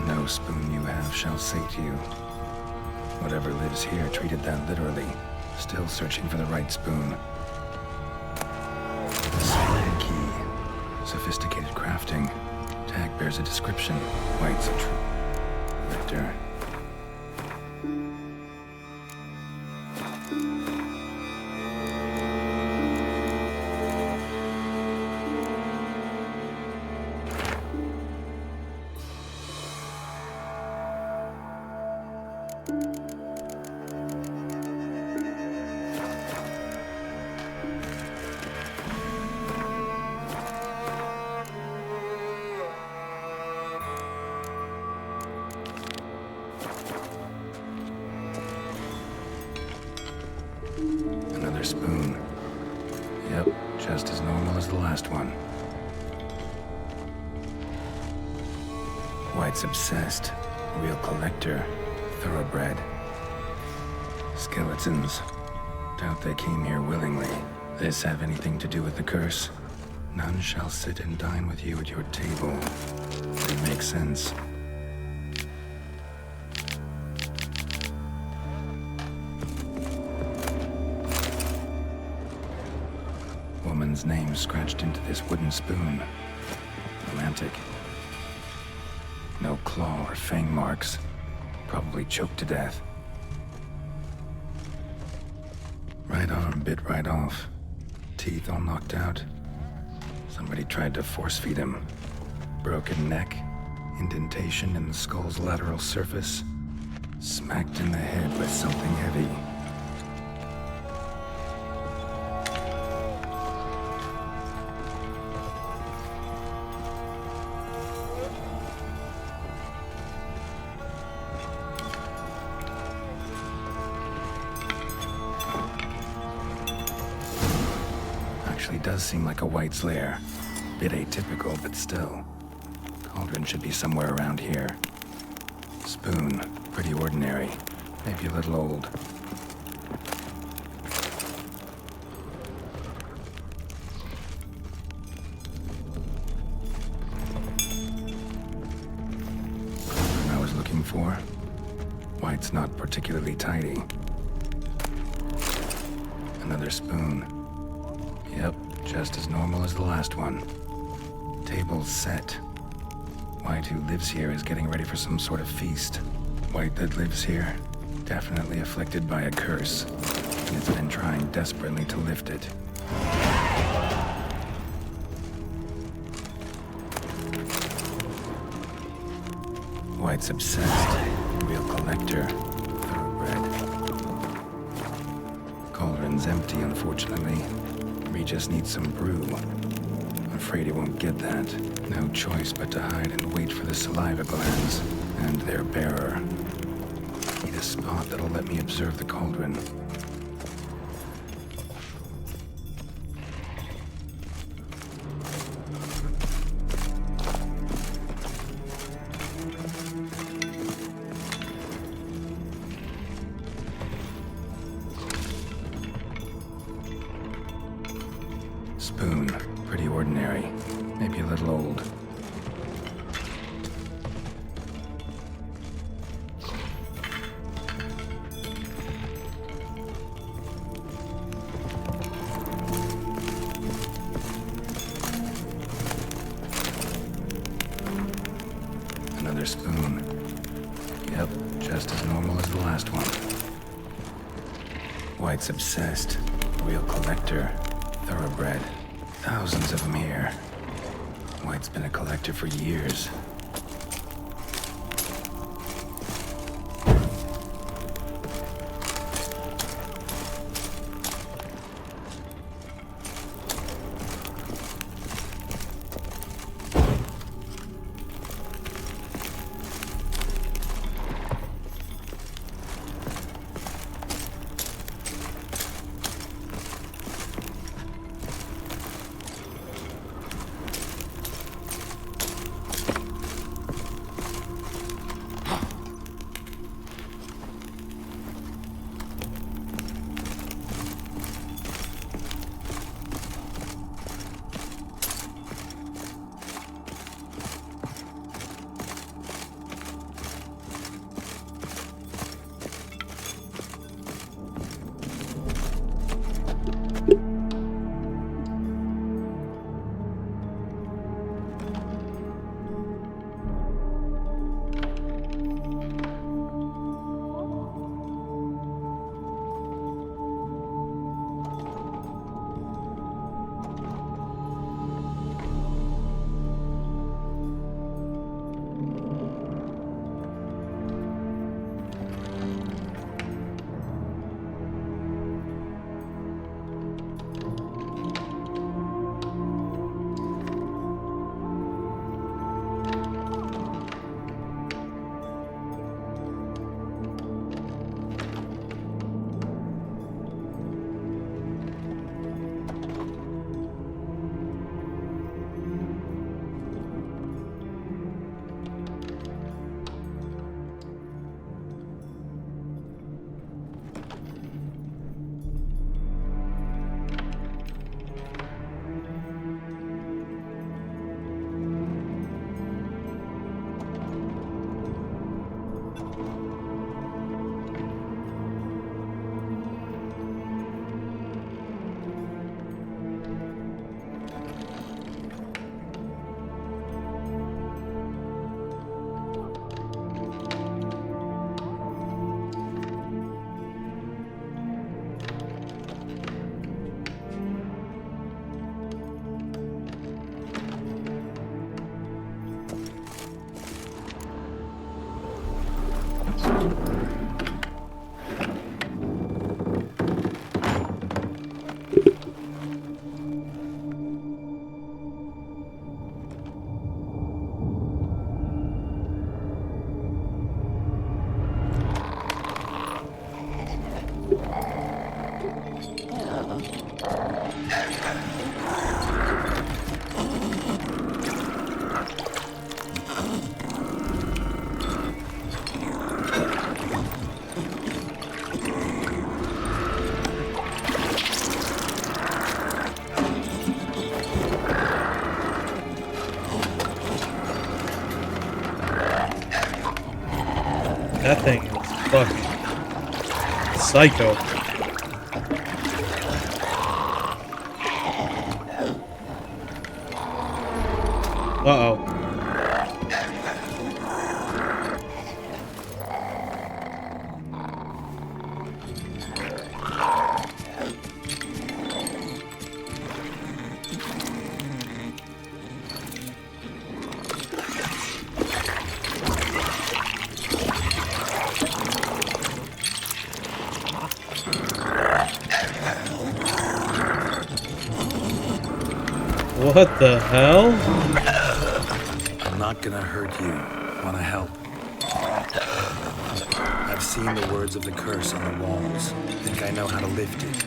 No spoon you have shall say to you. Whatever lives here treated that literally. Still searching for the right spoon. Spirit key. Sophisticated crafting. Tag bears a description. White's a true Victor. Another spoon. Yep, just as normal as the last one. White's obsessed. Real collector. Thoroughbred. Skeletons. Doubt they came here willingly. This have anything to do with the curse? None shall sit and dine with you at your table. It makes sense. Woman's name scratched into this wooden spoon. Romantic. Nope. claw or fang marks. Probably choked to death. Right arm bit right off. Teeth all knocked out. Somebody tried to force feed him. Broken neck. Indentation in the skull's lateral surface. Smacked in the head with something heavy. Actually does seem like a White's lair. Bit atypical, but still. Cauldron should be somewhere around here. Spoon, pretty ordinary. Maybe a little old. Cauldron I was looking for. White's not particularly tidy. Another spoon. Yep, just as normal as the last one. Table's set. White, who lives here, is getting ready for some sort of feast. White that lives here, definitely afflicted by a curse, and has been trying desperately to lift it. White's obsessed, real collector, thoroughbred. Cauldron's empty, unfortunately. Regis needs some brew. Afraid he won't get that. No choice but to hide and wait for the saliva glands and their bearer. Need a spot that'll let me observe the cauldron. Spoon, pretty ordinary. Maybe a little old. Another spoon. Yep, just as normal as the last one. White's obsessed. Real collector. Thoroughbred. Thousands of them here. White's been a collector for years. That thing is fucking psycho. Uh-oh. What the hell? I'm not gonna hurt you. Wanna help? I've seen the words of the curse on the walls. Think I know how to lift it.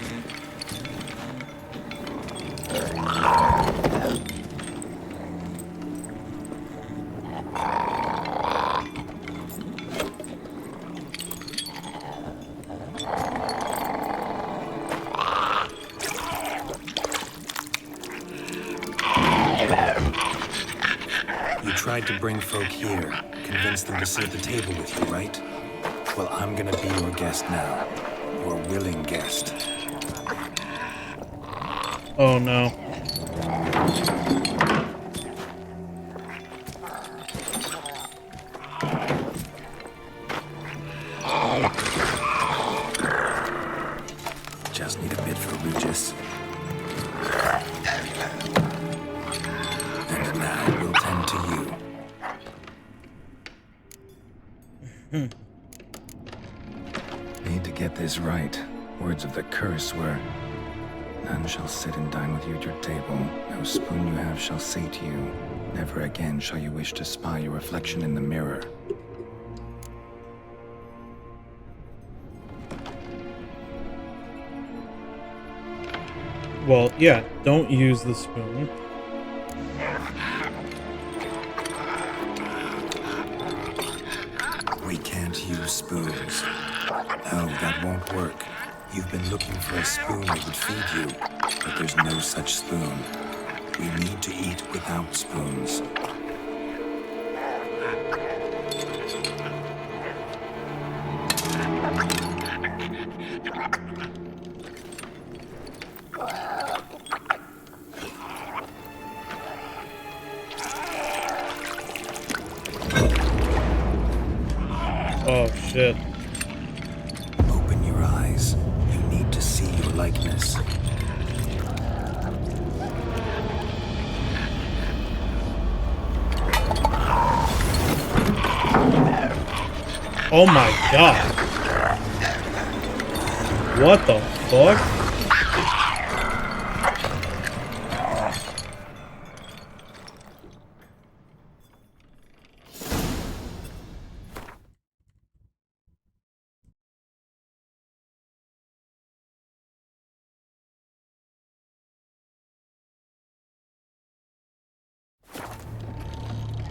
You tried to bring folk here, convince them to sit at the table with you, right? Well, I'm gonna be your guest now. Your willing guest. Oh no. Just need a bit for Regis. And now we'll tend to you. Need to get this right. Words of the curse were, none shall sit and dine with you at your table. No spoon you have shall sate you. Never again shall you wish to spy your reflection in the mirror. Well, yeah, don't use the spoon. We can't use spoons. No, that won't work. You've been looking for a spoon that would feed you, but there's no such spoon. We need to eat without spoons. Oh shit. Open your eyes. You need to see your likeness. Oh my god. What the fuck?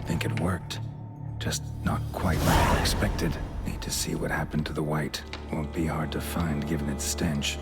Think it worked. Just not quite like I expected. Need to see what happened to the white. Won't be hard to find given its stench.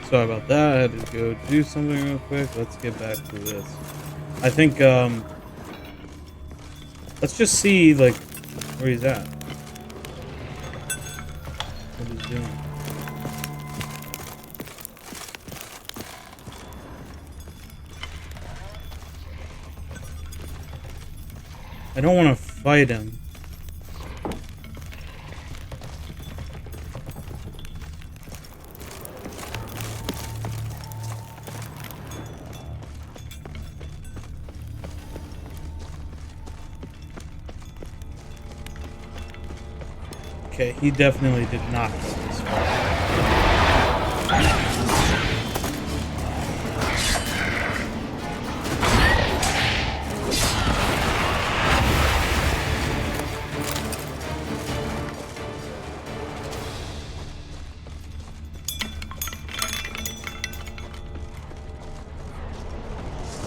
Sorry about that. I had to go do something real quick. Let's get back to this. I think, let's just see, like, where he's at. What he's doing. I don't want to fight him. Okay, he definitely did not go this far.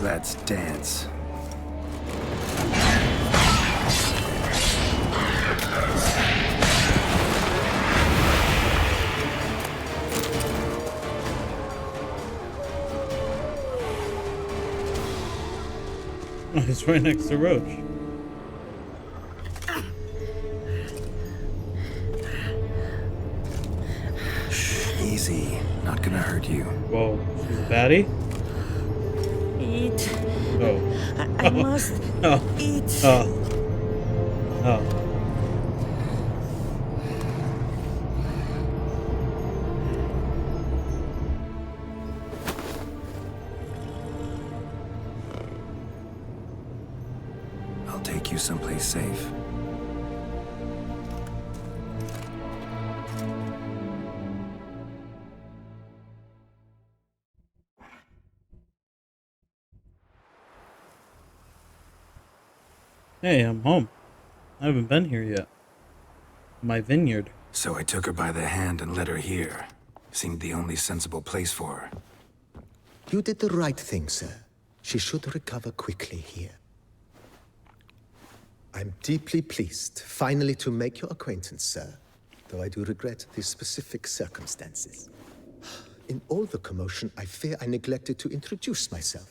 Let's dance. Oh, he's right next to Roach. Easy. Not gonna hurt you. Whoa, she's a baddie? Eat. Oh. I must eat. Oh. I'll take you someplace safe. Hey, I'm home. I haven't been here yet. My vineyard. So I took her by the hand and led her here. Seemed the only sensible place for her. You did the right thing, sir. She should recover quickly here. I'm deeply pleased, finally, to make your acquaintance, sir, though I do regret the specific circumstances. In all the commotion, I fear I neglected to introduce myself.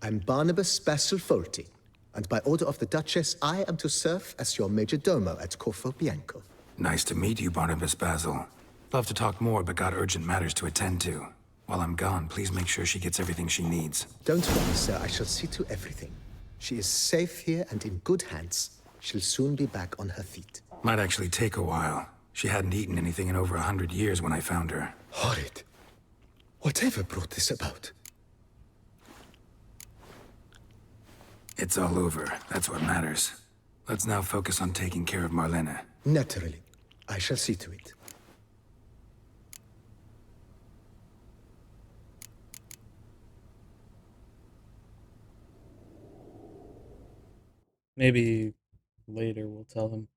I'm Barnabas Basil Folty, and by order of the Duchess, I am to serve as your major domo at Corfo Bianco. Nice to meet you, Barnabas Basil. Love to talk more, but got urgent matters to attend to. While I'm gone, please make sure she gets everything she needs. Don't worry, sir. I shall see to everything. She is safe here and in good hands. She'll soon be back on her feet. Might actually take a while. She hadn't eaten anything in over 100 years when I found her. Horrid. Whatever brought this about? It's all over. That's what matters. Let's now focus on taking care of Marlene. Naturally. I shall see to it. Maybe later we'll tell him.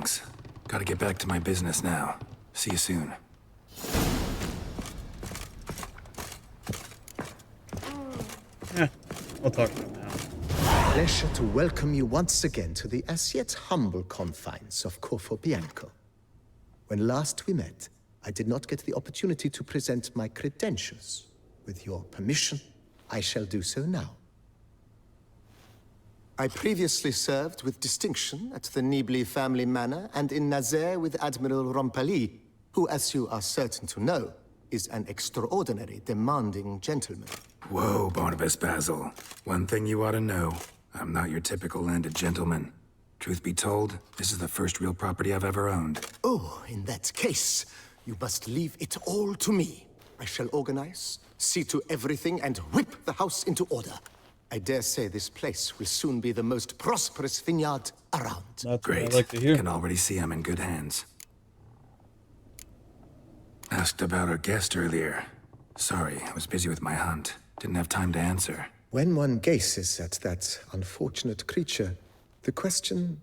Thanks. Gotta get back to my business now. See you soon. Yeah, I'll talk to him now. Pleasure to welcome you once again to the as yet humble confines of Corvo Bianco. When last we met, I did not get the opportunity to present my credentials. With your permission, I shall do so now. I previously served with distinction at the Nibli family manor and in Nazaire with Admiral Rompali, who, as you are certain to know, is an extraordinary, demanding gentleman. Whoa, Barnabas Basil. One thing you ought to know. I'm not your typical landed gentleman. Truth be told, this is the first real property I've ever owned. Oh, in that case, you must leave it all to me. I shall organize, see to everything, and whip the house into order. I dare say this place will soon be the most prosperous vineyard around. That's Great. what I like to hear. Can already see I'm in good hands. Asked about our guest earlier. Sorry, I was busy with my hunt. Didn't have time to answer. When one gazes at that unfortunate creature, the question,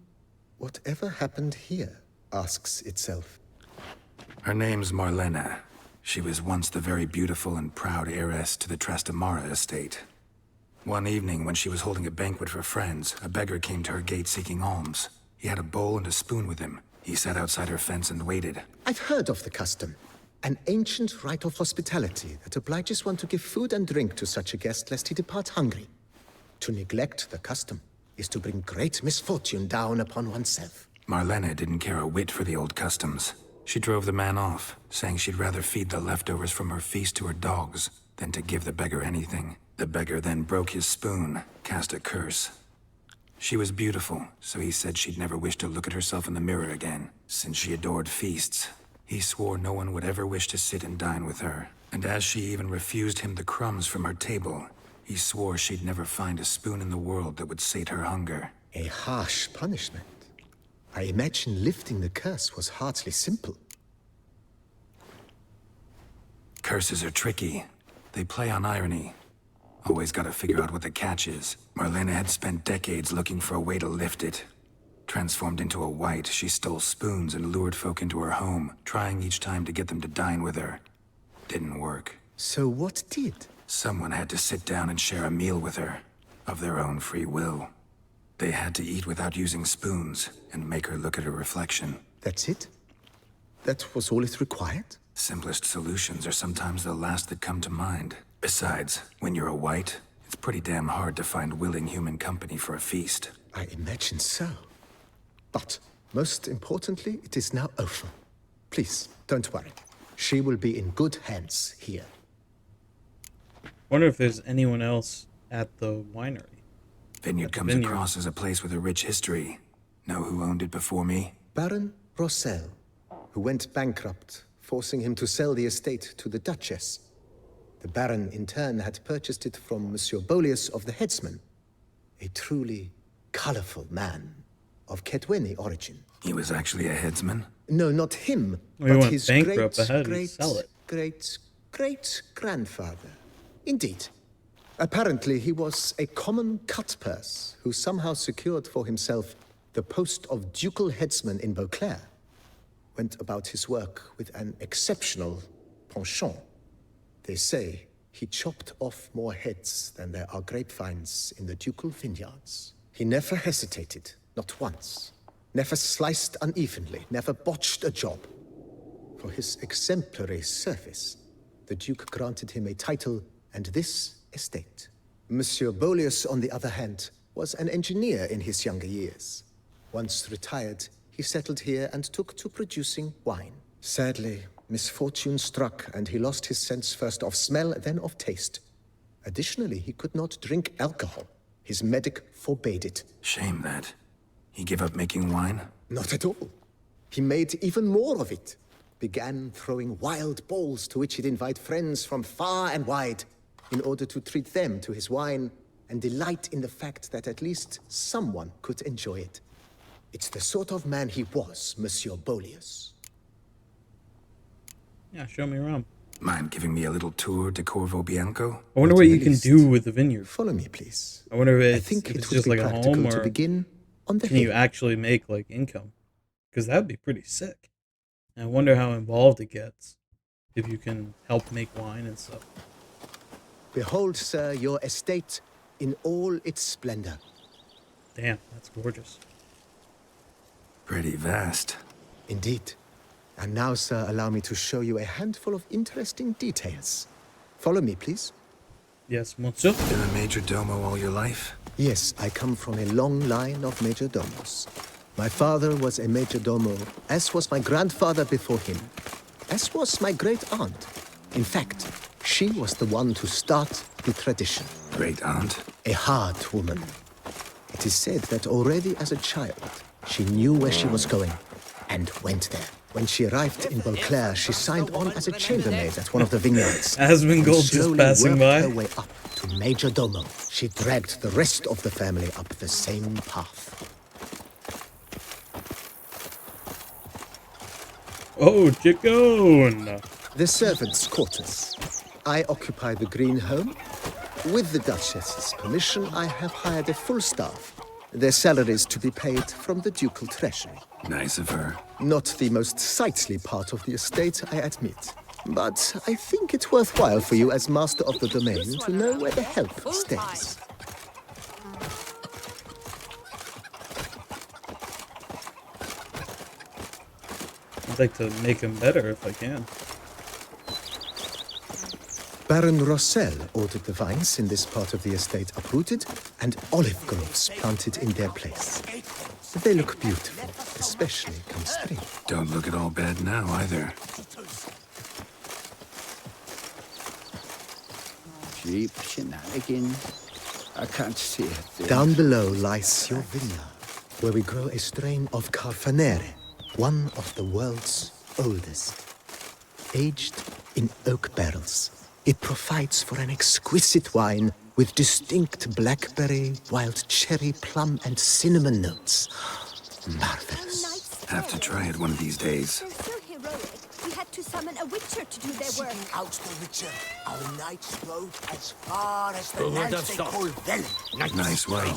whatever happened here, asks itself. Her name's Marlena. She was once the very beautiful and proud heiress to the Trastamara estate. One evening, when she was holding a banquet for friends, a beggar came to her gate seeking alms. He had a bowl and a spoon with him. He sat outside her fence and waited. I've heard of the custom. An ancient rite of hospitality that obliges one to give food and drink to such a guest lest he depart hungry. To neglect the custom is to bring great misfortune down upon oneself. Marlena didn't care a whit for the old customs. She drove the man off, saying she'd rather feed the leftovers from her feast to her dogs than to give the beggar anything. The beggar then broke his spoon, cast a curse. She was beautiful, so he said she'd never wish to look at herself in the mirror again. Since she adored feasts, he swore no one would ever wish to sit and dine with her. And as she even refused him the crumbs from her table, he swore she'd never find a spoon in the world that would sate her hunger. A harsh punishment. I imagine lifting the curse was hardly simple. Curses are tricky. They play on irony. Always gotta figure out what the catch is. Marlena had spent decades looking for a way to lift it. Transformed into a wight, she stole spoons and lured folk into her home, trying each time to get them to dine with her. Didn't work. So what did? Someone had to sit down and share a meal with her, of their own free will. They had to eat without using spoons, and make her look at her reflection. That's it? That was all it required? Simplest solutions are sometimes the last that come to mind. Besides, when you're a wight, it's pretty damn hard to find willing human company for a feast. I imagine so. But, most importantly, it is now over. Please, don't worry. She will be in good hands here. Wonder if there's anyone else at the winery. Vineyard comes across as a place with a rich history. Know who owned it before me? Baron Rossel, who went bankrupt, forcing him to sell the estate to the Duchess. The Baron, in turn, had purchased it from Monsieur Bolius of the Headsman, a truly colorful man of Kedweni origin. He was actually a headsman? No, not him, Well, he but went his bankrupt, but how did he sell it? great-grandfather. Indeed. Apparently, he was a common cut-purse who somehow secured for himself the post of ducal headsman in Beauclair. Went about his work with an exceptional penchant. They say he chopped off more heads than there are grapevines in the ducal vineyards. He never hesitated, not once. Never sliced unevenly, never botched a job. For his exemplary service, the Duke granted him a title and this estate. Monsieur Bolius, on the other hand, was an engineer in his younger years. Once retired, he settled here and took to producing wine. Sadly, misfortune struck and he lost his sense first of smell, then of taste. Additionally, he could not drink alcohol. His medic forbade it. Shame that. He gave up making wine? Not at all. He made even more of it. Began throwing wild balls to which he'd invite friends from far and wide in order to treat them to his wine and delight in the fact that at least someone could enjoy it. It's the sort of man he was, Monsieur Bolius. Yeah, show me around. Mind giving me a little tour to Corvo Bianco? I wonder what you can do with the vineyard. Follow me, please. I wonder if I think it's it would just be like a practical home, to or begin on the can you hill. actually make like income? Because that would be pretty sick. And I wonder how involved it gets if you can help make wine and stuff. Behold, sir, your estate in all its splendor. Damn, that's gorgeous. Pretty vast. Indeed. And now, sir, allow me to show you a handful of interesting details. Follow me, please. Yes, monsieur. Been a major domo all your life? Yes, I come from a long line of major domos. My father was a major domo, as was my grandfather before him, as was my great aunt. In fact, she was the one to start the tradition. Great aunt? A hard woman. It is said that already as a child, she knew where she was going and went there. When she arrived in Beauclair, she signed on as a chambermaid at one of the vineyards. Asmongold just passing by. Her way up to major domo. She dragged the rest of the family up the same path. Oh, chicken! The servants' quarters. I occupy the green home. With the Duchess's permission, I have hired a full staff. Their salaries to be paid from the ducal treasury. Nice of her. Not the most sightly part of the estate, I admit. But I think it worthwhile for you as master of the domain to know where the help stays. I'd like to make him better if I can. Baron Rossel ordered the vines in this part of the estate uprooted and olive groves planted in their place. They look beautiful, especially come spring. Don't look at all bad now, either. Cheap shenanigans. I can't see it. Down below lies your vineyard, where we grow a strain of Carfanere, one of the world's oldest. Aged in oak barrels, it provides for an exquisite wine with distinct blackberry, wild cherry, plum, and cinnamon notes. Marvelous. Have to try it one of these days. They're so heroic. We had to summon a witcher to do their work. Seeking out the witcher, our knights rode as far as the Oh, land that's they soft. call Velen. Nice wine.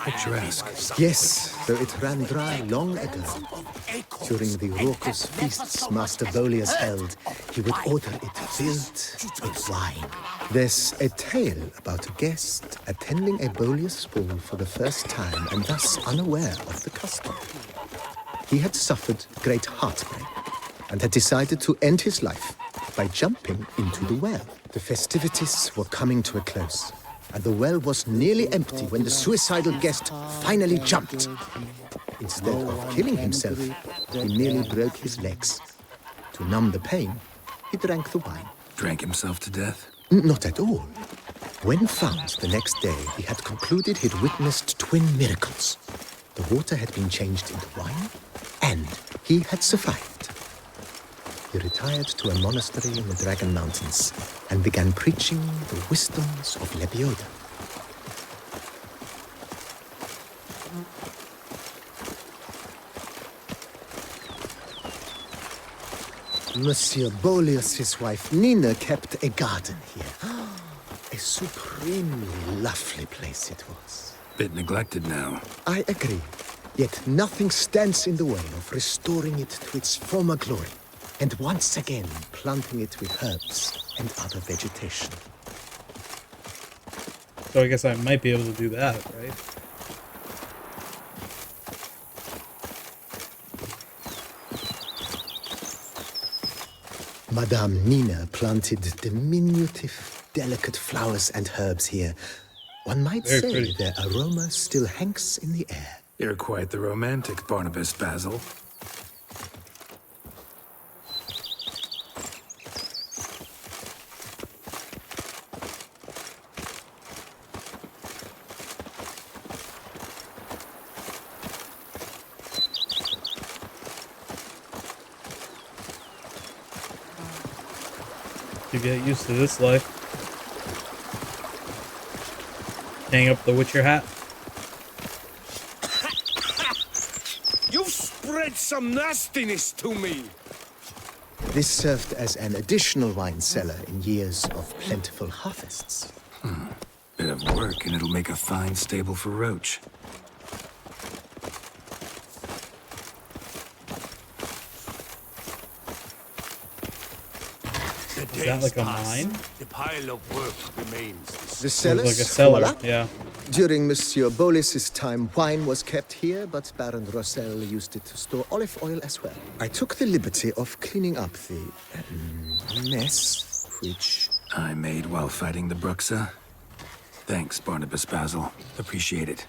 Picturesque. Yes, though it ran dry long ago. During the raucous feasts Master Volius held, he would order it filled with wine. There's a tale about a guest attending a Bolius ball for the first time and thus unaware of the custom. He had suffered great heartbreak and had decided to end his life by jumping into the well. The festivities were coming to a close, and the well was nearly empty when the suicidal guest finally jumped. Instead of killing himself, he merely broke his legs. To numb the pain, he drank the wine. Drank himself to death? Not at all. When found the next day, he had concluded he'd witnessed twin miracles. The water had been changed into wine, and he had survived. He retired to a monastery in the Dragon Mountains and began preaching the wisdoms of Lebioda. Monsieur Bolius' wife Nina kept a garden here. A supremely lovely place it was. Bit neglected now. I agree. Yet nothing stands in the way of restoring it to its former glory, and once again planting it with herbs and other vegetation. So I guess I might be able to do that, right? Madame Nina planted diminutive, delicate flowers and herbs here. One might Very say pretty. their aroma still hangs in the air. You're quite the romantic, Barnabas Basil. To get used to this life. Hang up the Witcher hat. You've spread some nastiness to me. This served as an additional wine cellar in years of plentiful harvests. Bit of work and it'll make a fine stable for Roach. Is that like a mine? The pile of work remains. The cellars? Like a cellar, Voila. yeah. During Monsieur Bolis's time, wine was kept here, but Baron Rossel used it to store olive oil as well. I took the liberty of cleaning up the mess, which I made while fighting the Bruxa. Thanks, Barnabas Basil. Appreciate it.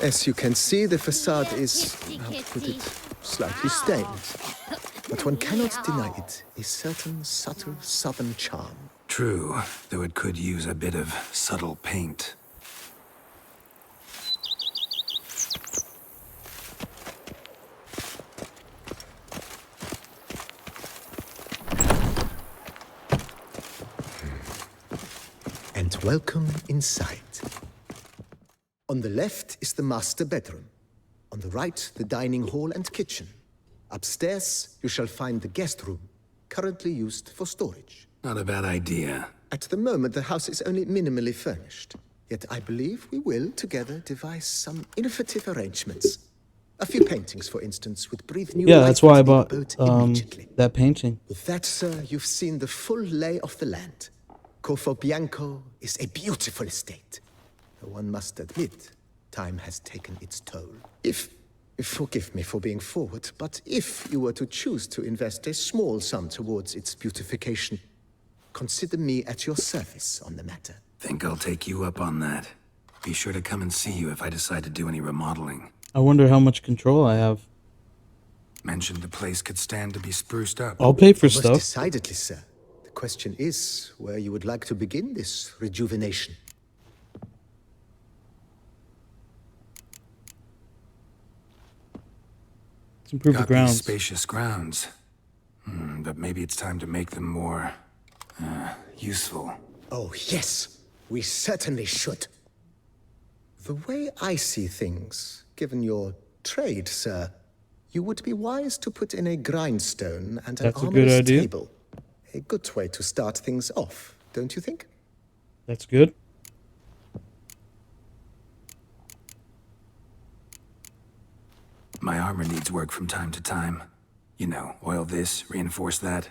As you can see, the facade is, how to put it, slightly stained. But one cannot deny it, a certain subtle southern charm. True, though it could use a bit of subtle paint. And welcome inside. On the left is the master bedroom. On the right, the dining hall and kitchen. Upstairs, you shall find the guest room, currently used for storage. Not a bad idea. At the moment, the house is only minimally furnished. Yet I believe we will, together, devise some innovative arrangements. A few paintings, for instance, would breathe new life that's why I into the bought abode immediately. that painting. With that, sir, you've seen the full lay of the land. Corfo Bianco is a beautiful estate. Though one must admit, time has taken its toll. Forgive me for being forward, but if you were to choose to invest a small sum towards its beautification, consider me at your service on the matter. Think I'll take you up on that. Be sure to come and see you if I decide to do any remodeling. I wonder how much control I have. Mentioned the place could stand to be spruced up. I'll pay for Most stuff. decidedly, sir. The question is where you would like to begin this rejuvenation. Let's improve the Got these grounds. spacious grounds. But maybe it's time to make them more useful. Oh, yes. We certainly should. The way I see things, given your trade, sir, you would be wise to put in a grindstone and an That's a good armorer's idea. table. A good way to start things off, don't you think? That's good. My armor needs work from time to time. You know, oil this, reinforce that.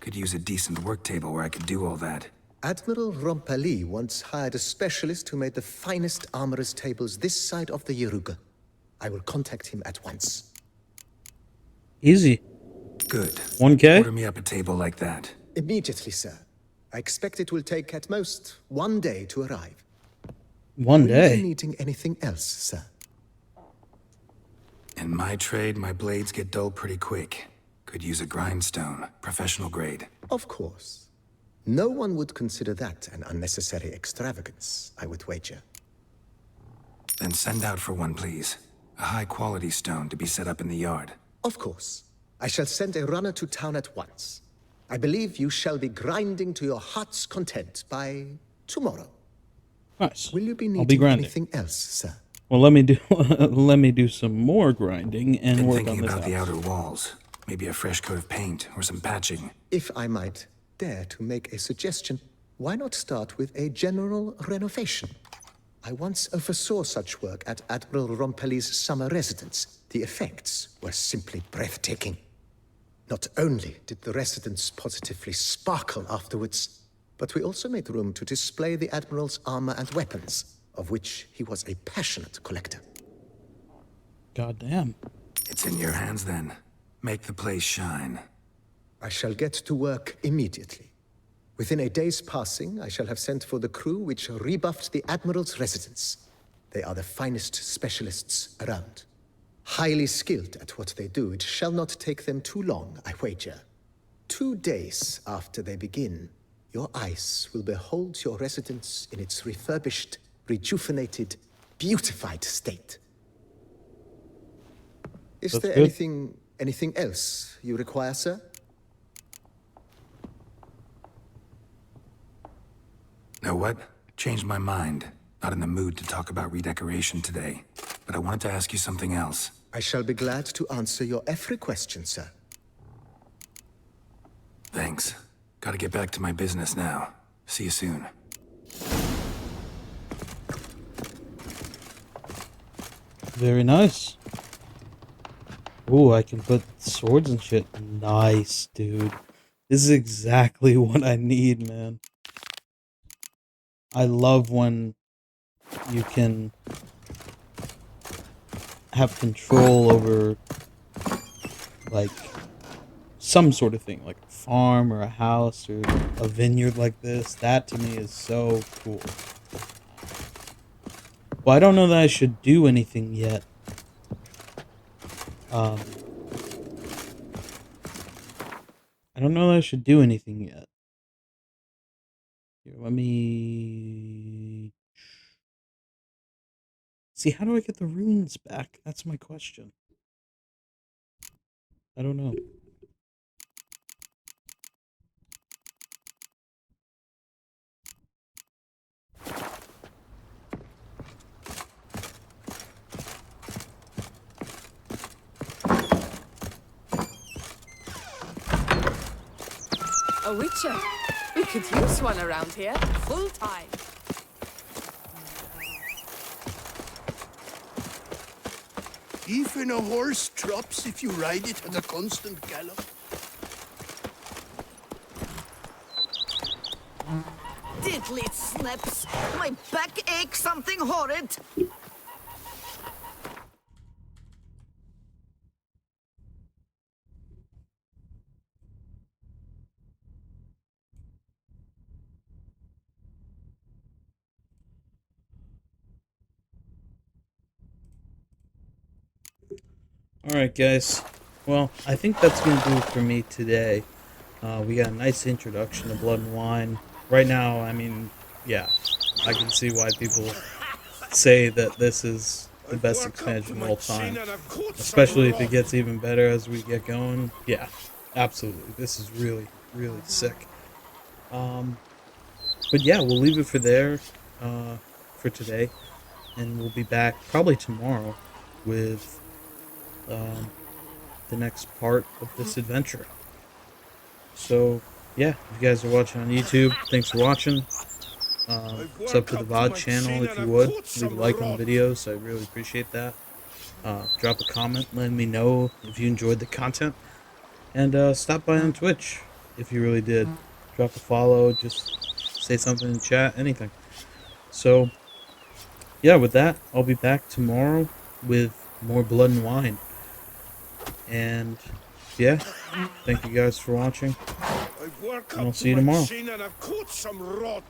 Could use a decent work table where I could do all that. Admiral Rompali once hired a specialist who made the finest armorer's tables this side of the Yaruga. I will contact him at once. Easy. Good. 1K? Order me up a table like that. Immediately, sir. I expect it will take at most 1 day to arrive. One Will you day? be needing anything else, sir? In my trade, my blades get dull pretty quick. Could use a grindstone, professional grade. Of course. No one would consider that an unnecessary extravagance, I would wager. Then send out for one, please. A high-quality stone to be set up in the yard. Of course. I shall send a runner to town at once. I believe you shall be grinding to your heart's content by tomorrow. Nice. Will you be I'll be needing grinding. anything else, sir? Well, let me do let me do some more grinding and Been work thinking on this about the house. outer walls. Maybe a fresh coat of paint or some patching. If I might dare to make a suggestion, why not start with a general renovation? I once oversaw such work at Admiral Rompeli's summer residence. The effects were simply breathtaking. Not only did the residence positively sparkle afterwards, but we also made room to display the Admiral's armor and weapons, of which he was a passionate collector. God damn. It's in your hands then. Make the place shine. I shall get to work immediately. Within a day's passing, I shall have sent for the crew which rebuffed the Admiral's residence. They are the finest specialists around. Highly skilled at what they do, it shall not take them too long, I wager. 2 days after they begin, your eyes will behold your residence in its refurbished, rejuvenated, beautified state. Is That's there good. anything else you require, sir? Know what? Changed my mind. Not in the mood to talk about redecoration today. But I wanted to ask you something else. I shall be glad to answer your every question, sir. Thanks. Gotta get back to my business now. See you soon. Very nice. Ooh, I can put swords and shit. Nice, dude. This is exactly what I need, man. I love when you can have control over, like, some sort of thing, like a farm or a house or a vineyard like this. That to me is so cool. Well, I don't know that I should do anything yet. I don't know that I should do anything yet. Here, let me see. How do I get the runes back? That's my question. I don't know. A witcher. We could use one around here, full time. Even a horse drops if you ride it at a constant gallop. Diddly snaps! My back aches something horrid! Alright, guys. Well, I think that's going to do it for me today. We got a nice introduction to Blood and Wine. Right now, I mean, yeah, I can see why people say that this is the best expansion of all time. Especially if it gets even better as we get going. Yeah, absolutely. This is really, really sick. But yeah, we'll leave it for there for today. And we'll be back probably tomorrow with the next part of this adventure. So, yeah, if you guys are watching on YouTube, thanks for watching. Sub to the VOD channel if you would. Leave a like on the videos, I really appreciate that. Drop a comment, let me know if you enjoyed the content. And stop by on Twitch if you really did. Drop a follow, just say something in chat, anything. So, yeah, with that, I'll be back tomorrow with more Blood and Wine. And yeah, thank you guys for watching. And I'll see you tomorrow. And I've caught some rot.